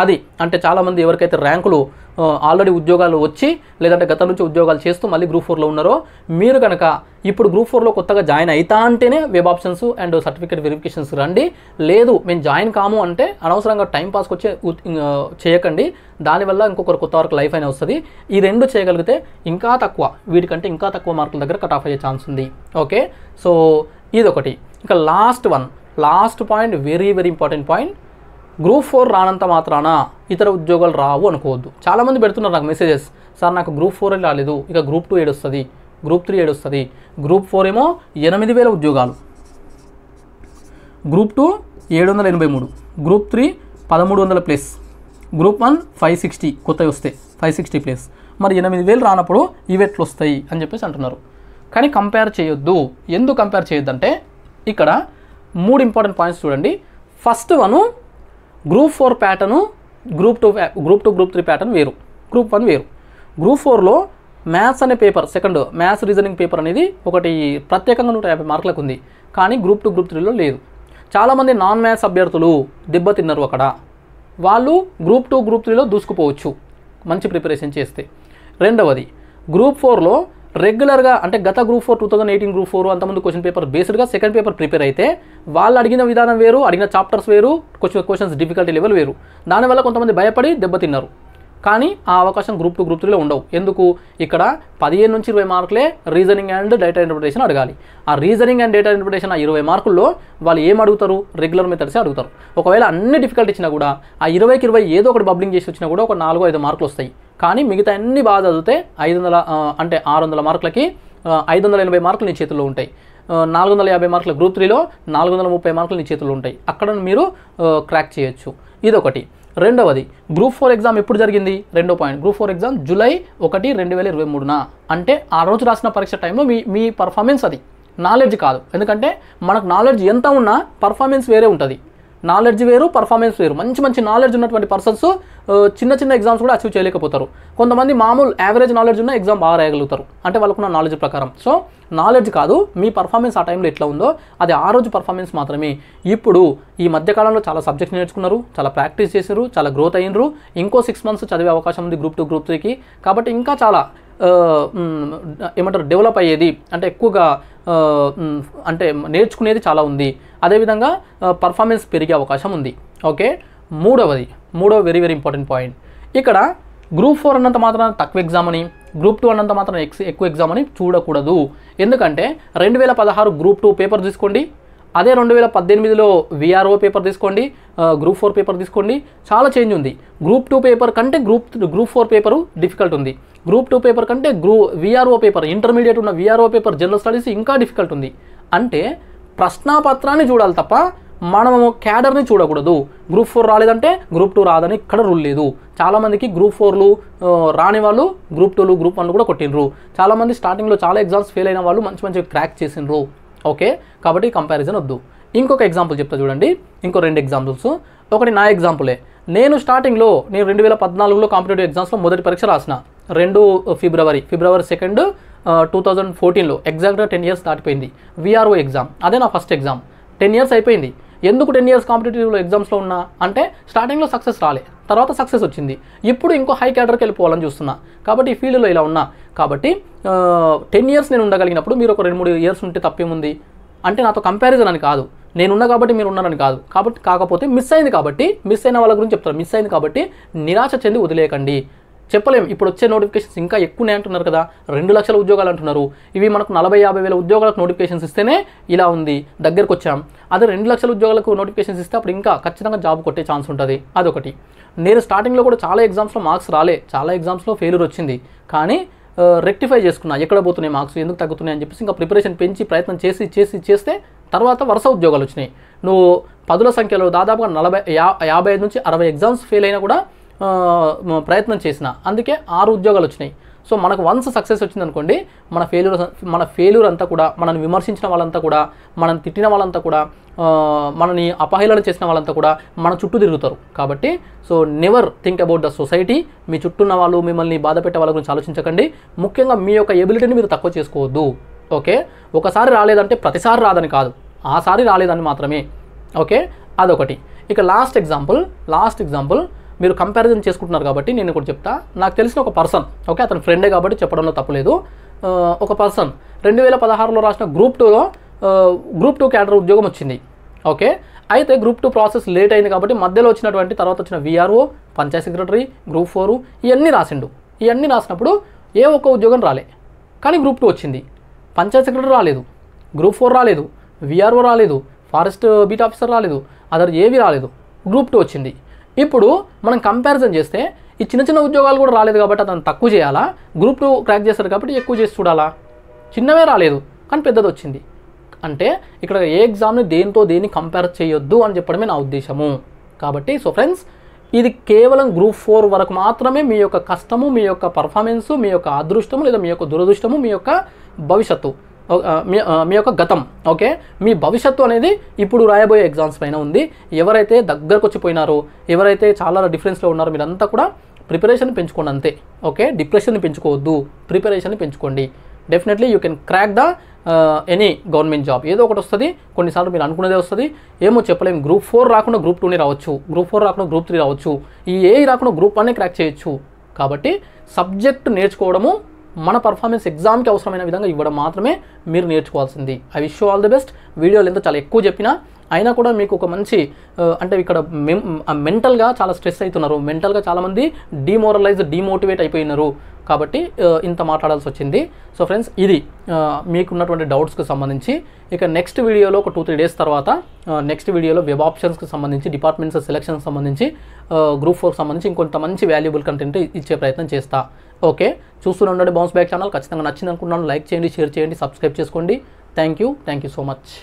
అది అంటే చాలామంది ఎవరికైతే ర్యాంకులు ఆల్రెడీ ఉద్యోగాలు వచ్చి లేదంటే గత నుంచి ఉద్యోగాలు చేస్తూ మళ్ళీ గ్రూప్ 4లో ఉన్నారో, మీరు కనుక ఇప్పుడు గ్రూప్ 4లో కొత్తగా జాయిన్ అవుతా అంటేనే web options and certificate verifications రండి. లేదు మేము జాయిన్ కాము అంటే అనవసరంగా టైంపాస్కి వచ్చే చేయకండి. దానివల్ల ఇంకొకరు కొత్త వరకు లైఫ్ అయినా వస్తుంది. ఈ 2 చేయగలిగితే ఇంకా తక్కువ, వీటికంటే ఇంకా తక్కువ మార్కుల దగ్గర కట్ ఆఫ్ అయ్యే ఛాన్స్ ఉంది. ఓకే, సో ఇదొకటి. ఇంకా last point, very very important point. Group 4 రానంత మాత్రాన ఇతర ఉద్యోగాలు రావు అనుకోవద్దు. చాలామంది పెడుతున్నారు నాకు మెసేజెస్, సార్ నాకు గ్రూప్ 4 రాలేదు, ఇక గ్రూప్ 2 ఏడొస్తుంది, గ్రూప్ 3 ఏడొస్తుంది. గ్రూప్ 4 ఏమో 80,000 ఉద్యోగాలు, గ్రూప్ 2 783, గ్రూప్ 3 1300+, గ్రూప్ 1 560 కొత్తవి వస్తాయి, 560 ప్లస్. మరి 80,000 రానప్పుడు ఇవి ఎట్లు వస్తాయి అని చెప్పేసి అంటున్నారు. కానీ కంపేర్ చేయొద్దు. ఎందుకు కంపేర్ చేయొద్దంటే ఇక్కడ 3 ఇంపార్టెంట్ పాయింట్స్ చూడండి. First one, group 4 pattern, group 3 pattern వేరు, గ్రూప్ 1 వేరు. గ్రూప్ 4లో మ్యాథ్స్ అనే paper, second maths reasoning paper అనేది ఒకటి ప్రత్యేకంగా 150 మార్కులకు ఉంది. కానీ గ్రూప్ 2 గ్రూప్ 3లో లేదు. చాలామంది నాన్ మ్యాథ్స్ అభ్యర్థులు దెబ్బతిన్నారు అక్కడ. వాళ్ళు గ్రూప్ 2 గ్రూప్ 3లో దూసుకుపోవచ్చు మంచి ప్రిపరేషన్ చేస్తే. రెండవది, గ్రూప్ 4లో రెగ్యులర్గా అంటే గత గ్రూప్ 4 2018 గ్రూప్ 4 అంతకుముందు క్వశ్చన్ పేపర్ బేస్డ్గా సెకండ్ పేపర్ ప్రిపేర్ అయితే వాళ్ళు అడిగిన విధానం వేరు, అడిగిన చాప్టర్స్ వేరు, క్వశ్చన్స్ డిఫికల్టీ లెవెల్ వేరు. దానివల్ల కొంతమంది భయపడి దెబ్బతిన్నారు. కానీ ఆ అవకాశం గ్రూప్ 2 గ్రూప్ 3లో ఉండవు. ఎందుకు? ఇక్కడ 15 నుంచి 20 మార్కులే రీజనింగ్ అండ్ డేటా ఇంటర్ప్రిటేషన్ అడగాలి. ఆ రీజనింగ్ అండ్ డేటా ఇంటర్ప్రిటేషన్ ఆ 20 మార్కుల్లో వాళ్ళు ఏం అడుగుతారు? రెగ్యులర్ మెథడ్సే అడుగుతారు. ఒకవేళ అన్ని డిఫికల్ట్ ఇచ్చినా కూడా ఆ 20కి 20 ఏదో ఒకటి బబ్లింగ్ చేసి వచ్చినా కూడా ఒక 4-5 మార్కులు వస్తాయి. కానీ మిగతా అన్ని బాగా చదివితే 500 అంటే 600 మార్కులకి 580 మార్కులు నీ చేతుల్లో ఉంటాయి. 450 మార్కుల గ్రూప్ 3లో 430 మార్కులు నీ చేతుల్లో ఉంటాయి. అక్కడ మీరు క్రాక్ చేయొచ్చు. ఇదొకటి. రెండవది, గ్రూప్ 4 ఎగ్జామ్ ఎప్పుడు జరిగింది? రెండో పాయింట్, గ్రూప్ 4 ఎగ్జామ్ జూలై 1, 2023 అంటే ఆ రోజు రాసిన పరీక్ష టైంలో మీ పర్ఫార్మెన్స్ అది, నాలెడ్జ్ కాదు. ఎందుకంటే మనకు నాలెడ్జ్ ఎంత ఉన్నా పర్ఫార్మెన్స్ వేరే ఉంటుంది. నాలెడ్జ్ వేరు, పర్ఫార్మెన్స్ వేరు. మంచి నాలెడ్జ్ ఉన్నటువంటి పర్సన్స్ చిన్న ఎగ్జామ్స్ కూడా అచీవ్ చేయలేకపోతారు. కొంతమంది మామూలు యావరేజ్ నాలెడ్జ్ ఉన్న ఎగ్జామ్ బాగా రాయగలుగుతారు, అంటే వాళ్ళకున్న నాలెడ్జ్ ప్రకారం. సో నాలెడ్జ్ కాదు, మీ పర్ఫార్మెన్స్ ఆ టైంలో ఎట్లా ఉందో అది ఆ రోజు పర్ఫార్మెన్స్ మాత్రమే. ఇప్పుడు ఈ మధ్యకాలంలో చాలా సబ్జెక్ట్స్ నేర్చుకున్నారు, చాలా ప్రాక్టీస్ చేశారు, చాలా గ్రోత్ అయినరు. ఇంకో 6 months చదివే అవకాశం ఉంది గ్రూప్ 2 గ్రూప్ 3కి. కాబట్టి ఇంకా చాలా ఏమంటారు డెవలప్ అయ్యేది, అంటే ఎక్కువగా అంటే నేర్చుకునేది చాలా ఉంది. అదేవిధంగా పర్ఫార్మెన్స్ పెరిగే అవకాశం ఉంది. ఓకే. మూడవ వెరీ ఇంపార్టెంట్ పాయింట్, ఇక్కడ గ్రూప్ 4 అన్నంత మాత్రం తక్కువ ఎగ్జామ్ అని, గ్రూప్ 2 అన్నంత మాత్రం ఎక్కువ ఎగ్జామ్ అని చూడకూడదు. ఎందుకంటే 2016 గ్రూప్ 2 పేపర్ తీసుకోండి, అదే 2018లో విఆర్ఓ పేపర్ తీసుకోండి, గ్రూప్ 4 పేపర్ తీసుకోండి, చాలా చేంజ్ ఉంది. గ్రూప్ 2 పేపర్ కంటే గ్రూప్ 4 పేపరు డిఫికల్ట్ ఉంది. గ్రూప్ 2 పేపర్ కంటే విఆర్ఓ పేపర్, ఇంటర్మీడియట్ ఉన్న విఆర్ఓ పేపర్ జనరల్ స్టడీస్ ఇంకా డిఫికల్ట్ ఉంది. అంటే ప్రశ్నాపత్రాన్ని చూడాలి తప్ప మనము క్యాడర్ని చూడకూడదు. గ్రూప్ 4 రాలేదంటే గ్రూప్ 2 రాదని ఇక్కడ రూల్ లేదు. చాలామందికి గ్రూప్ 4లు రాని వాళ్ళు గ్రూప్ 2లు గ్రూప్ 1లు కూడా కొట్టినరు. చాలామంది స్టార్టింగ్లో చాలా ఎగ్జామ్స్ ఫెయిల్ అయిన వాళ్ళు మంచి క్రాక్ చేసినారు. ఓకే. కాబట్టి కంపారిజన్ వద్దు. ఇంకొక ఎగ్జాంపుల్ చెప్తా చూడండి, ఇంకో 2 ఎగ్జాంపుల్స్. ఒకటి నా ఎగ్జాంపులే. నేను స్టార్టింగ్లో 2014లో కాంపిటేటివ్ ఎగ్జామ్స్లో మొదటి పరీక్ష రాసిన 2 ఫిబ్రవరి 2, 2014లో ఎగ్జాక్ట్గా 10 years దాటిపోయింది. విఆర్ఓ ఎగ్జామ్, అదే నా ఫస్ట్ ఎగ్జామ్. 10 years అయిపోయింది. ఎందుకు 10 years కాంపిటేటివ్ ఎగ్జామ్స్లో ఉన్నా అంటే స్టార్టింగ్లో సక్సెస్ రాలే, తర్వాత సక్సెస్ వచ్చింది. ఇప్పుడు ఇంకో హై క్యాడర్కి వెళ్ళిపోవాలని చూస్తున్నా. కాబట్టి ఈ ఫీల్డ్లో ఇలా ఉన్నా. కాబట్టి 10 years నేను ఉండగలిగినప్పుడు మీరు ఒక 2-3 years ఉంటే తప్పేముంది? అంటే నాతో కంపారిజన్ అని కాదు, నేనున్నా కాబట్టి మీరు ఉన్నారని కాదు. కాబట్టి కాకపోతే మిస్ అయింది కాబట్టి, మిస్ అయిన వాళ్ళ గురించి చెప్తారు. మిస్ అయింది కాబట్టి నిరాశ చెంది వదిలేయకండి. చెప్పలేం, ఇప్పుడు వచ్చే నోటిఫికేషన్స్ ఇంకా ఎక్కువనే అంటున్నారు కదా, 2 లక్షల ఉద్యోగాలు అంటున్నారు. ఇవి మనకు 40-50 వేల ఉద్యోగాలకు నోటిఫికేషన్స్ ఇస్తేనే ఇలా ఉంది, దగ్గరకు వచ్చాం. అదే 2 లక్షల ఉద్యోగాలకు నోటిఫికేషన్స్ ఇస్తే అప్పుడు ఇంకా ఖచ్చితంగా జాబ్ కొట్టే ఛాన్స్ ఉంటుంది. అదొకటి. నేను స్టార్టింగ్లో కూడా చాలా ఎగ్జామ్స్లో మార్క్స్ రాలే, చాలా ఎగ్జామ్స్లో ఫెయిల్యూర్ వచ్చింది. కానీ రెక్టిఫై చేసుకున్నా, ఎక్కడ పోతున్నాయి మార్క్స్, ఎందుకు తగ్గుతున్నాయి అని చెప్పేసి ఇంకా ప్రిపరేషన్ పెంచి ప్రయత్నం చేస్తే తర్వాత వరుస ఉద్యోగాలు వచ్చినాయి. నువ్వు 10ల సంఖ్యలో దాదాపుగా 55 నుంచి 60 ఎగ్జామ్స్ ఫెయిల్ అయినా కూడా ప్రయత్నం చేసిన, అందుకే 6 ఉద్యోగాలు వచ్చినాయి. సో మనకు వన్స్ సక్సెస్ వచ్చిందనుకోండి, మన ఫెయిల్యూర్ అంతా కూడా, మనల్ని విమర్శించిన వాళ్ళంతా కూడా, మనం తిట్టిన వాళ్ళంతా కూడా, మనని అపహేళన చేసిన వాళ్ళంతా కూడా మన చుట్టూ తిరుగుతారు. కాబట్టి so never think about the society. మీ చుట్టూ ఉన్న వాళ్ళు, మిమ్మల్ని బాధ పెట్టే వాళ్ళ గురించి ఆలోచించకండి. ముఖ్యంగా మీ యొక్క ఎబిలిటీని మీరు తక్కువ చేసుకోవద్దు. ఓకే. ఒకసారి రాలేదంటే ప్రతిసారి రాదని కాదు, ఆ సారి రాలేదని మాత్రమే. ఓకే. అదొకటి. ఇక లాస్ట్ ఎగ్జాంపుల్ మీరు కంపారిజన్ చేసుకుంటున్నారు కాబట్టి నేను కూడా చెప్తా. నాకు తెలిసిన ఒక పర్సన్, ఓకే, అతను ఫ్రెండే కాబట్టి చెప్పడంలో తప్పలేదు. ఒక పర్సన్ 2016లో రాసిన గ్రూప్ 2 క్యాడర్ ఉద్యోగం వచ్చింది. ఓకే. అయితే గ్రూప్ 2 ప్రాసెస్ లేట్ అయింది కాబట్టి మధ్యలో వచ్చినటువంటి తర్వాత వచ్చిన విఆర్ఓ, పంచాయత్ సెక్రటరీ, గ్రూప్ 4 ఇవన్నీ రాసిండు. ఇవన్నీ రాసినప్పుడు ఏ ఒక్క ఉద్యోగం రాలే, కానీ గ్రూప్ 2 వచ్చింది. పంచాయత్ సెక్రటరీ రాలేదు, గ్రూప్ 4 రాలేదు, విఆర్ఓ రాలేదు, ఫారెస్ట్ బీట్ ఆఫీసర్ రాలేదు, అదర్ ఏవి రాలేదు, గ్రూప్ 2 వచ్చింది. ఇప్పుడు మనం కంపారిజన్ చేస్తే ఈ చిన్న ఉద్యోగాలు కూడా రాలేదు కాబట్టి అతను తక్కువ చేయాలా, గ్రూప్ 2 క్రాక్ చేస్తారు కాబట్టి ఎక్కువ చేసి చూడాలా? చిన్నవే రాలేదు కానీ పెద్దది వచ్చింది. అంటే ఇక్కడ ఏ ఎగ్జామ్ని దేన్ని కంపేర్ చేయొద్దు అని చెప్పడమే నా ఉద్దేశము. కాబట్టి సో ఫ్రెండ్స్, ఇది కేవలం గ్రూప్ 4 వరకు మాత్రమే మీ యొక్క కష్టము, మీ యొక్క పర్ఫార్మెన్సు, మీ యొక్క అదృష్టము లేదా మీ యొక్క దురదృష్టము, మీ యొక్క భవిష్యత్తు, మీ యొక్క గతం. ఓకే. మీ భవిష్యత్తు అనేది ఇప్పుడు రాయబోయే ఎగ్జామ్స్ పైన ఉంది. ఎవరైతే దగ్గరకు వచ్చిపోయినారో, ఎవరైతే చాలా డిఫరెన్స్లో ఉన్నారో మీరంతా కూడా ప్రిపరేషన్ పెంచుకోండి అంతే. ఓకే. డిప్రెషన్ని పెంచుకోవద్దు, ప్రిపరేషన్ని పెంచుకోండి. Definitely you can crack the any government job. ఏదో ఒకటి వస్తుంది, కొన్నిసార్లు మీరు అనుకునేదే వస్తుంది, ఏమో చెప్పలేము. గ్రూప్ 4 రాకుండా గ్రూప్ 2ని రావచ్చు, గ్రూప్ 4 రాకుండా గ్రూప్ 3 రావచ్చు, ఈ ఏ రాకుండా గ్రూప్ 1నే క్రాక్ చేయొచ్చు. కాబట్టి సబ్జెక్ట్ నేర్చుకోవడము మన పర్ఫార్మెన్స్ ఎగ్జామ్కి అవసరమైన విధంగా ఇవ్వడం మాత్రమే మీరు నేర్చుకోవాల్సింది. I wish you all the best. వీడియోలు ఎంత చాలా ఎక్కువ చెప్పినా అయినా కూడా మీకు ఒక మంచి అంటే ఇక్కడ మెంటల్గా చాలా స్ట్రెస్ అవుతున్నారు, మెంటల్గా చాలామంది డిమోటివేట్ అయిపోయినారు కాబట్టి ఇంత మాట్లాడాల్సి వచ్చింది. సో ఫ్రెండ్స్, ఇది మీకున్నటువంటి డౌట్స్కి సంబంధించి. ఇక నెక్స్ట్ వీడియోలో ఒక 2-3 డేస్ తర్వాత నెక్స్ట్ వీడియోలో వెబ్ ఆప్షన్స్కి సంబంధించి, డిపార్ట్మెంట్స్ సెలక్షన్కి సంబంధించి, గ్రూప్ 4కి సంబంధించి ఇంకొంత మంచి వాల్యుబుల్ కంటెంట్ ఇచ్చే ప్రయత్నం చేస్తా. ఓకే, చూస్తూనే ఉండండి బౌన్స్ బ్యాక్ ఛానల్. ఖచ్చితంగా నచ్చింది అనుకుంటున్నాను. లైక్ చేయండి, షేర్ చేయండి, సబ్స్క్రైబ్ చేసుకోండి. Thank you so much.